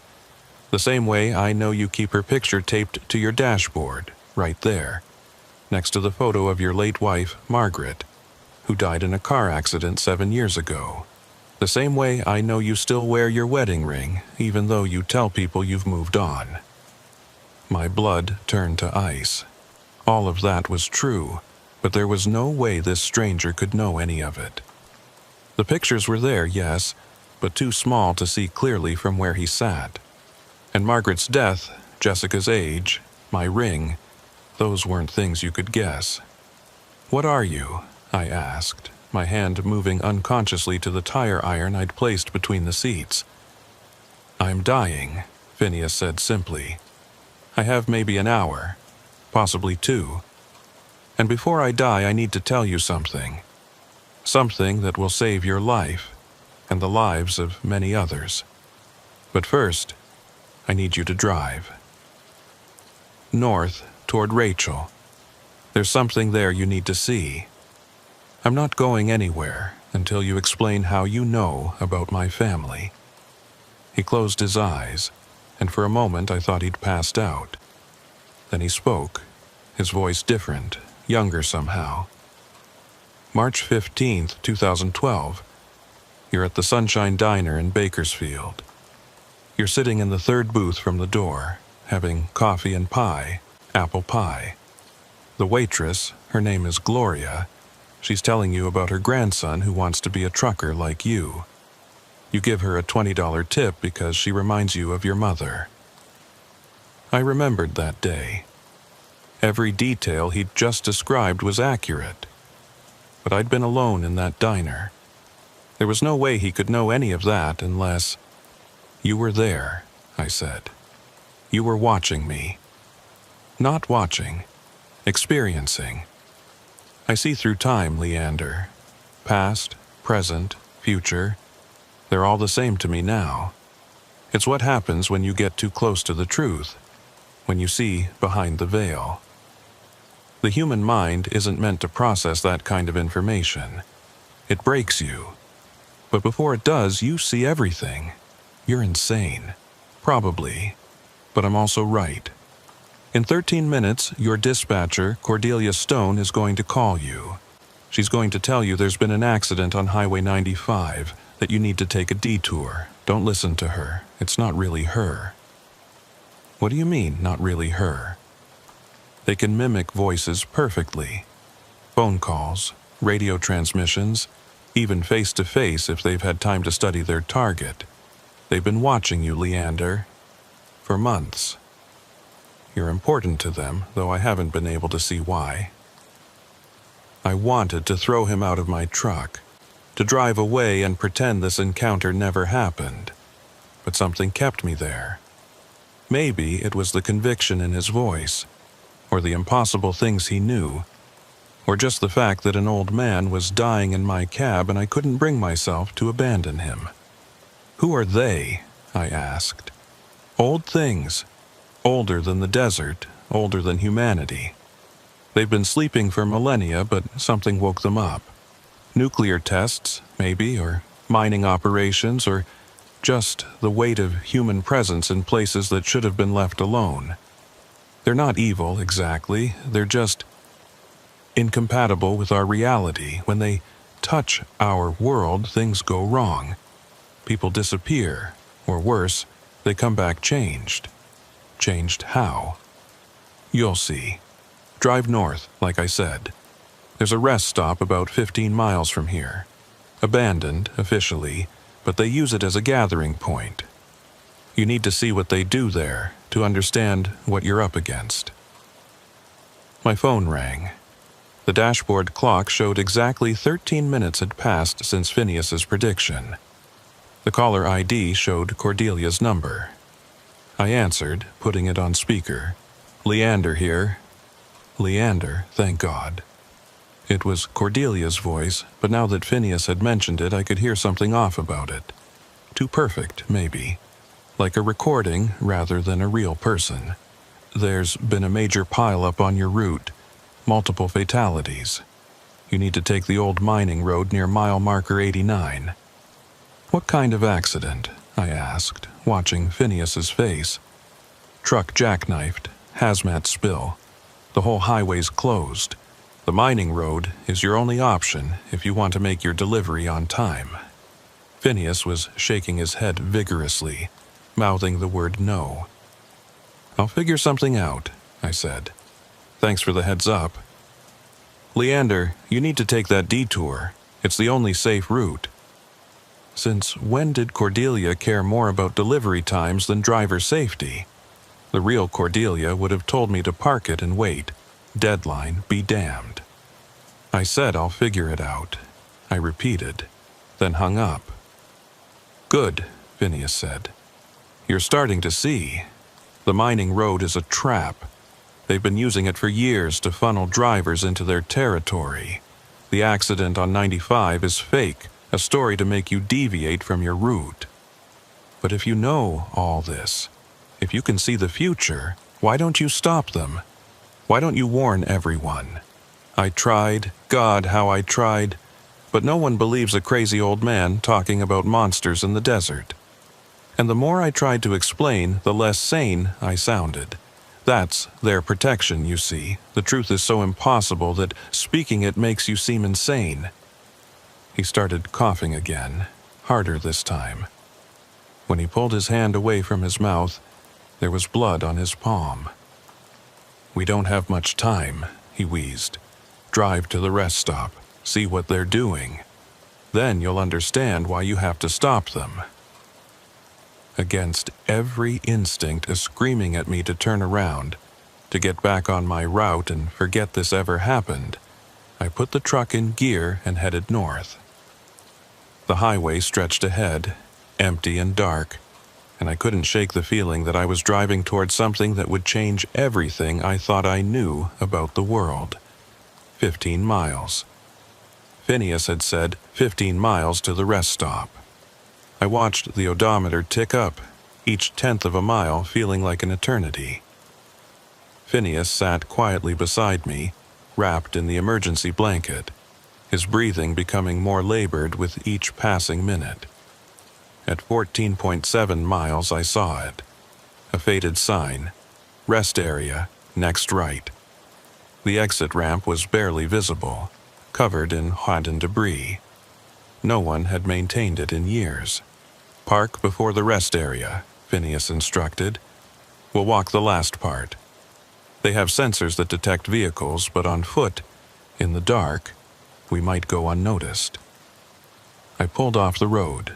A: The same way I know you keep her picture taped to your dashboard, right there, next to the photo of your late wife, Margaret, who died in a car accident 7 years ago. The same way I know you still wear your wedding ring, even though you tell people you've moved on." My blood turned to ice. All of that was true, but there was no way this stranger could know any of it. The pictures were there, yes, but too small to see clearly from where he sat. And Margaret's death, Jessica's age, my ring, those weren't things you could guess. "What are you?" I asked, my hand moving unconsciously to the tire iron I'd placed between the seats. "I'm dying," Phineas said simply. "I have maybe an hour, possibly 2. And before I die, I need to tell you something. Something that will save your life and the lives of many others. But first, I need you to drive. North, toward Rachel. There's something there you need to see. I'm not going anywhere until you explain how you know about my family. He closed his eyes, and for a moment I thought he'd passed out. Then he spoke, his voice different, younger somehow. March 15th, 2012. You're at the Sunshine Diner in Bakersfield. You're sitting in the third booth from the door, having coffee and pie, apple pie. The waitress, her name is Gloria, she's telling you about her grandson who wants to be a trucker like you. You give her a $20 tip because she reminds you of your mother. I remembered that day. Every detail he'd just described was accurate. But I'd been alone in that diner. There was no way he could know any of that unless... You were there, I said. You were watching me. Not watching, experiencing. I see through time, Leander. Past, present, future. They're all the same to me now. It's what happens when you get too close to the truth, when you see behind the veil. The human mind isn't meant to process that kind of information. It breaks you. But before it does, you see everything. You're insane. Probably. But I'm also right. In 13 minutes, your dispatcher, Cordelia Stone, is going to call you. She's going to tell you there's been an accident on Highway 95, that you need to take a detour. Don't listen to her. It's not really her. What do you mean, not really her? They can mimic voices perfectly. Phone calls, radio transmissions, even face-to-face if they've had time to study their target. They've been watching you, Leander, for months. You're important to them, though I haven't been able to see why. I wanted to throw him out of my truck, to drive away and pretend this encounter never happened. But something kept me there. Maybe it was the conviction in his voice, or the impossible things he knew, or just the fact that an old man was dying in my cab and I couldn't bring myself to abandon him. Who are they? I asked. Old things. Older than the desert, older than humanity. They've been sleeping for millennia, but something woke them up. Nuclear tests, maybe, or mining operations, or just the weight of human presence in places that should have been left alone. They're not evil, exactly. They're just incompatible with our reality. When they touch our world, things go wrong. People disappear, or worse, they come back changed. Changed how? You'll see. Drive north, like I said. There's a rest stop about 15 miles from here. Abandoned, officially, but they use it as a gathering point. You need to see what they do there to understand what you're up against. My phone rang. The dashboard clock showed exactly 13 minutes had passed since Phineas's prediction. The caller ID showed Cordelia's number. I answered, putting it on speaker. Leander here. Leander, thank God. It was Cordelia's voice, but now that Phineas had mentioned it, I could hear something off about it. Too perfect, maybe. Like a recording rather than a real person. There's been a major pileup on your route. Multiple fatalities. You need to take the old mining road near mile marker 89. What kind of accident? I asked, watching Phineas's face. Truck jackknifed, hazmat spill. The whole highway's closed. The mining road is your only option if you want to make your delivery on time. Phineas was shaking his head vigorously, mouthing the word no. I'll figure something out, I said. Thanks for the heads up. Leander, you need to take that detour. It's the only safe route. Since when did Cordelia care more about delivery times than driver safety? The real Cordelia would have told me to park it and wait. Deadline be damned. I said I'll figure it out. I repeated, then hung up. Good, Phineas said. You're starting to see. The mining road is a trap. They've been using it for years to funnel drivers into their territory. The accident on 95 is fake, a story to make you deviate from your route. But if you know all this, if you can see the future, why don't you stop them? Why don't you warn everyone? I tried, God, how I tried, but no one believes a crazy old man talking about monsters in the desert. And the more I tried to explain, the less sane I sounded. That's their protection, you see. The truth is so impossible that speaking it makes you seem insane. He started coughing again, harder this time. When he pulled his hand away from his mouth, there was blood on his palm. "We don't have much time," he wheezed. "Drive to the rest stop, see what they're doing. Then you'll understand why you have to stop them." Against every instinct is screaming at me to turn around, to get back on my route and forget this ever happened, I put the truck in gear and headed north. The highway stretched ahead, empty and dark, and I couldn't shake the feeling that I was driving toward something that would change everything I thought I knew about the world. 15 miles. Phineas had said 15 miles to the rest stop. I watched the odometer tick up, each tenth of a mile feeling like an eternity. Phineas sat quietly beside me, wrapped in the emergency blanket, his breathing becoming more labored with each passing minute. At 14.7 miles I saw it. A faded sign. Rest area, next right. The exit ramp was barely visible, covered in hardened debris. No one had maintained it in years. "Park before the rest area," Phineas instructed. "We'll walk the last part. They have sensors that detect vehicles, but on foot, in the dark, we might go unnoticed." I pulled off the road,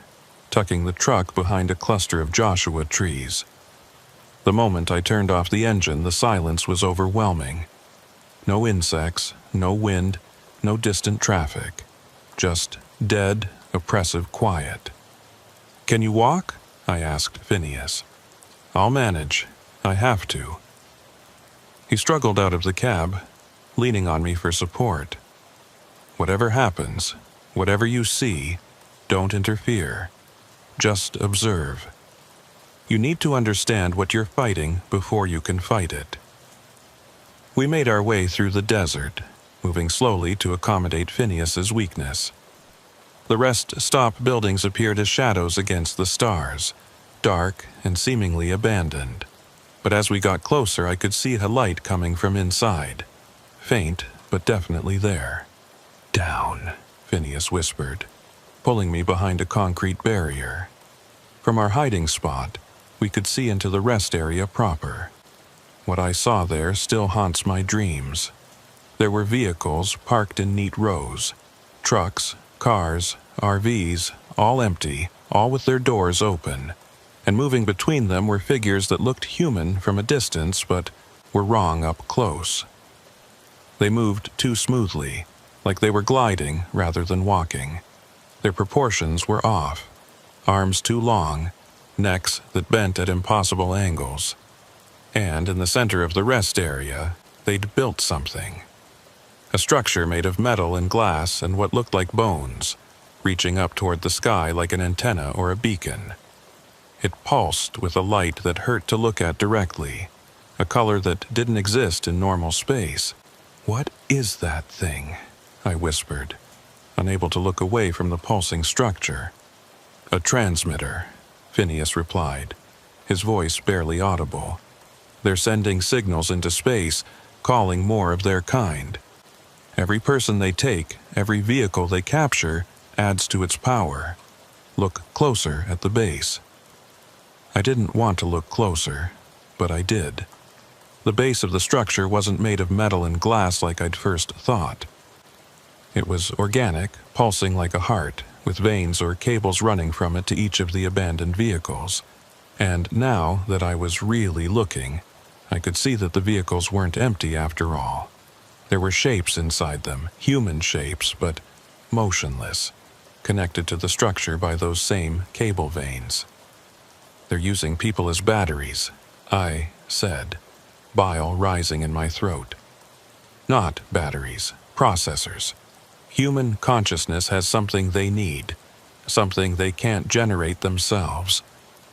A: tucking the truck behind a cluster of Joshua trees. The moment I turned off the engine, the silence was overwhelming. No insects, no wind, no distant traffic. Just dead, oppressive quiet. "Can you walk?" I asked Phineas. "I'll manage. I have to." He struggled out of the cab, leaning on me for support. "Whatever happens, whatever you see, don't interfere. Just observe. You need to understand what you're fighting before you can fight it." We made our way through the desert, moving slowly to accommodate Phineas's weakness. The rest stop buildings appeared as shadows against the stars, dark and seemingly abandoned. But as we got closer, I could see a light coming from inside. Faint, but definitely there. "Down," Phineas whispered, pulling me behind a concrete barrier. From our hiding spot, we could see into the rest area proper. What I saw there still haunts my dreams. There were vehicles parked in neat rows. Trucks, cars, RVs, all empty, all with their doors open. And moving between them were figures that looked human from a distance but were wrong up close. They moved too smoothly, like they were gliding rather than walking. Their proportions were off. Arms too long, necks that bent at impossible angles. And in the center of the rest area, they'd built something. A structure made of metal and glass and what looked like bones, reaching up toward the sky like an antenna or a beacon. It pulsed with a light that hurt to look at directly, a color that didn't exist in normal space. "What is that thing?" I whispered, unable to look away from the pulsing structure. "A transmitter," Phineas replied, his voice barely audible. "They're sending signals into space, calling more of their kind. Every person they take, every vehicle they capture, adds to its power. Look closer at the base." I didn't want to look closer, but I did. The base of the structure wasn't made of metal and glass like I'd first thought. It was organic, pulsing like a heart, with veins or cables running from it to each of the abandoned vehicles. And now that I was really looking, I could see that the vehicles weren't empty after all. There were shapes inside them, human shapes, but motionless, connected to the structure by those same cable veins. "They're using people as batteries," I said, bile rising in my throat. "Not batteries, processors. Human consciousness has something they need, something they can't generate themselves.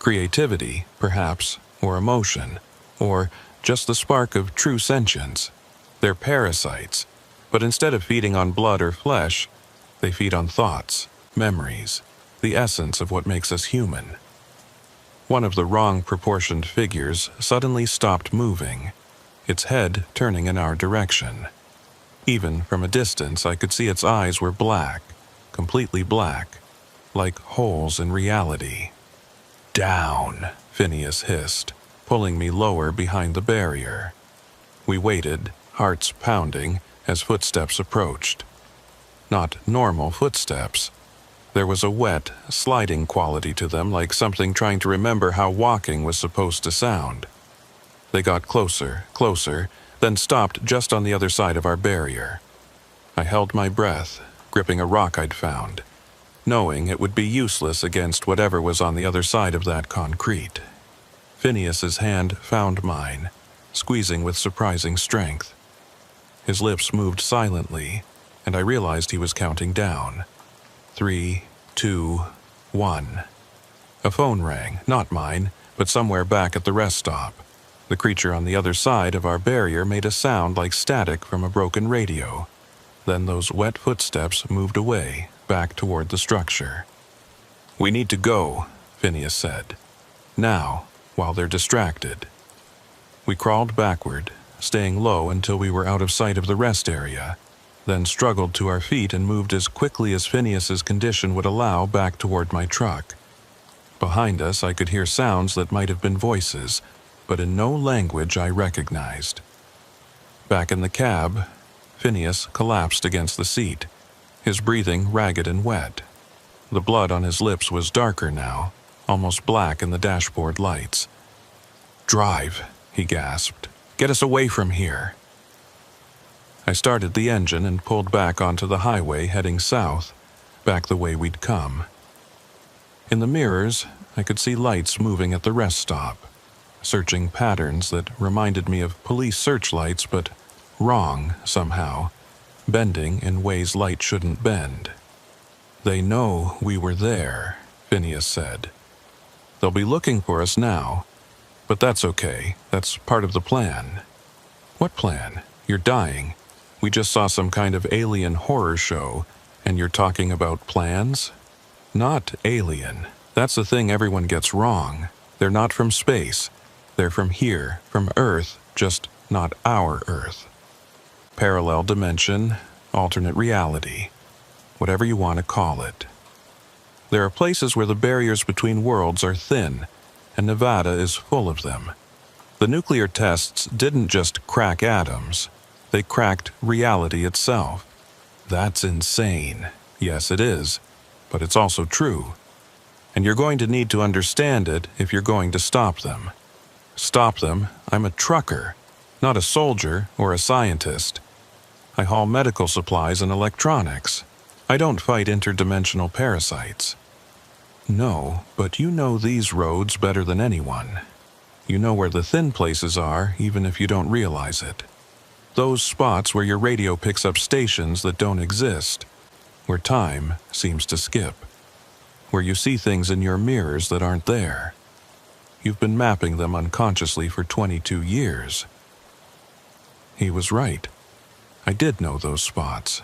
A: Creativity, perhaps, or emotion, or just the spark of true sentience. They're parasites, but instead of feeding on blood or flesh, they feed on thoughts, memories, the essence of what makes us human. One of the wrong-proportioned figures suddenly stopped moving, its head turning in our direction. Even from a distance, I could see its eyes were black, completely black, like holes in reality. "Down," Phineas hissed, pulling me lower behind the barrier. We waited, hearts pounding, as footsteps approached. Not normal footsteps. There was a wet, sliding quality to them, like something trying to remember how walking was supposed to sound. They got closer, closer, then stopped just on the other side of our barrier. I held my breath, gripping a rock I'd found, knowing it would be useless against whatever was on the other side of that concrete. Phineas's hand found mine, squeezing with surprising strength. His lips moved silently, and I realized he was counting down. 3, 2, 1. A phone rang, not mine, but somewhere back at the rest stop. The creature on the other side of our barrier made a sound like static from a broken radio. Then those wet footsteps moved away, back toward the structure. "We need to go," Phineas said. "Now, while they're distracted." We crawled backward, staying low until we were out of sight of the rest area, then struggled to our feet and moved as quickly as Phineas's condition would allow back toward my truck. Behind us, I could hear sounds that might have been voices, but in no language I recognized. Back in the cab, Phineas collapsed against the seat, his breathing ragged and wet. The blood on his lips was darker now, almost black in the dashboard lights. "Drive," he gasped. "Get us away from here." I started the engine and pulled back onto the highway heading south, back the way we'd come. In the mirrors, I could see lights moving at the rest stop, searching patterns that reminded me of police searchlights, but wrong somehow, bending in ways light shouldn't bend. "They know we were there," Phineas said. "They'll be looking for us now, but that's okay. That's part of the plan." "What plan? You're dying. We just saw some kind of alien horror show, and you're talking about plans?" "Not alien. That's the thing everyone gets wrong. They're not from space. They're from here, from Earth, just not our Earth. Parallel dimension, alternate reality, whatever you want to call it. There are places where the barriers between worlds are thin, and Nevada is full of them. The nuclear tests didn't just crack atoms, they cracked reality itself. That's insane. Yes, it is, but it's also true. And you're going to need to understand it if you're going to stop them. Stop them? I'm a trucker, not a soldier or a scientist. I haul medical supplies and electronics. I don't fight interdimensional parasites." "No, but you know these roads better than anyone. You know where the thin places are, even if you don't realize it. Those spots where your radio picks up stations that don't exist, where time seems to skip, where you see things in your mirrors that aren't there. You've been mapping them unconsciously for 22 years. He was right. I did know those spots.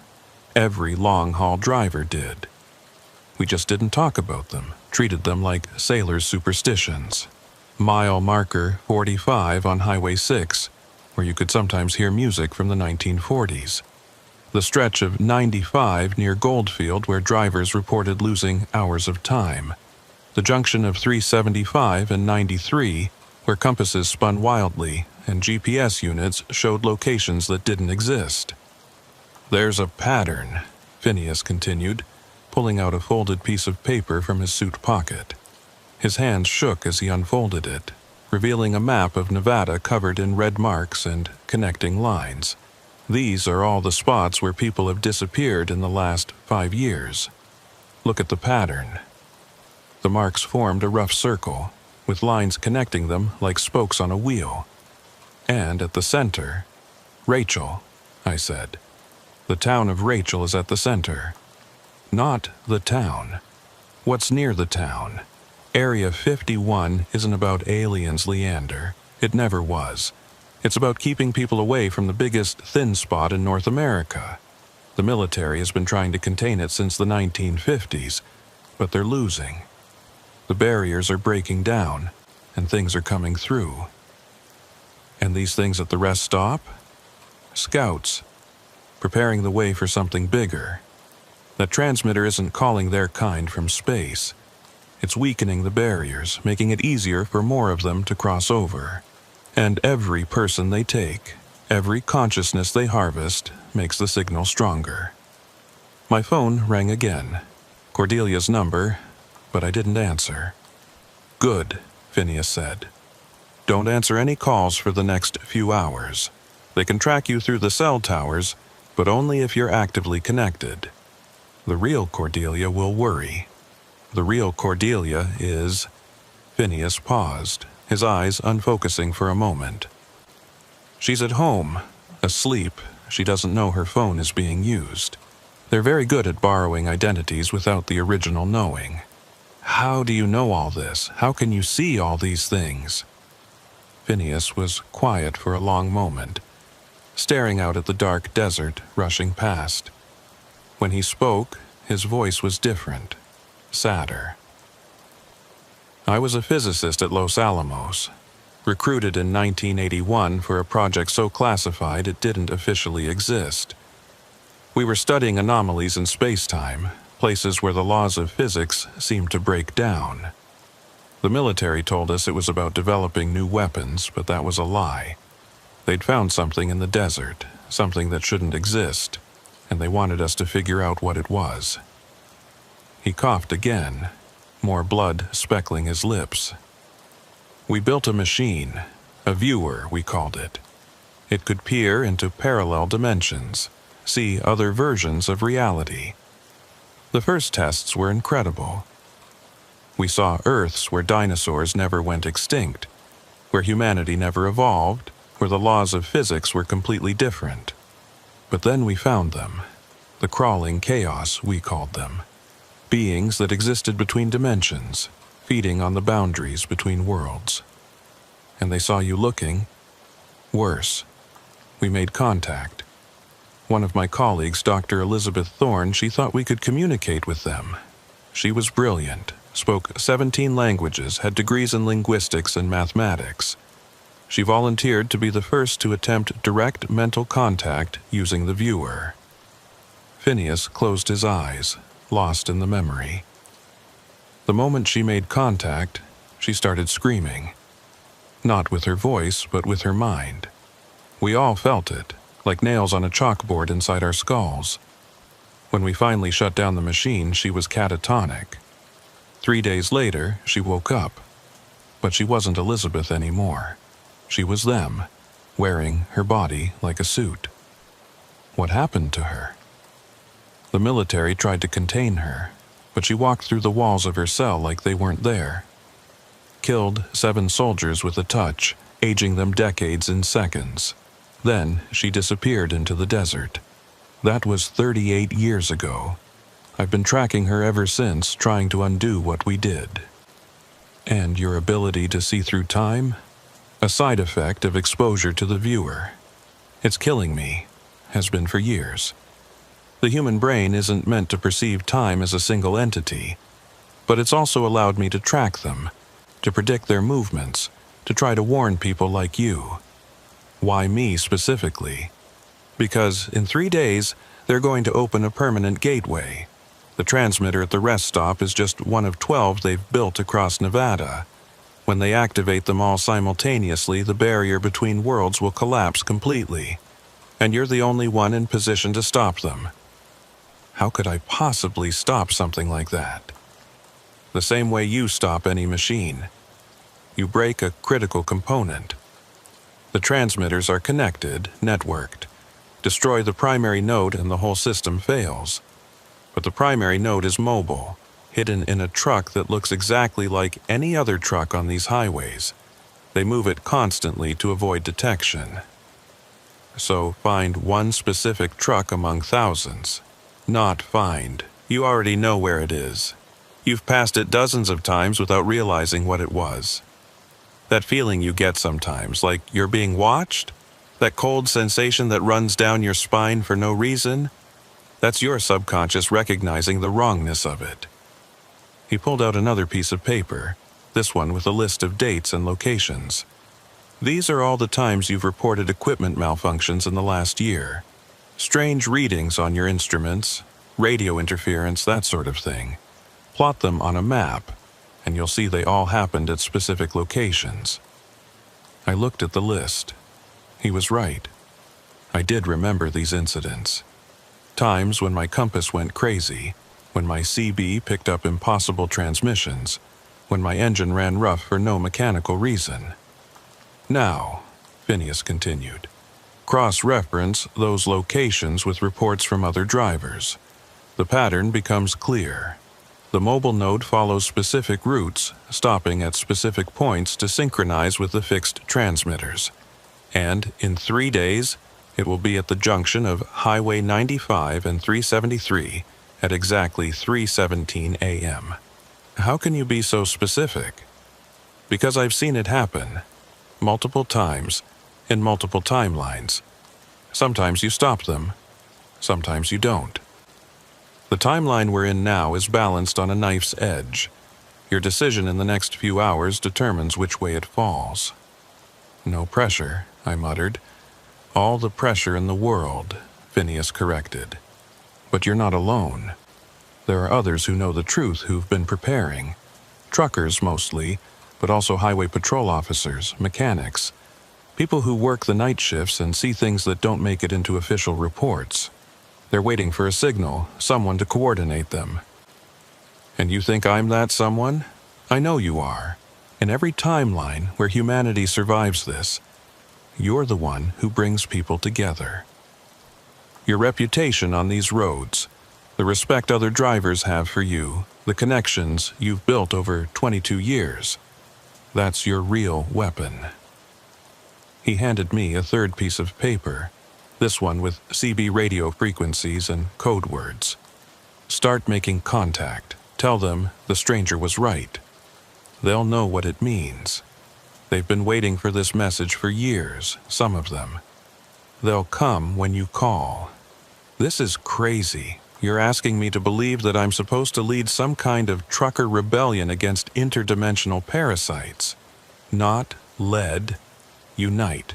A: Every long-haul driver did. We just didn't talk about them, treated them like sailors' superstitions. Mile marker 45 on Highway 6, where you could sometimes hear music from the 1940s. The stretch of 95 near Goldfield where drivers reported losing hours of time. The junction of 375 and 93 where compasses spun wildly and GPS units showed locations that didn't exist. "There's a pattern," Phineas continued, pulling out a folded piece of paper from his suit pocket. His hands shook as he unfolded it, revealing a map of Nevada covered in red marks and connecting lines. "These are all the spots where people have disappeared in the last 5 years. Look at the pattern." The marks formed a rough circle, with lines connecting them like spokes on a wheel. "And at the center, Rachel," I said. The town of Rachel is at the center. Not the town. What's near the town? Area 51 isn't about aliens, Leander. It never was. It's about keeping people away from the biggest thin spot in North America. The military has been trying to contain it since the 1950s, but they're losing. The barriers are breaking down, and things are coming through. And these things at the rest stop? Scouts, preparing the way for something bigger. That transmitter isn't calling their kind from space. It's weakening the barriers, making it easier for more of them to cross over. And every person they take, every consciousness they harvest, makes the signal stronger. My phone rang again. Cordelia's number, but I didn't answer. Good, Phineas said. Don't answer any calls for the next few hours. They can track you through the cell towers, but only if you're actively connected. The real Cordelia will worry. The real Cordelia is... Phineas paused, his eyes unfocusing for a moment. She's at home, asleep. She doesn't know her phone is being used. They're very good at borrowing identities without the original knowing. How do you know all this? How can you see all these things? Phineas was quiet for a long moment, staring out at the dark desert rushing past. When he spoke, his voice was different, sadder. I was a physicist at Los Alamos, recruited in 1981 for a project so classified it didn't officially exist. We were studying anomalies in space-time, places where the laws of physics seemed to break down. The military told us it was about developing new weapons, but that was a lie. They'd found something in the desert, something that shouldn't exist, and they wanted us to figure out what it was. He coughed again, more blood speckling his lips. We built a machine, a viewer, we called it. It could peer into parallel dimensions, see other versions of reality. The first tests were incredible. We saw Earths where dinosaurs never went extinct, where humanity never evolved, where the laws of physics were completely different. But then we found them. The crawling chaos, we called them. Beings that existed between dimensions, feeding on the boundaries between worlds. And they saw you looking. Worse. We made contact. One of my colleagues, Dr. Elizabeth Thorne, she thought we could communicate with them. She was brilliant, spoke 17 languages, had degrees in linguistics and mathematics. She volunteered to be the first to attempt direct mental contact using the viewer. Phineas closed his eyes, lost in the memory. The moment she made contact, she started screaming. Not with her voice, but with her mind. We all felt it, like nails on a chalkboard inside our skulls. When we finally shut down the machine, she was catatonic. 3 days later, she woke up. But she wasn't Elizabeth anymore. She was them, wearing her body like a suit. What happened to her? The military tried to contain her, but she walked through the walls of her cell like they weren't there. Killed 7 soldiers with a touch, aging them decades in seconds. Then she disappeared into the desert. That was 38 years ago. I've been tracking her ever since, trying to undo what we did. And your ability to see through time? A side effect of exposure to the viewer. It's killing me, has been for years. The human brain isn't meant to perceive time as a single entity, but it's also allowed me to track them, to predict their movements, to try to warn people like you. Why me specifically? Because in 3 days, they're going to open a permanent gateway. The transmitter at the rest stop is just one of 12 they've built across Nevada. When they activate them all simultaneously, the barrier between worlds will collapse completely, and you're the only one in position to stop them. How could I possibly stop something like that? The same way you stop any machine. You break a critical component. The transmitters are connected, networked. Destroy the primary node and the whole system fails. But the primary node is mobile, hidden in a truck that looks exactly like any other truck on these highways. They move it constantly to avoid detection. So find one specific truck among thousands. Not find. You already know where it is. You've passed it dozens of times without realizing what it was. That feeling you get sometimes, like you're being watched? That cold sensation that runs down your spine for no reason? That's your subconscious recognizing the wrongness of it. He pulled out another piece of paper, this one with a list of dates and locations. These are all the times you've reported equipment malfunctions in the last year. Strange readings on your instruments, radio interference, that sort of thing. Plot them on a map, and you'll see they all happened at specific locations. I looked at the list. He was right. I did remember these incidents. Times when my compass went crazy, when my CB picked up impossible transmissions, when my engine ran rough for no mechanical reason. Now, Phineas continued, cross-reference those locations with reports from other drivers. The pattern becomes clear. The mobile node follows specific routes, stopping at specific points to synchronize with the fixed transmitters. And in 3 days, it will be at the junction of Highway 95 and 373 at exactly 3:17 a.m. How can you be so specific? Because I've seen it happen. Multiple times, in multiple timelines. Sometimes you stop them, sometimes you don't. The timeline we're in now is balanced on a knife's edge. Your decision in the next few hours determines which way it falls. No pressure, I muttered. All the pressure in the world, Phineas corrected. But you're not alone. There are others who know the truth who've been preparing. Truckers mostly, but also highway patrol officers, mechanics, people who work the night shifts and see things that don't make it into official reports. They're waiting for a signal, someone to coordinate them. And you think I'm that someone? I know you are. In every timeline where humanity survives this, you're the one who brings people together. Your reputation on these roads, the respect other drivers have for you, the connections you've built over 22 years, that's your real weapon. He handed me a third piece of paper, this one with CB radio frequencies and code words. Start making contact. Tell them the stranger was right. They'll know what it means. They've been waiting for this message for years, some of them. They'll come when you call. This is crazy. You're asking me to believe that I'm supposed to lead some kind of trucker rebellion against interdimensional parasites. Not led. Unite.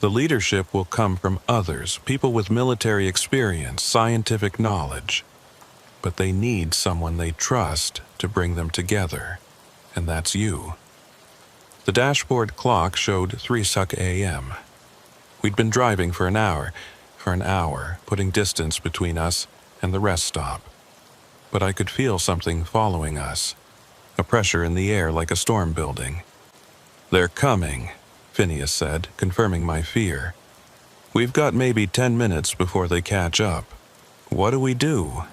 A: The leadership will come from others, people with military experience, scientific knowledge. But they need someone they trust to bring them together. And that's you. The dashboard clock showed 3:00 a.m. We'd been driving for an hour, putting distance between us and the rest stop. But I could feel something following us, a pressure in the air like a storm building. They're coming, Phineas said, confirming my fear. We've got maybe 10 minutes before they catch up. What do we do?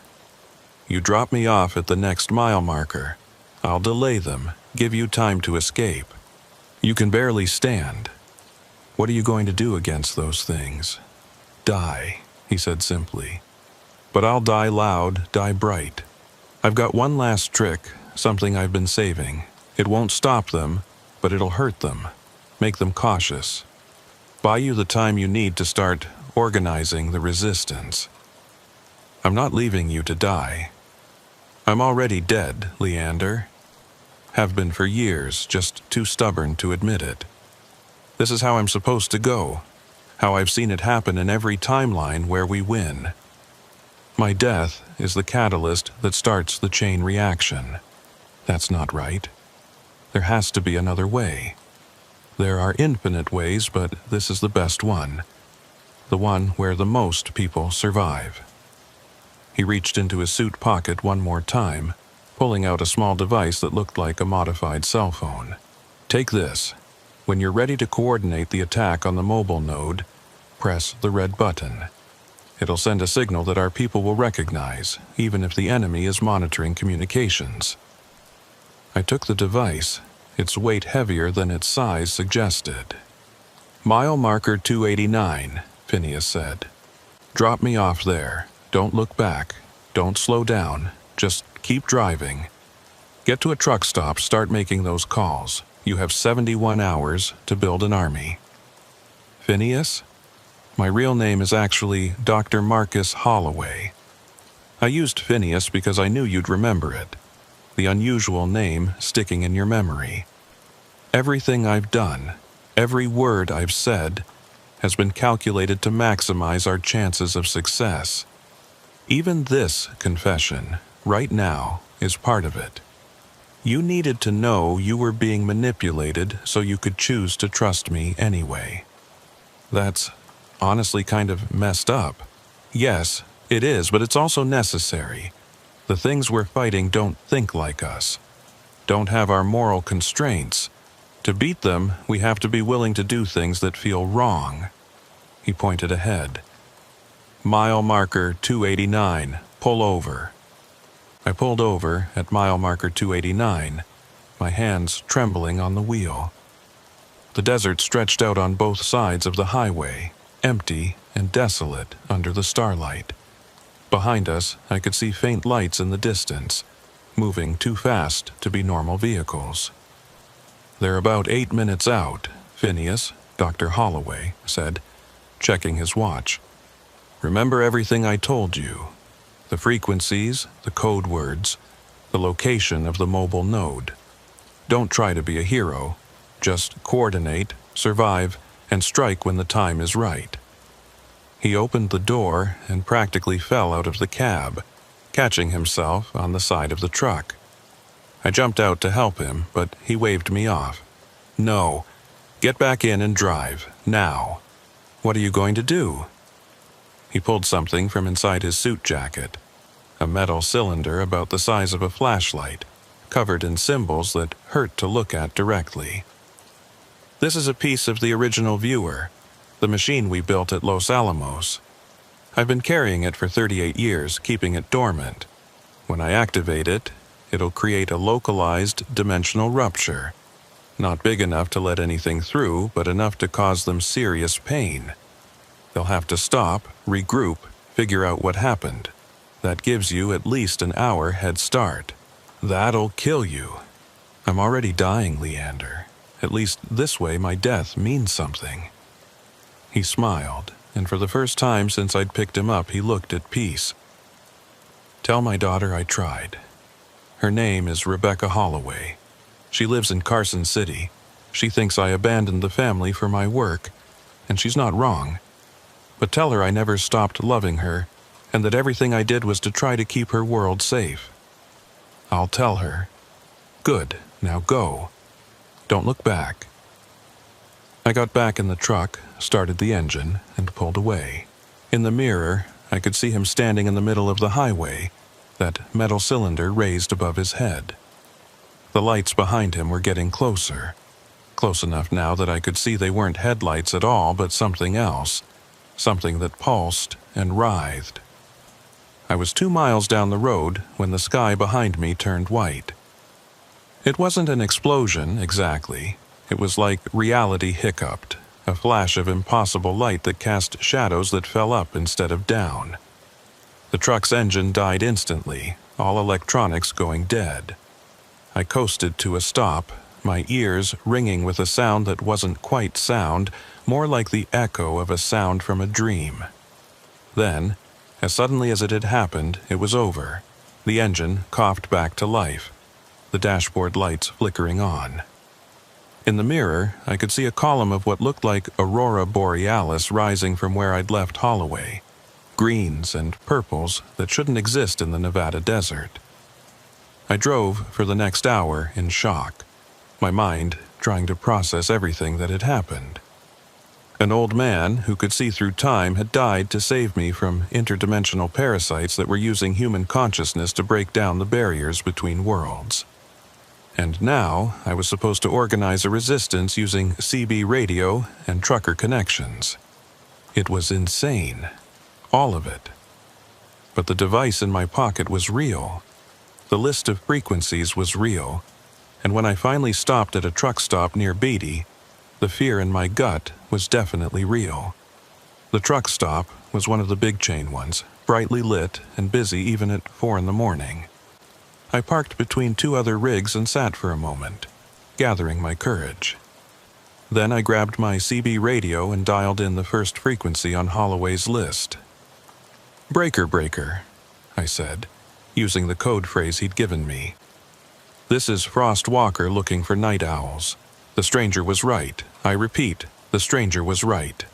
A: You drop me off at the next mile marker. I'll delay them, give you time to escape. You can barely stand. What are you going to do against those things? Die, he said simply. But I'll die loud, die bright. I've got one last trick, something I've been saving. It won't stop them, but it'll hurt them, make them cautious. Buy you the time you need to start organizing the resistance. I'm not leaving you to die. I'm already dead, Leander. Have been for years, just too stubborn to admit it. This is how I'm supposed to go, how I've seen it happen in every timeline where we win. My death is the catalyst that starts the chain reaction. That's not right. There has to be another way. There are infinite ways, but this is the best one. The one where the most people survive. He reached into his suit pocket one more time, pulling out a small device that looked like a modified cell phone. Take this. When you're ready to coordinate the attack on the mobile node, press the red button. It'll send a signal that our people will recognize, even if the enemy is monitoring communications. I took the device, its weight heavier than its size suggested. Mile marker 289, Phineas said. Drop me off there. Don't look back. Don't slow down. Just keep driving. Get to a truck stop, start making those calls. You have 71 hours to build an army. Phineas? My real name is actually Dr. Marcus Holloway. I used Phineas because I knew you'd remember it. The unusual name sticking in your memory. Everything I've done, every word I've said, has been calculated to maximize our chances of success. Even this confession, right now, is part of it. You needed to know you were being manipulated so you could choose to trust me anyway. That's honestly kind of messed up. Yes, it is, but it's also necessary. The things we're fighting don't think like us, don't have our moral constraints. To beat them, we have to be willing to do things that feel wrong. He pointed ahead. Mile marker 289, pull over. I pulled over at mile marker 289, my hands trembling on the wheel. The desert stretched out on both sides of the highway, empty and desolate under the starlight. Behind us, I could see faint lights in the distance, moving too fast to be normal vehicles. They're about 8 minutes out, Phineas, Dr. Holloway, said, checking his watch. Remember everything I told you. The frequencies, the code words, the location of the mobile node. Don't try to be a hero. Just coordinate, survive, and strike when the time is right. He opened the door and practically fell out of the cab, catching himself on the side of the truck. I jumped out to help him, but he waved me off. No, get back in and drive, now. What are you going to do? He pulled something from inside his suit jacket, a metal cylinder about the size of a flashlight, covered in symbols that hurt to look at directly. This is a piece of the original viewer, the machine we built at Los Alamos. I've been carrying it for 38 years, keeping it dormant. When I activate it, it'll create a localized dimensional rupture. Not big enough to let anything through, but enough to cause them serious pain. They'll have to stop, regroup, figure out what happened. That gives you at least an hour head start. That'll kill you. I'm already dying, Leander. At least this way my death means something. He smiled, and for the first time since I'd picked him up, he looked at peace. Tell my daughter I tried. Her name is Rebecca Holloway. She lives in Carson City. She thinks I abandoned the family for my work, and she's not wrong. But tell her I never stopped loving her, and that everything I did was to try to keep her world safe. I'll tell her. Good, now go. Don't look back. I got back in the truck, started the engine, and pulled away. In the mirror, I could see him standing in the middle of the highway, that metal cylinder raised above his head. The lights behind him were getting closer. Close enough now that I could see they weren't headlights at all, but something else. Something that pulsed and writhed. I was 2 miles down the road when the sky behind me turned white. It wasn't an explosion, exactly. It was like reality hiccuped, a flash of impossible light that cast shadows that fell up instead of down. The truck's engine died instantly, all electronics going dead. I coasted to a stop, my ears ringing with a sound that wasn't quite sound, more like the echo of a sound from a dream. Then, as suddenly as it had happened, it was over. The engine coughed back to life, the dashboard lights flickering on. In the mirror, I could see a column of what looked like aurora borealis rising from where I'd left Holloway. Greens and purples that shouldn't exist in the Nevada desert. I drove for the next hour in shock, my mind trying to process everything that had happened. An old man who could see through time had died to save me from interdimensional parasites that were using human consciousness to break down the barriers between worlds. And now I was supposed to organize a resistance using CB radio and trucker connections. It was insane. All of it. But the device in my pocket was real. The list of frequencies was real. And when I finally stopped at a truck stop near Beatty, The fear in my gut was definitely real. The truck stop was one of the big chain ones, brightly lit and busy even at 4 in the morning. I parked between two other rigs and sat for a moment, gathering my courage. Then I grabbed my CB radio and dialed in the first frequency on Holloway's list. "Breaker, breaker," I said, using the code phrase he'd given me. "This is Frost Walker looking for night owls. The stranger was right. I repeat, the stranger was right."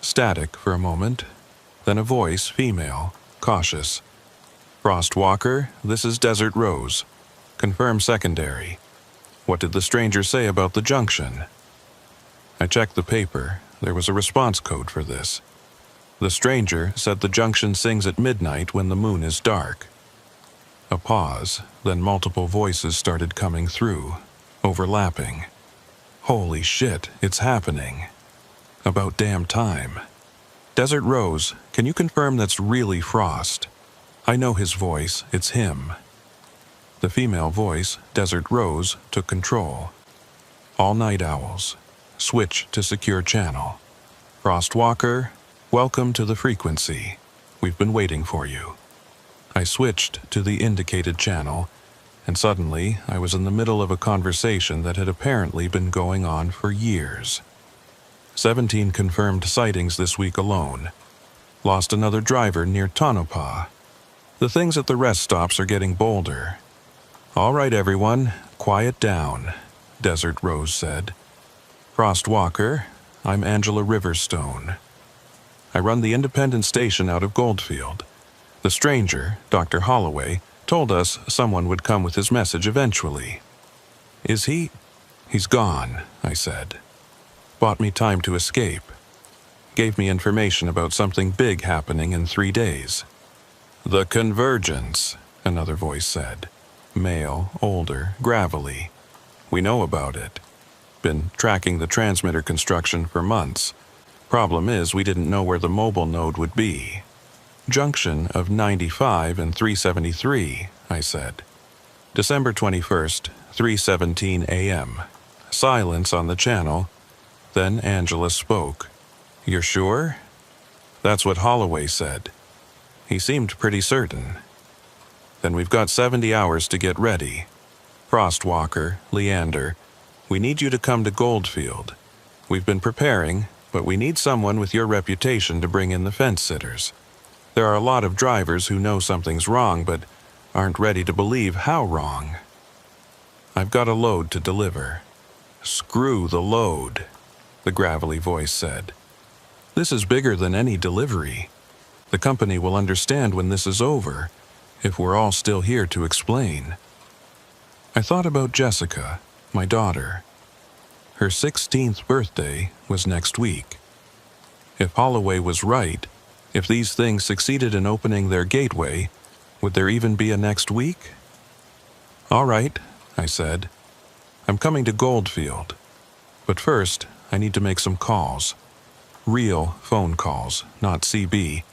A: Static for a moment, then a voice, female, cautious. "Frost Walker, this is Desert Rose. Confirm secondary. What did the stranger say about the junction?" I checked the paper. There was a response code for this. The stranger said the junction sings at midnight when the moon is dark. A pause, then multiple voices started coming through, overlapping. Holy shit, it's happening. About damn time. "Desert Rose, can you confirm that's really Frost? I know his voice, it's him." The female voice, Desert Rose, took control. "All night owls. Switch to secure channel. Frost Walker, welcome to the frequency. We've been waiting for you." I switched to the indicated channel, and suddenly I was in the middle of a conversation that had apparently been going on for years. 17 confirmed sightings this week alone. Lost another driver near Tonopah. The things at the rest stops are getting bolder. "All right, everyone, quiet down," Desert Rose said. "Frost Walker, I'm Angela Riverstone. I run the independent station out of Goldfield. The stranger, Dr. Holloway, told us someone would come with his message eventually." "Is he?" "He's gone," I said. "Bought me time to escape. Gave me information about something big happening in 3 days." "The convergence," another voice said. Male, older, gravelly. "We know about it. Been tracking the transmitter construction for months. Problem is, we didn't know where the mobile node would be." "Junction of 95 and 373, I said. "December 21st, 3:17 a.m. Silence on the channel. Then Angela spoke. "You're sure?" "That's what Holloway said. He seemed pretty certain." "Then we've got 70 hours to get ready. Frost Walker, Leander, we need you to come to Goldfield. We've been preparing, but we need someone with your reputation to bring in the fence sitters. There are a lot of drivers who know something's wrong but aren't ready to believe how wrong. I've got a load to deliver." "Screw the load," the gravelly voice said. "This is bigger than any delivery. The company will understand when this is over, if we're all still here to explain." I thought about Jessica, my daughter. Her 16th birthday was next week. If Holloway was right, if these things succeeded in opening their gateway, would there even be a next week? "All right," I said. "I'm coming to Goldfield. But first, I need to make some calls. Real phone calls, not CB.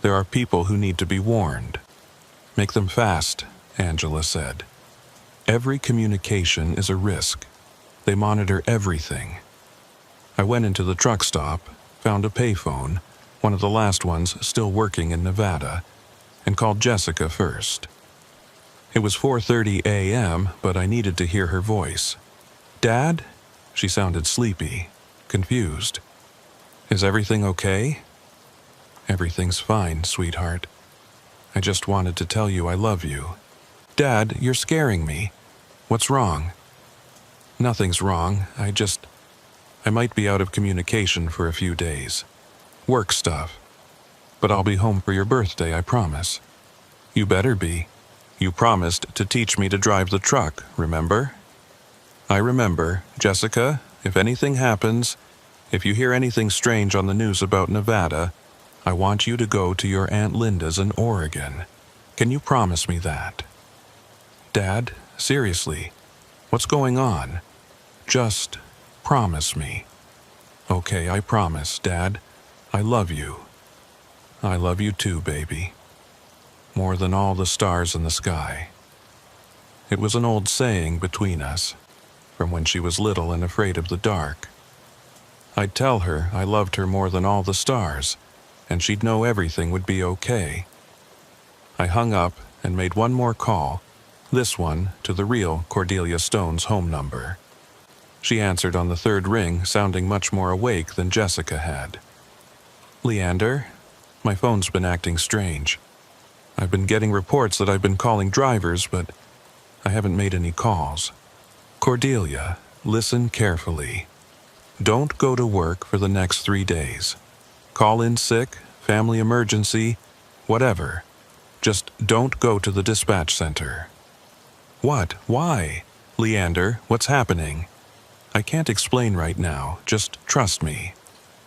A: There are people who need to be warned." "Make them fast," Angela said. "Every communication is a risk. They monitor everything." I went into the truck stop, found a payphone, one of the last ones still working in Nevada, and called Jessica first. It was 4:30 a.m., but I needed to hear her voice. "Dad?" She sounded sleepy, confused. "Is everything okay?" "Everything's fine, sweetheart. I just wanted to tell you I love you." "Dad, you're scaring me. What's wrong?" "Nothing's wrong. I might be out of communication for a few days. Work stuff. But I'll be home for your birthday, I promise." "You better be. You promised to teach me to drive the truck, remember?" "I remember. Jessica, if anything happens, if you hear anything strange on the news about Nevada, I want you to go to your Aunt Linda's in Oregon. Can you promise me that?" "Dad, seriously, what's going on? Just promise me." "Okay, I promise, Dad. I love you." "I love you too, baby. More than all the stars in the sky." It was an old saying between us, from when she was little and afraid of the dark. I'd tell her I loved her more than all the stars, and she'd know everything would be okay. I hung up and made one more call, this one to the real Cordelia Stone's home number. She answered on the third ring, sounding much more awake than Jessica had. "Leander, my phone's been acting strange. I've been getting reports that I've been calling drivers, but I haven't made any calls. Cordelia, listen carefully. Don't go to work for the next 3 days. Call in sick, family emergency, whatever. Just don't go to the dispatch center." "What? Why? Leander, what's happening?" "I can't explain right now. Just trust me.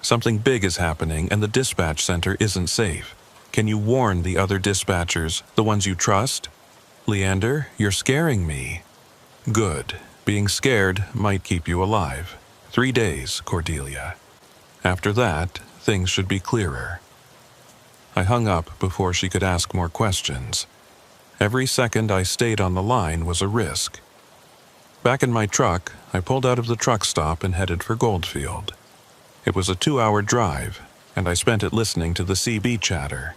A: Something big is happening and the dispatch center isn't safe. Can you warn the other dispatchers, the ones you trust?" "Leander, you're scaring me." "Good. Being scared might keep you alive. 3 days, Cordelia. After that, things should be clearer." I hung up before she could ask more questions. Every second I stayed on the line was a risk. Back in my truck, I pulled out of the truck stop and headed for Goldfield. It was a 2-hour drive, and I spent it listening to the CB chatter.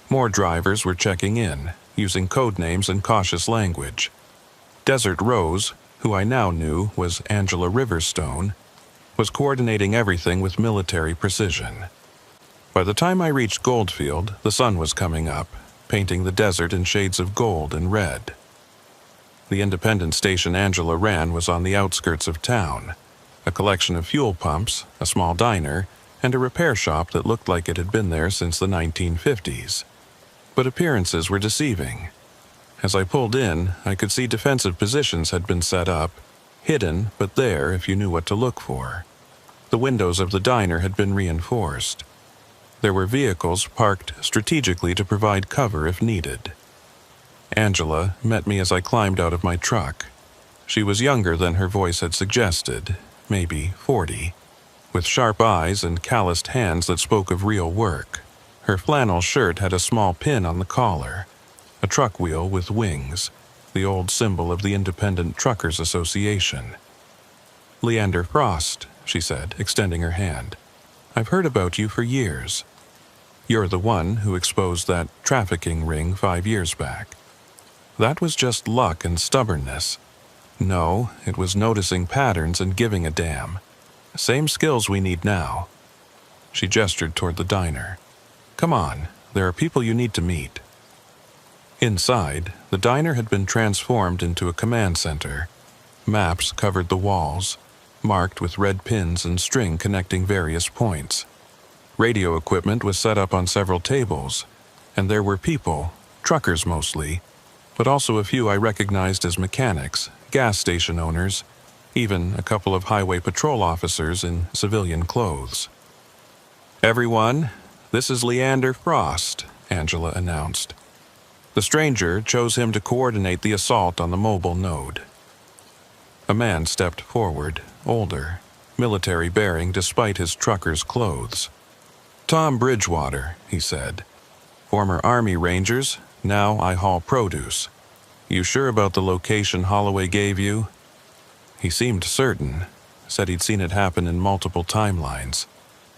A: More drivers were checking in, using code names and cautious language. Desert Rose, who I now knew was Angela Riverstone, was coordinating everything with military precision. By the time I reached Goldfield, the sun was coming up, painting the desert in shades of gold and red. The independent station Angela ran was on the outskirts of town, a collection of fuel pumps, a small diner, and a repair shop that looked like it had been there since the 1950s. But appearances were deceiving. As I pulled in, I could see defensive positions had been set up, hidden but there if you knew what to look for. The windows of the diner had been reinforced. There were vehicles parked strategically to provide cover if needed. Angela met me as I climbed out of my truck. She was younger than her voice had suggested, maybe 40, with sharp eyes and calloused hands that spoke of real work. Her flannel shirt had a small pin on the collar, a truck wheel with wings, the old symbol of the Independent Truckers Association. "Leander Frost," she said, extending her hand. "I've heard about you for years. You're the one who exposed that trafficking ring 5 years back. That was just luck and stubbornness. No, it was noticing patterns and giving a damn. Same skills we need now." She gestured toward the diner. "Come on, there are people you need to meet." Inside, the diner had been transformed into a command center. Maps covered the walls, marked with red pins and string connecting various points. Radio equipment was set up on several tables, and there were people, truckers mostly, but also a few I recognized as mechanics, gas station owners, even a couple of highway patrol officers in civilian clothes. "Everyone, this is Leander Frost," Angela announced. The stranger chose him to coordinate the assault on the mobile node. A man stepped forward, older, military bearing despite his trucker's clothes. "Tom Bridgewater," he said. "Former Army Rangers, now I haul produce. You sure about the location Holloway gave you?" He seemed certain, said he'd seen it happen in multiple timelines.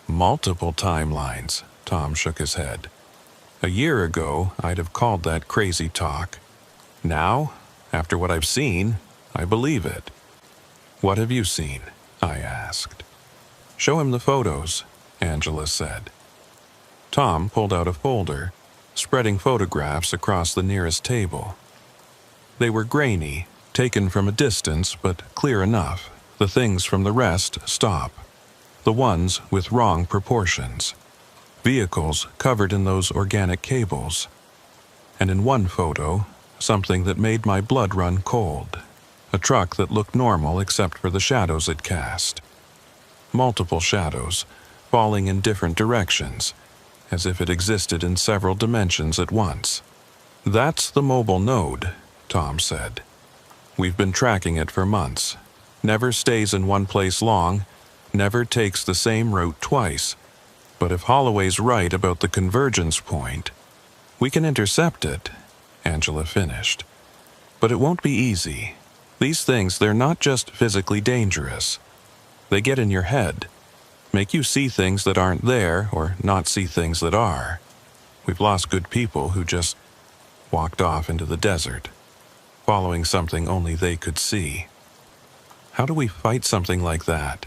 A: "Multiple timelines," Tom shook his head. "A year ago, I'd have called that crazy talk. Now, after what I've seen, I believe it." "What have you seen?" I asked. "Show him the photos," Angela said. Tom pulled out a folder, spreading photographs across the nearest table. They were grainy, taken from a distance, but clear enough. The things from the rest stop. The ones with wrong proportions. Vehicles covered in those organic cables. And in one photo, something that made my blood run cold. A truck that looked normal except for the shadows it cast. Multiple shadows, falling in different directions, as if it existed in several dimensions at once. "That's the mobile node," Tom said. "We've been tracking it for months. Never stays in one place long, never takes the same route twice. But if Holloway's right about the convergence point, we can intercept it," Angela finished. "But it won't be easy. These things, they're not just physically dangerous. They get in your head. make you see things that aren't there or not see things that are. We've lost good people who just walked off into the desert, following something only they could see. How do we fight something like that?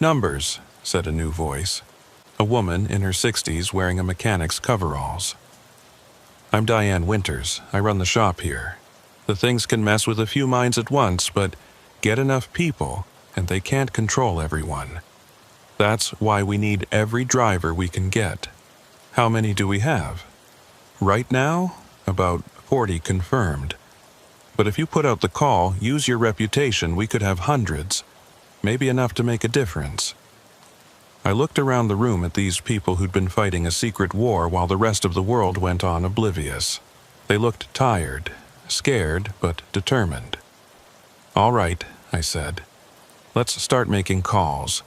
A: Numbers, said a new voice. A woman in her 60s wearing a mechanic's coveralls. I'm Diane Winters. I run the shop here. The things can mess with a few minds at once, but get enough people, and they can't control everyone. That's why we need every driver we can get. How many do we have? Right now, about 40 confirmed. But if you put out the call, use your reputation, we could have hundreds. Maybe enough to make a difference. I looked around the room at these people who'd been fighting a secret war while the rest of the world went on oblivious. They looked tired, scared, but determined. All right, I said. Let's start making calls.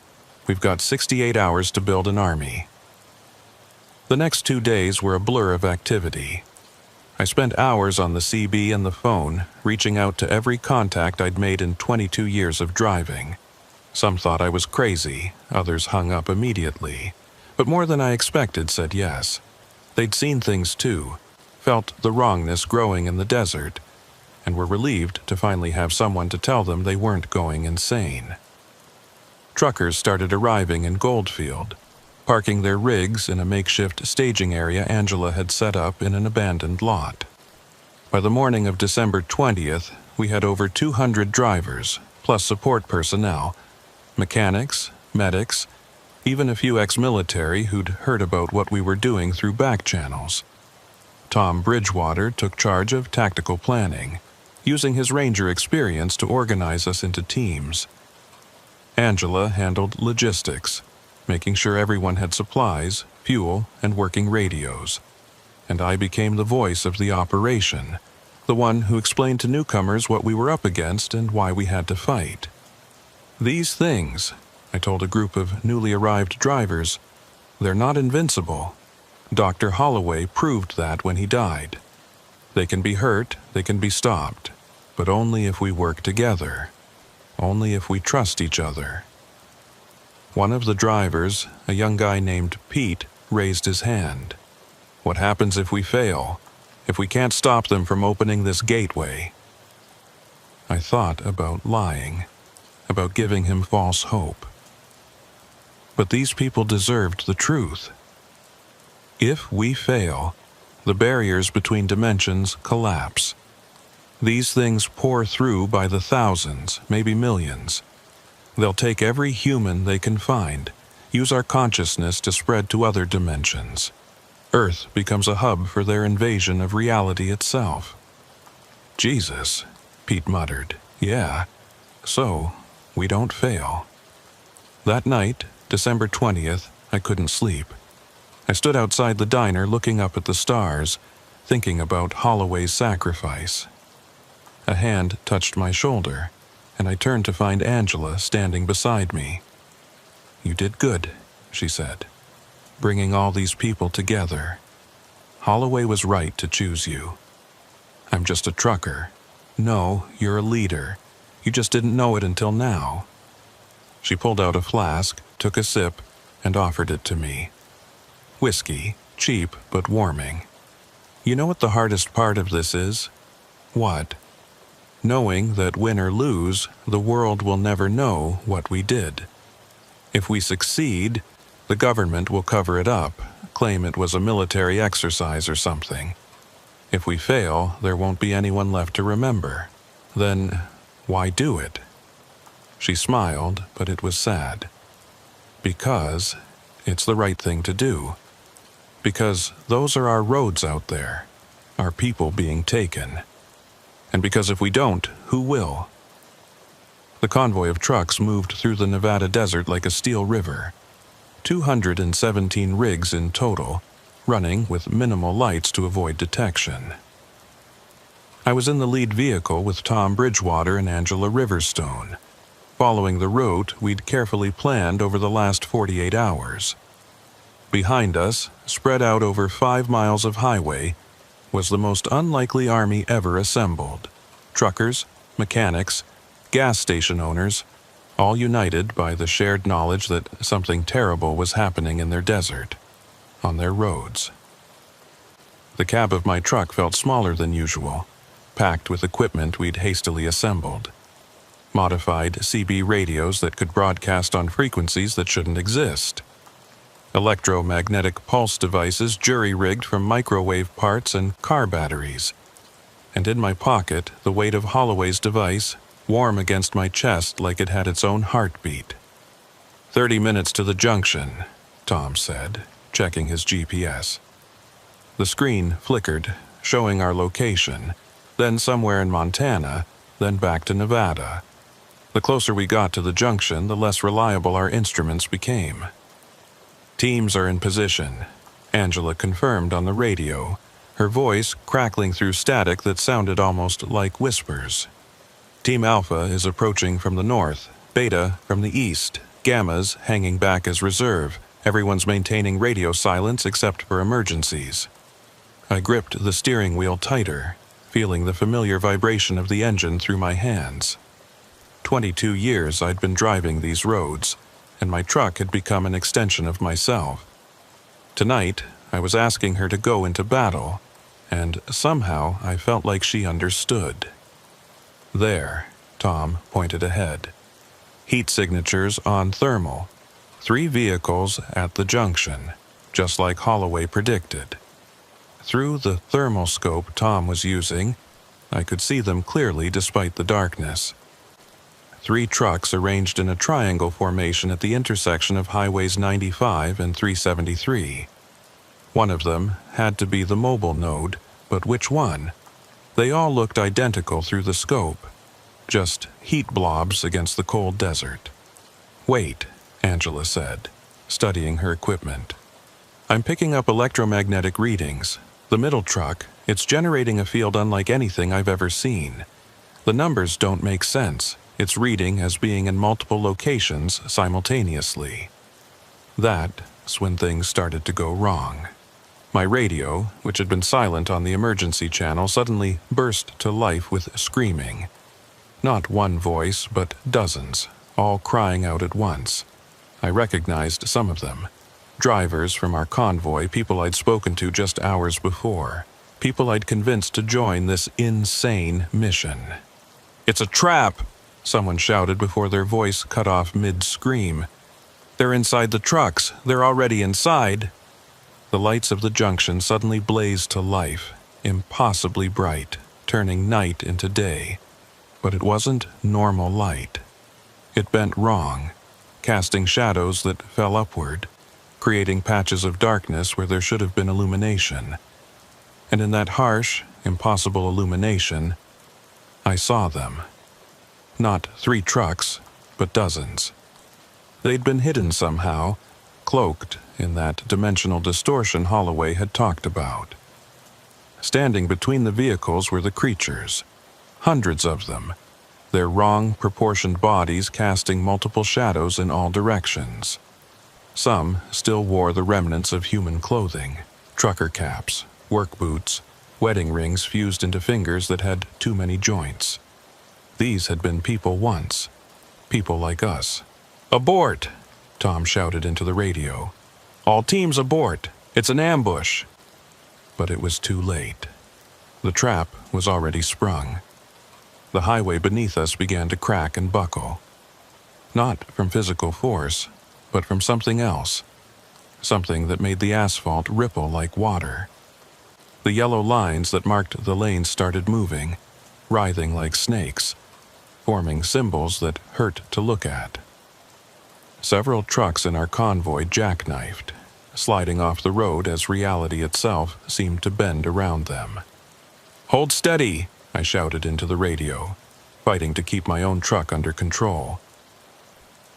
A: We've got 68 hours to build an army. The next 2 days were a blur of activity. I spent hours on the CB and the phone, reaching out to every contact I'd made in 22 years of driving. Some thought I was crazy, others hung up immediately, but more than I expected said yes. They'd seen things too, felt the wrongness growing in the desert, and were relieved to finally have someone to tell them they weren't going insane. Truckers started arriving in Goldfield, parking their rigs in a makeshift staging area Angela had set up in an abandoned lot. By the morning of December 20th, we had over 200 drivers, plus support personnel, mechanics, medics, even a few ex-military who'd heard about what we were doing through back channels. Tom Bridgewater took charge of tactical planning, using his ranger experience to organize us into teams. Angela handled logistics, making sure everyone had supplies, fuel, and working radios. And I became the voice of the operation, the one who explained to newcomers what we were up against and why we had to fight. These things, I told a group of newly arrived drivers, they're not invincible. Dr. Holloway proved that when he died. They can be hurt, they can be stopped, but only if we work together, only if we trust each other. One of the drivers, a young guy named Pete, raised his hand. What happens if we fail? If we can't stop them from opening this gateway? I thought about lying, about giving him false hope. But these people deserved the truth. If we fail, the barriers between dimensions collapse. These things pour through by the thousands, maybe millions. They'll take every human they can find, use our consciousness to spread to other dimensions. Earth becomes a hub for their invasion of reality itself. Jesus, Pete muttered. Yeah, so we don't fail. That night, December 20th, I couldn't sleep. I stood outside the diner looking up at the stars, thinking about Holloway's sacrifice. A hand touched my shoulder, and I turned to find Angela standing beside me. You did good, she said, bringing all these people together. Holloway was right to choose you. I'm just a trucker. No, you're a leader. You just didn't know it until now. She pulled out a flask, took a sip, and offered it to me. Whiskey, cheap but warming. You know what the hardest part of this is? What? Knowing that win or lose, the world will never know what we did. If we succeed, the government will cover it up, claim it was a military exercise or something. If we fail, there won't be anyone left to remember. Then, why do it? She smiled, but it was sad. Because it's the right thing to do. Because those are our roads out there, our people being taken. And because if we don't, who will? The convoy of trucks moved through the Nevada desert like a steel river. 217 rigs in total, running with minimal lights to avoid detection. I was in the lead vehicle with Tom Bridgewater and Angela Riverstone, following the route we'd carefully planned over the last 48 hours. Behind us, spread out over 5 miles of highway, was the most unlikely army ever assembled. Truckers, mechanics, gas station owners, all united by the shared knowledge that something terrible was happening in their desert, on their roads. The cab of my truck felt smaller than usual, packed with equipment we'd hastily assembled. Modified CB radios that could broadcast on frequencies that shouldn't exist. Electromagnetic pulse devices jury-rigged from microwave parts and car batteries. And in my pocket, the weight of Holloway's device, warm against my chest like it had its own heartbeat. 30 minutes to the junction, Tom said, checking his GPS. The screen flickered, showing our location, then somewhere in Montana, then back to Nevada. The closer we got to the junction, the less reliable our instruments became. Teams are in position, Angela confirmed on the radio, her voice crackling through static that sounded almost like whispers. Team Alpha is approaching from the north, Beta from the east, Gamma's hanging back as reserve. Everyone's maintaining radio silence except for emergencies. I gripped the steering wheel tighter, feeling the familiar vibration of the engine through my hands. 22 years I'd been driving these roads, and my truck had become an extension of myself. Tonight, I was asking her to go into battle, and somehow I felt like she understood. There, Tom pointed ahead. Heat signatures on thermal. 3 vehicles at the junction, just like Holloway predicted. Through the thermal scope Tom was using, I could see them clearly despite the darkness. 3 trucks arranged in a triangle formation at the intersection of Highways 95 and 373. One of them had to be the mobile node, but which one? They all looked identical through the scope, just heat blobs against the cold desert. Wait, Angela said, studying her equipment. I'm picking up electromagnetic readings. The middle truck, it's generating a field unlike anything I've ever seen. The numbers don't make sense. It's reading as being in multiple locations simultaneously. That's when things started to go wrong. My radio, which had been silent on the emergency channel, suddenly burst to life with screaming. Not one voice, but dozens, all crying out at once. I recognized some of them. Drivers from our convoy, people I'd spoken to just hours before. People I'd convinced to join this insane mission. "It's a trap!" someone shouted before their voice cut off mid-scream. "They're inside the trucks. They're already inside." The lights of the junction suddenly blazed to life, impossibly bright, turning night into day. But it wasn't normal light. It bent wrong, casting shadows that fell upward, creating patches of darkness where there should have been illumination. And in that harsh, impossible illumination, I saw them. Not 3 trucks, but dozens. They'd been hidden somehow, cloaked in that dimensional distortion Holloway had talked about. Standing between the vehicles were the creatures, hundreds of them, their wrong-proportioned bodies casting multiple shadows in all directions. Some still wore the remnants of human clothing, trucker caps, work boots, wedding rings fused into fingers that had too many joints. These had been people once, people like us. "Abort!" Tom shouted into the radio. "All teams abort! It's an ambush!" But it was too late. The trap was already sprung. The highway beneath us began to crack and buckle. Not from physical force, but from something else. Something that made the asphalt ripple like water. The yellow lines that marked the lanes started moving, writhing like snakes, forming symbols that hurt to look at. Several trucks in our convoy jackknifed, sliding off the road as reality itself seemed to bend around them. "Hold steady!" I shouted into the radio, fighting to keep my own truck under control.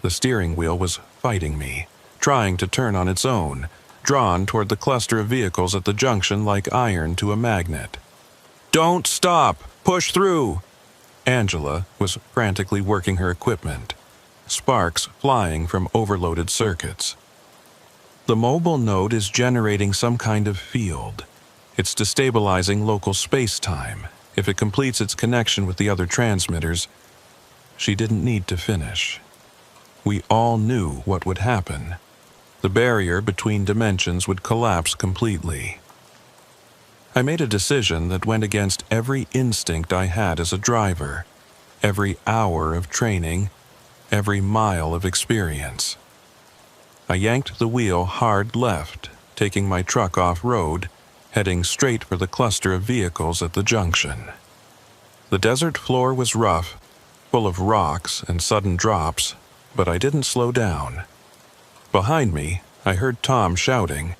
A: The steering wheel was fighting me, trying to turn on its own, drawn toward the cluster of vehicles at the junction like iron to a magnet. "Don't stop! Push through!" Angela was frantically working her equipment, sparks flying from overloaded circuits. The mobile node is generating some kind of field. It's destabilizing local space-time. If it completes its connection with the other transmitters, she didn't need to finish. We all knew what would happen. The barrier between dimensions would collapse completely. I made a decision that went against every instinct I had as a driver, every hour of training, every mile of experience. I yanked the wheel hard left, taking my truck off-road, heading straight for the cluster of vehicles at the junction. The desert floor was rough, full of rocks and sudden drops, but I didn't slow down. Behind me, I heard Tom shouting,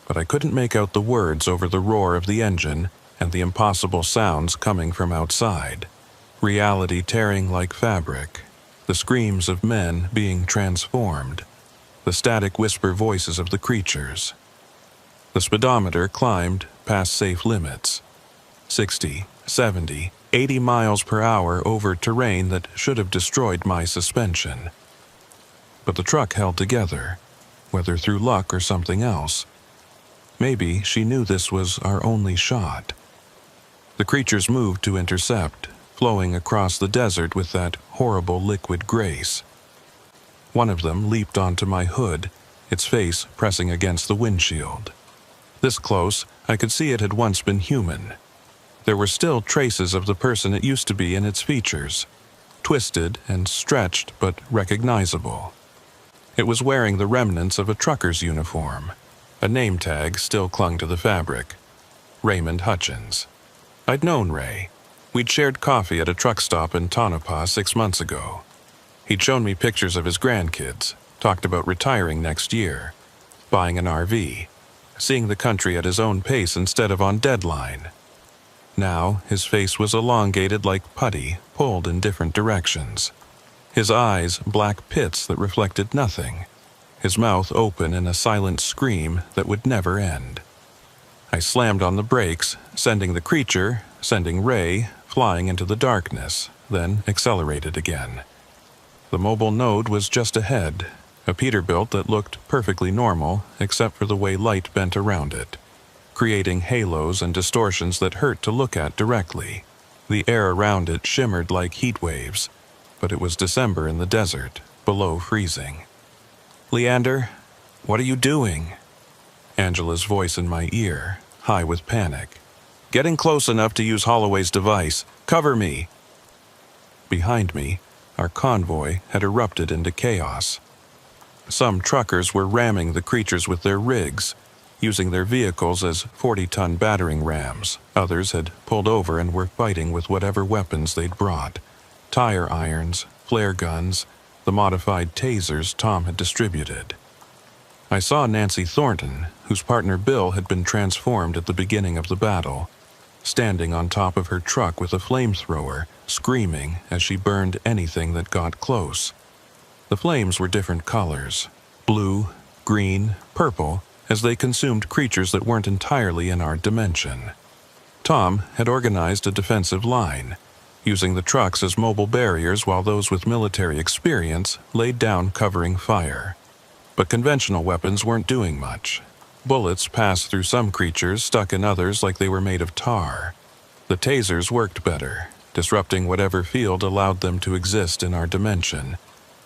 A: but I couldn't make out the words over the roar of the engine and the impossible sounds coming from outside. Reality tearing like fabric, the screams of men being transformed, the static whisper voices of the creatures. The speedometer climbed past safe limits. 60, 70, 80 miles per hour over terrain that should have destroyed my suspension. But the truck held together, whether through luck or something else. Maybe she knew this was our only shot. The creatures moved to intercept, flowing across the desert with that horrible liquid grace. One of them leaped onto my hood, its face pressing against the windshield. This close, I could see it had once been human. There were still traces of the person it used to be in its features, twisted and stretched but recognizable. It was wearing the remnants of a trucker's uniform. A name tag still clung to the fabric. Raymond Hutchins. I'd known Ray. We'd shared coffee at a truck stop in Tonopah 6 months ago. He'd shown me pictures of his grandkids, talked about retiring next year, buying an RV, seeing the country at his own pace instead of on deadline. Now, his face was elongated like putty, pulled in different directions. His eyes black pits that reflected nothing. His mouth open in a silent scream that would never end. I slammed on the brakes, sending the creature, sending Ray, flying into the darkness, then accelerated again. The mobile node was just ahead, a Peterbilt that looked perfectly normal except for the way light bent around it, creating halos and distortions that hurt to look at directly. The air around it shimmered like heat waves, but it was December in the desert, below freezing. "Leander, what are you doing?" Angela's voice in my ear, high with panic. "Getting close enough to use Holloway's device. Cover me." Behind me, our convoy had erupted into chaos. Some truckers were ramming the creatures with their rigs, using their vehicles as 40-ton battering rams. Others had pulled over and were fighting with whatever weapons they'd brought. Tire irons, flare guns, the modified tasers Tom had distributed. I saw Nancy Thornton, whose partner Bill had been transformed at the beginning of the battle, standing on top of her truck with a flamethrower, screaming as she burned anything that got close. The flames were different colors, blue, green, purple, as they consumed creatures that weren't entirely in our dimension. Tom had organized a defensive line, using the trucks as mobile barriers while those with military experience laid down covering fire. But conventional weapons weren't doing much. Bullets passed through some creatures, stuck in others like they were made of tar. The tasers worked better, disrupting whatever field allowed them to exist in our dimension.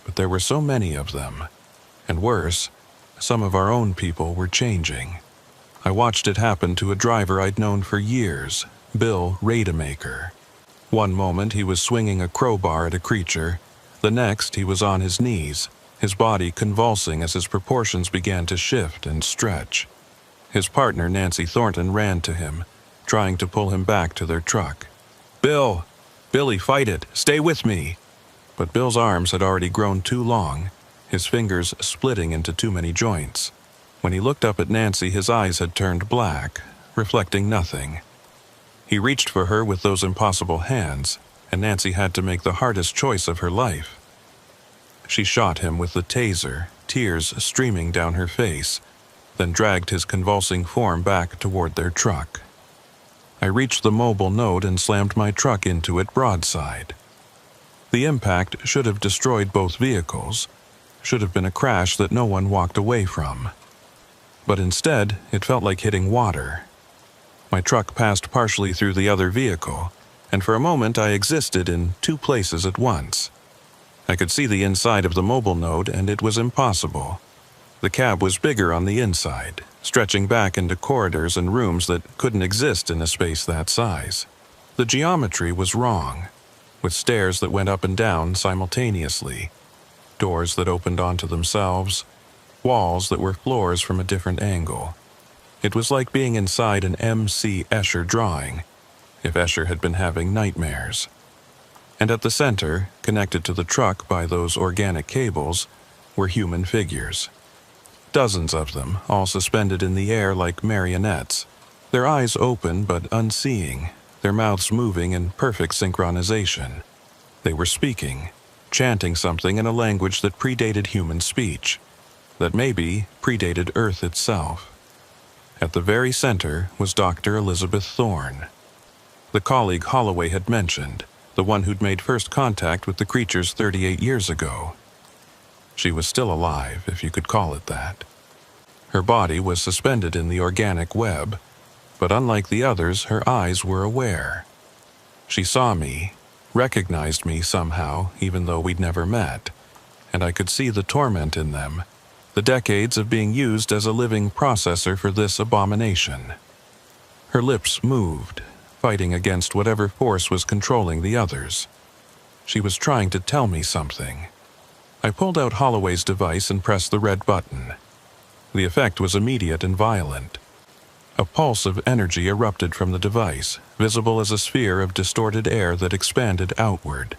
A: But there were so many of them. And worse, some of our own people were changing. I watched it happen to a driver I'd known for years, Bill Rademacher. One moment he was swinging a crowbar at a creature, the next he was on his knees, his body convulsing as his proportions began to shift and stretch. His partner, Nancy Thornton, ran to him, trying to pull him back to their truck. "Bill! Billy, fight it! Stay with me!" But Bill's arms had already grown too long, his fingers splitting into too many joints. When he looked up at Nancy, his eyes had turned black, reflecting nothing. He reached for her with those impossible hands, and Nancy had to make the hardest choice of her life. She shot him with the taser, tears streaming down her face, then dragged his convulsing form back toward their truck. I reached the mobile node and slammed my truck into it broadside. The impact should have destroyed both vehicles, should have been a crash that no one walked away from. But instead, it felt like hitting water. My truck passed partially through the other vehicle, and for a moment I existed in two places at once. I could see the inside of the mobile node, and it was impossible. The cab was bigger on the inside, stretching back into corridors and rooms that couldn't exist in a space that size. The geometry was wrong, with stairs that went up and down simultaneously, doors that opened onto themselves, walls that were floors from a different angle. It was like being inside an M.C. Escher drawing, if Escher had been having nightmares. And at the center, connected to the truck by those organic cables, were human figures. Dozens of them, all suspended in the air like marionettes, their eyes open but unseeing, their mouths moving in perfect synchronization. They were speaking, chanting something in a language that predated human speech, that maybe predated Earth itself. At the very center was Dr. Elizabeth Thorne, the colleague Holloway had mentioned, the one who'd made first contact with the creatures 38 years ago. She was still alive, if you could call it that. Her body was suspended in the organic web, but unlike the others, her eyes were aware. She saw me, recognized me somehow, even though we'd never met, and I could see the torment in them, the decades of being used as a living processor for this abomination. Her lips moved, fighting against whatever force was controlling the others. She was trying to tell me something. I pulled out Holloway's device and pressed the red button. The effect was immediate and violent. A pulse of energy erupted from the device, visible as a sphere of distorted air that expanded outward.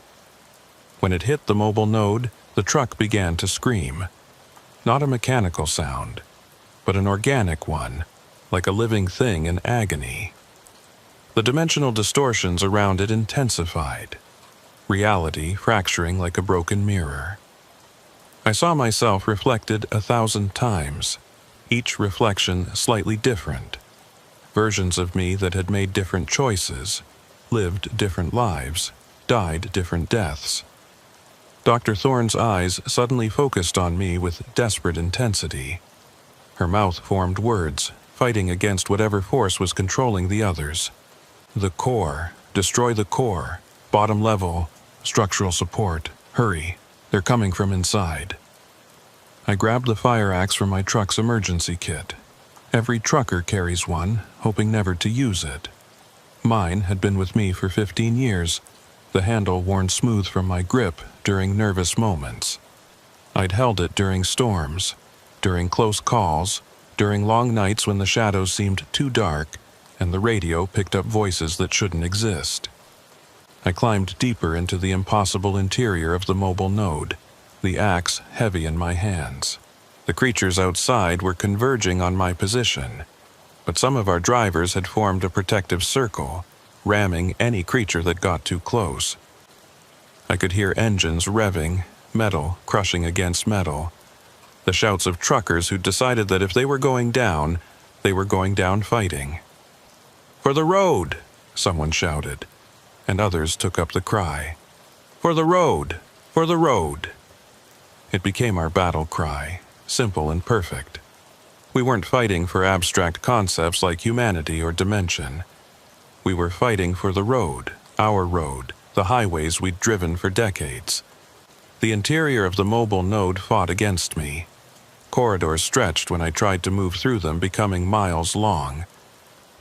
A: When it hit the mobile node, the truck began to scream. Not a mechanical sound, but an organic one, like a living thing in agony. The dimensional distortions around it intensified, reality fracturing like a broken mirror. I saw myself reflected 1,000 times, each reflection slightly different. Versions of me that had made different choices, lived different lives, died different deaths. Dr. Thorne's eyes suddenly focused on me with desperate intensity. Her mouth formed words, fighting against whatever force was controlling the others. The core. Destroy the core. Bottom level. Structural support. Hurry. They're coming from inside. I grabbed the fire axe from my truck's emergency kit. Every trucker carries one, hoping never to use it. Mine had been with me for 15 years, the handle worn smooth from my grip during nervous moments. I'd held it during storms, during close calls, during long nights when the shadows seemed too dark and the radio picked up voices that shouldn't exist. I climbed deeper into the impossible interior of the mobile node, the axe heavy in my hands. The creatures outside were converging on my position, but some of our drivers had formed a protective circle, ramming any creature that got too close. I could hear engines revving, metal crushing against metal, the shouts of truckers who decided that if they were going down, they were going down fighting. "For the road!" someone shouted, and others took up the cry. "For the road! For the road!" It became our battle cry, simple and perfect. We weren't fighting for abstract concepts like humanity or dimension. We were fighting for the road, our road, the highways we'd driven for decades. The interior of the mobile node fought against me. Corridors stretched when I tried to move through them, becoming miles long.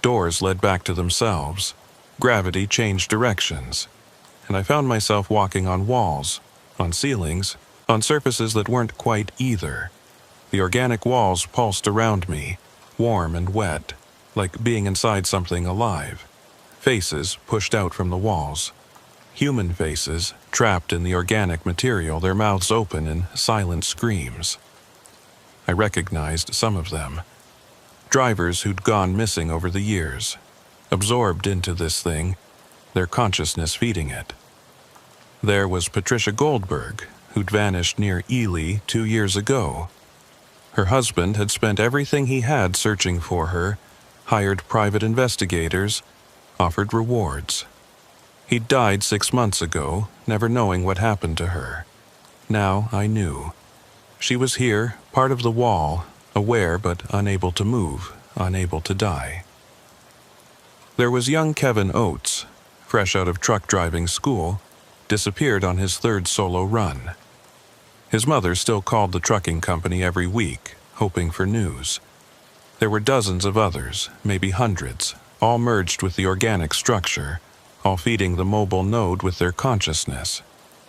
A: Doors led back to themselves. Gravity changed directions. And I found myself walking on walls, on ceilings, on surfaces that weren't quite either. The organic walls pulsed around me, warm and wet, like being inside something alive. Faces pushed out from the walls. Human faces, trapped in the organic material, their mouths open in silent screams. I recognized some of them. Drivers who'd gone missing over the years, absorbed into this thing, their consciousness feeding it. There was Patricia Goldberg, who'd vanished near Ely 2 years ago. Her husband had spent everything he had searching for her, hired private investigators, offered rewards. He'd died 6 months ago, never knowing what happened to her. Now I knew. She was here, part of the wall, aware but unable to move, unable to die. There was young Kevin Oates, fresh out of truck driving school, disappeared on his third solo run. His mother still called the trucking company every week, hoping for news. There were dozens of others, maybe hundreds, all merged with the organic structure, all feeding the mobile node with their consciousness.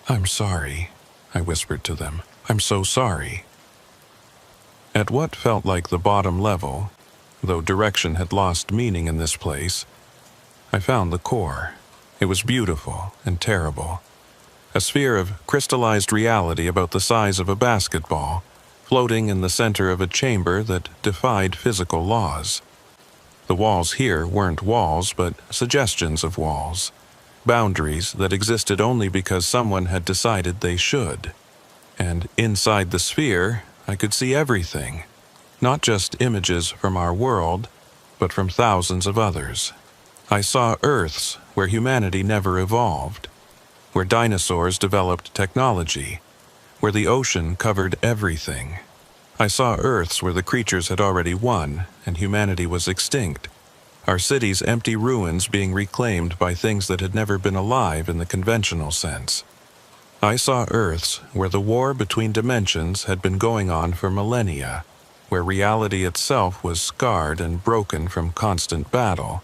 A: "I'm sorry," I whispered to them. "I'm so sorry." At what felt like the bottom level, though direction had lost meaning in this place, I found the core. It was beautiful and terrible. A sphere of crystallized reality about the size of a basketball, floating in the center of a chamber that defied physical laws. The walls here weren't walls, but suggestions of walls, boundaries that existed only because someone had decided they should. And inside the sphere, I could see everything, not just images from our world, but from thousands of others. I saw Earths where humanity never evolved, where dinosaurs developed technology, where the ocean covered everything. I saw Earths where the creatures had already won and humanity was extinct, our cities' empty ruins being reclaimed by things that had never been alive in the conventional sense. I saw Earths where the war between dimensions had been going on for millennia, where reality itself was scarred and broken from constant battle.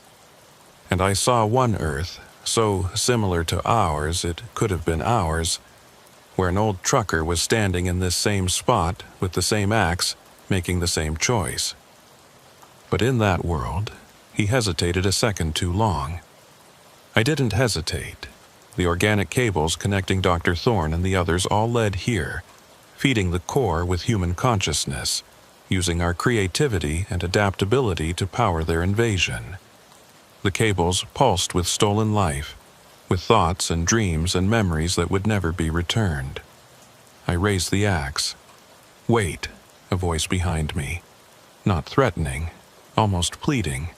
A: And I saw one Earth, so similar to ours it could have been ours, where an old trucker was standing in this same spot with the same axe, making the same choice. But in that world, he hesitated a second too long. I didn't hesitate. The organic cables connecting Dr. Thorne and the others all led here, feeding the core with human consciousness, using our creativity and adaptability to power their invasion. The cables pulsed with stolen life, with thoughts and dreams and memories that would never be returned. I raised the axe. "Wait," a voice behind me. Not threatening, almost pleading.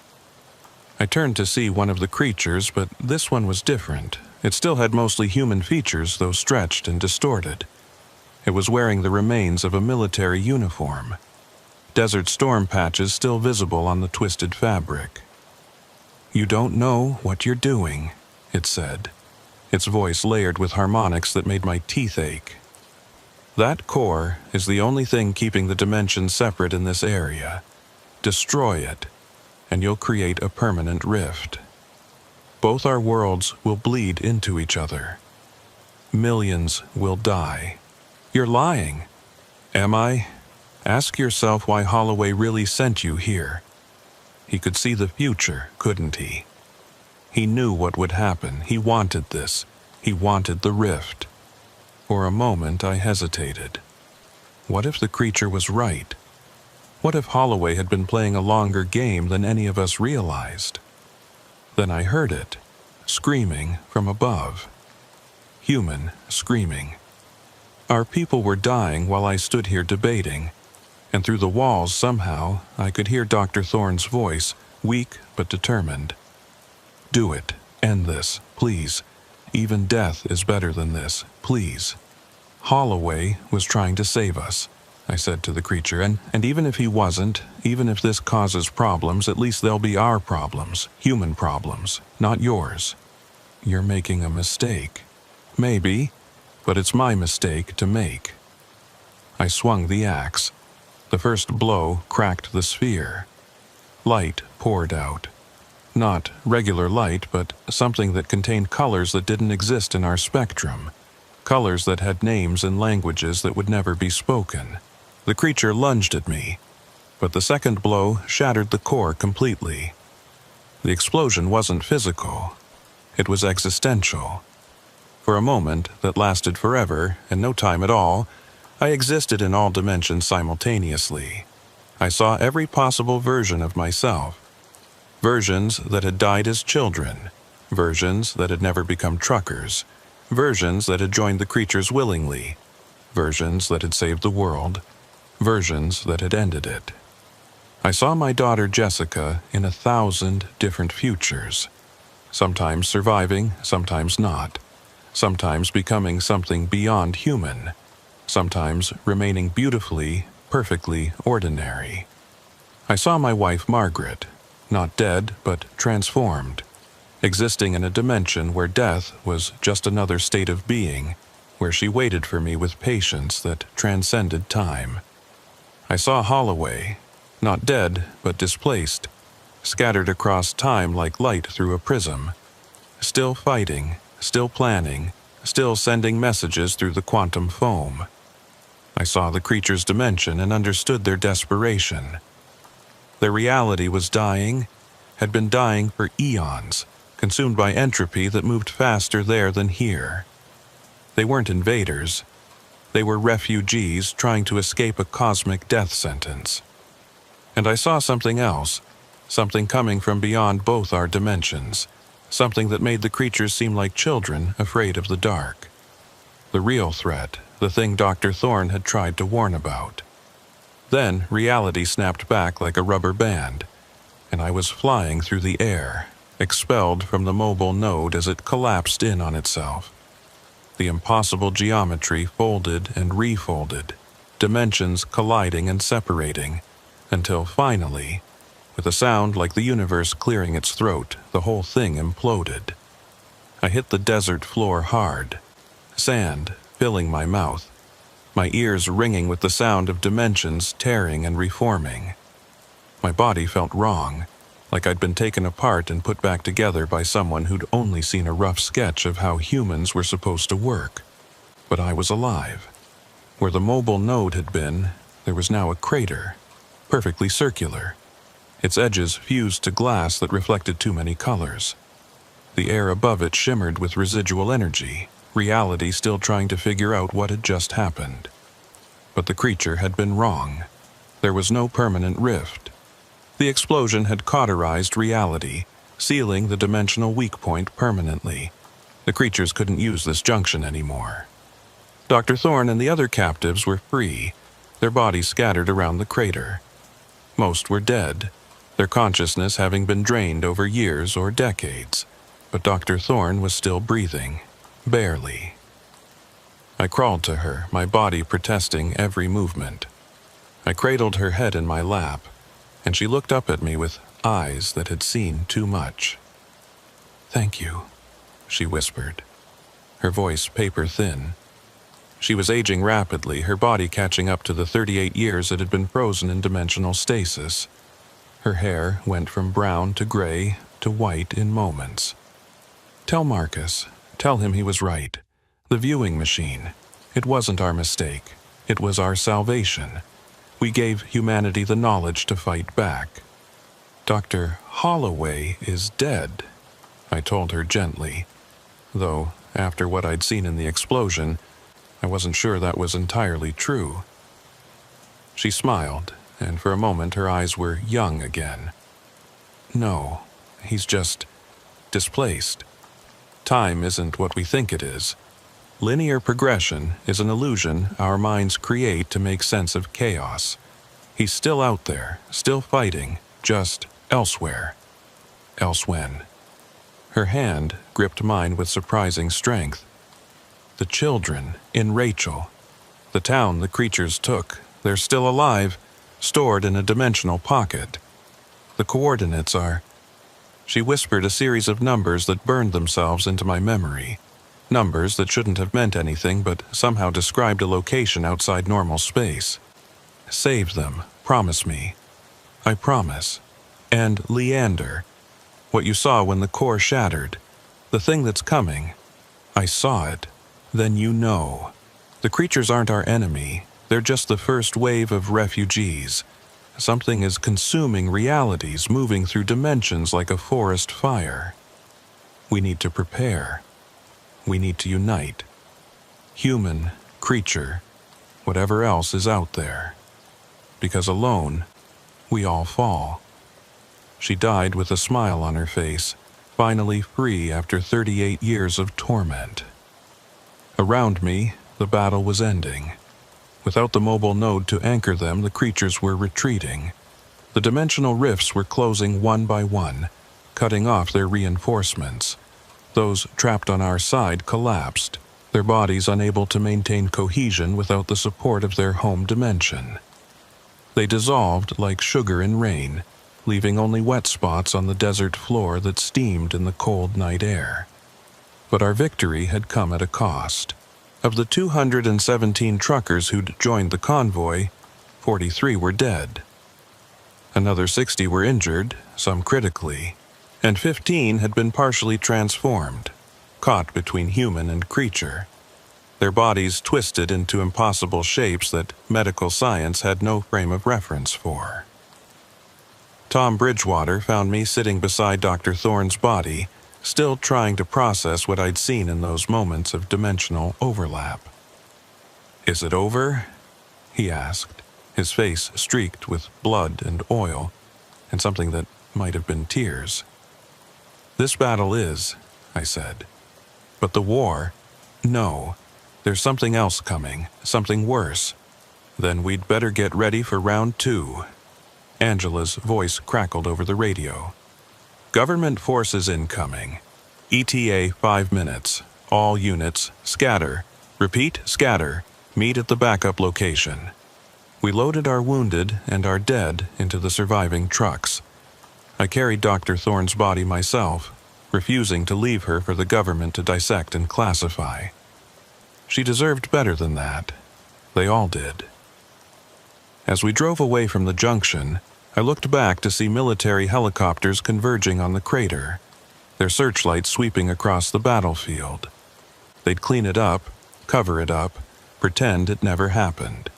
A: I turned to see one of the creatures, but this one was different. It still had mostly human features, though stretched and distorted. It was wearing the remains of a military uniform. Desert Storm patches still visible on the twisted fabric. "You don't know what you're doing," it said, its voice layered with harmonics that made my teeth ache. "That core is the only thing keeping the dimensions separate in this area. Destroy it, and you'll create a permanent rift. Both our worlds will bleed into each other. Millions will die." "You're lying." "Am I? Ask yourself why Holloway really sent you here." He could see the future, couldn't he? He knew what would happen. He wanted this. He wanted the rift. For a moment, I hesitated. What if the creature was right? What if Holloway had been playing a longer game than any of us realized? Then I heard it, screaming from above. Human screaming. Our people were dying while I stood here debating, and through the walls somehow I could hear Dr. Thorne's voice, weak but determined. "Do it. End this, please. Even death is better than this, please." Holloway was trying to save us, I said to the creature, and even if he wasn't, even if this causes problems, at least they'll be our problems, human problems, not yours. "You're making a mistake." "Maybe, but it's my mistake to make." I swung the axe. The first blow cracked the sphere. Light poured out. Not regular light, but something that contained colors that didn't exist in our spectrum. Colors that had names and languages that would never be spoken. The creature lunged at me, but the second blow shattered the core completely. The explosion wasn't physical. It was existential. For a moment that lasted forever, and no time at all, I existed in all dimensions simultaneously. I saw every possible version of myself. Versions that had died as children, versions that had never become truckers, versions that had joined the creatures willingly, versions that had saved the world, versions that had ended it. I saw my daughter Jessica in 1,000 different futures, sometimes surviving, sometimes not, sometimes becoming something beyond human, sometimes remaining beautifully, perfectly ordinary. I saw my wife Margaret, not dead, but transformed, existing in a dimension where death was just another state of being, where she waited for me with patience that transcended time. I saw Holloway, not dead, but displaced, scattered across time like light through a prism, still fighting, still planning, still sending messages through the quantum foam. I saw the creature's dimension and understood their desperation. Their reality was dying, had been dying for eons, consumed by entropy that moved faster there than here. They weren't invaders. They were refugees trying to escape a cosmic death sentence. And I saw something else, something coming from beyond both our dimensions, something that made the creatures seem like children afraid of the dark. The real threat, the thing Dr. Thorne had tried to warn about. Then reality snapped back like a rubber band, and I was flying through the air, expelled from the mobile node as it collapsed in on itself. The impossible geometry folded and refolded, dimensions colliding and separating, until finally, with a sound like the universe clearing its throat, the whole thing imploded. I hit the desert floor hard, sand filling my mouth, my ears ringing with the sound of dimensions tearing and reforming. My body felt wrong, like I'd been taken apart and put back together by someone who'd only seen a rough sketch of how humans were supposed to work. But I was alive. Where the mobile node had been, there was now a crater, perfectly circular. Its edges fused to glass that reflected too many colors. The air above it shimmered with residual energy, reality still trying to figure out what had just happened. But the creature had been wrong. There was no permanent rift. The explosion had cauterized reality, sealing the dimensional weak point permanently. The creatures couldn't use this junction anymore. Dr. Thorne and the other captives were free, their bodies scattered around the crater. Most were dead, their consciousness having been drained over years or decades, but Dr. Thorne was still breathing, barely. I crawled to her, my body protesting every movement. I cradled her head in my lap, and she looked up at me with eyes that had seen too much. "Thank you," she whispered, her voice paper-thin. She was aging rapidly, her body catching up to the 38 years it had been frozen in dimensional stasis. Her hair went from brown to gray to white in moments. "Tell Marcus, tell him he was right. The viewing machine. It wasn't our mistake. It was our salvation. We gave humanity the knowledge to fight back. Dr. Holloway is dead," I told her gently, though, after what I'd seen in the explosion, I wasn't sure that was entirely true. She smiled, and for a moment her eyes were young again. "No, he's just displaced. Time isn't what we think it is. Linear progression is an illusion our minds create to make sense of chaos. He's still out there, still fighting, just elsewhere. Else when?" Her hand gripped mine with surprising strength. "The children in Rachel. The town the creatures took. They're still alive, stored in a dimensional pocket. The coordinates are..." She whispered a series of numbers that burned themselves into my memory. Numbers that shouldn't have meant anything but somehow described a location outside normal space. "Save them, promise me." "I promise." "And Leander. What you saw when the core shattered. The thing that's coming. I saw it. Then you know. The creatures aren't our enemy. They're just the first wave of refugees. Something is consuming realities, moving through dimensions like a forest fire. We need to prepare. We need to unite. Human, creature, whatever else is out there. Because alone, we all fall." She died with a smile on her face, finally free after 38 years of torment. Around me, the battle was ending. Without the mobile node to anchor them, the creatures were retreating. The dimensional rifts were closing one by one, cutting off their reinforcements. Those trapped on our side collapsed, their bodies unable to maintain cohesion without the support of their home dimension. They dissolved like sugar in rain, leaving only wet spots on the desert floor that steamed in the cold night air. But our victory had come at a cost. Of the 217 truckers who'd joined the convoy, 43 were dead. Another 60 were injured, some critically, and 15 had been partially transformed, caught between human and creature, their bodies twisted into impossible shapes that medical science had no frame of reference for. Tom Bridgewater found me sitting beside Dr. Thorne's body, still trying to process what I'd seen in those moments of dimensional overlap. "Is it over?" he asked, his face streaked with blood and oil, and something that might have been tears. "This battle is," I said. "But the war? No. There's something else coming, something worse. Then we'd better get ready for round 2. Angela's voice crackled over the radio. "Government forces incoming. ETA 5 minutes. All units, scatter. Repeat, scatter. Meet at the backup location." We loaded our wounded and our dead into the surviving trucks. I carried Dr. Thorne's body myself, refusing to leave her for the government to dissect and classify. She deserved better than that. They all did. As we drove away from the junction, I looked back to see military helicopters converging on the crater, their searchlights sweeping across the battlefield. They'd clean it up, cover it up, pretend it never happened.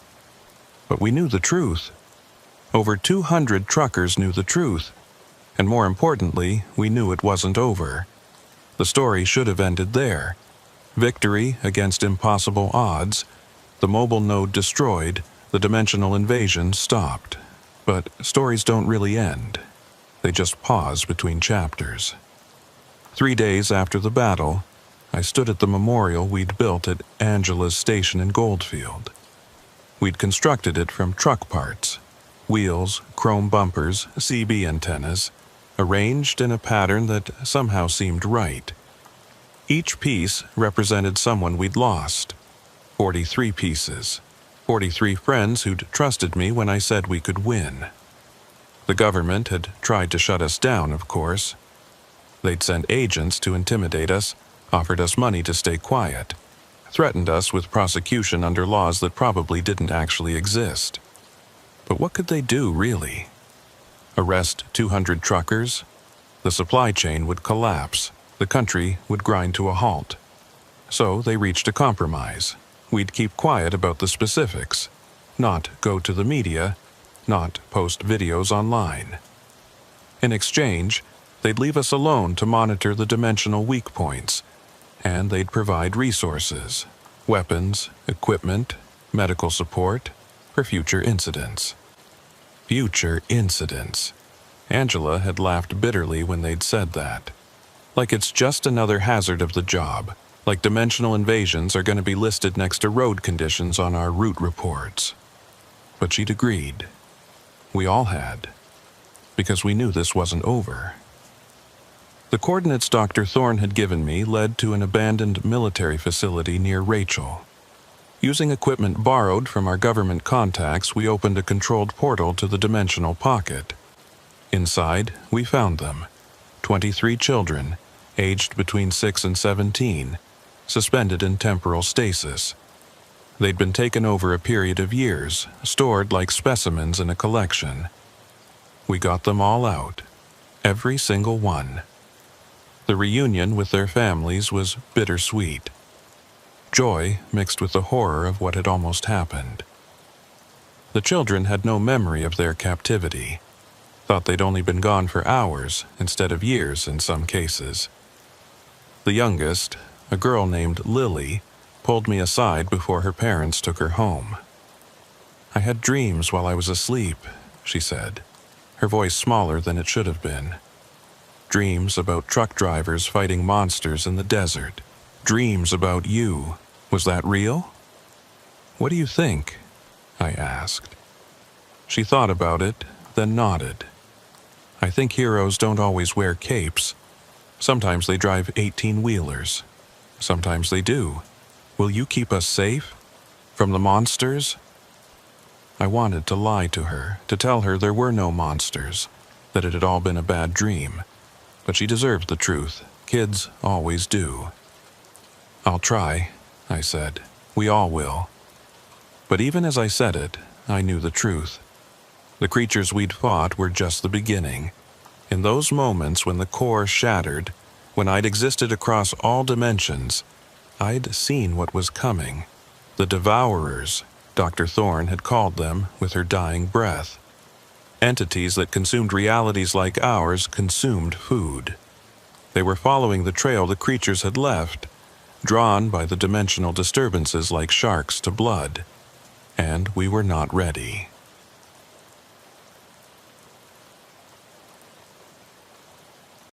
A: But we knew the truth. Over 200 truckers knew the truth, and more importantly, we knew it wasn't over. The story should have ended there. Victory against impossible odds, the mobile node destroyed, the dimensional invasion stopped. But stories don't really end. They just pause between chapters. 3 days after the battle, I stood at the memorial we'd built at Angela's station in Goldfield. We'd constructed it from truck parts, wheels, chrome bumpers, CB antennas, arranged in a pattern that somehow seemed right. Each piece represented someone we'd lost. 43 pieces. 43 friends who'd trusted me when I said we could win. The government had tried to shut us down, of course. They'd sent agents to intimidate us, offered us money to stay quiet, threatened us with prosecution under laws that probably didn't actually exist. But what could they do, really? Arrest 200 truckers? The supply chain would collapse. The country would grind to a halt. So they reached a compromise. We'd keep quiet about the specifics, not go to the media, not post videos online. In exchange, they'd leave us alone to monitor the dimensional weak points, and they'd provide resources, weapons, equipment, medical support for future incidents. Future incidents. Angela had laughed bitterly when they'd said that. Like it's just another hazard of the job, like dimensional invasions are going to be listed next to road conditions on our route reports. But she'd agreed. We all had. Because we knew this wasn't over. The coordinates Dr. Thorne had given me led to an abandoned military facility near Rachel. Using equipment borrowed from our government contacts, we opened a controlled portal to the dimensional pocket. Inside, we found them. 23 children, aged between 6 and 17, suspended in temporal stasis. They'd been taken over a period of years, stored like specimens in a collection. We got them all out, every single one. The reunion with their families was bittersweet. Joy mixed with the horror of what had almost happened. The children had no memory of their captivity, thought they'd only been gone for hours instead of years in some cases. The youngest, a girl named Lily, pulled me aside before her parents took her home. "I had dreams while I was asleep," she said, her voice smaller than it should have been. "Dreams about truck drivers fighting monsters in the desert. Dreams about you. Was that real?" "What do you think?" I asked. She thought about it, then nodded. "I think heroes don't always wear capes. Sometimes they drive 18-wheelers. Sometimes they do. Will you keep us safe? From the monsters?" I wanted to lie to her, to tell her there were no monsters. that it had all been a bad dream, but she deserved the truth. Kids always do. "I'll try," I said. "We all will." But even as I said it, I knew the truth. The creatures we'd fought were just the beginning. In those moments when the core shattered, when I'd existed across all dimensions, I'd seen what was coming. The Devourers, Dr. Thorne had called them with her dying breath. Entities that consumed realities like ours consumed food. They were following the trail the creatures had left, drawn by the dimensional disturbances like sharks to blood. And we were not ready.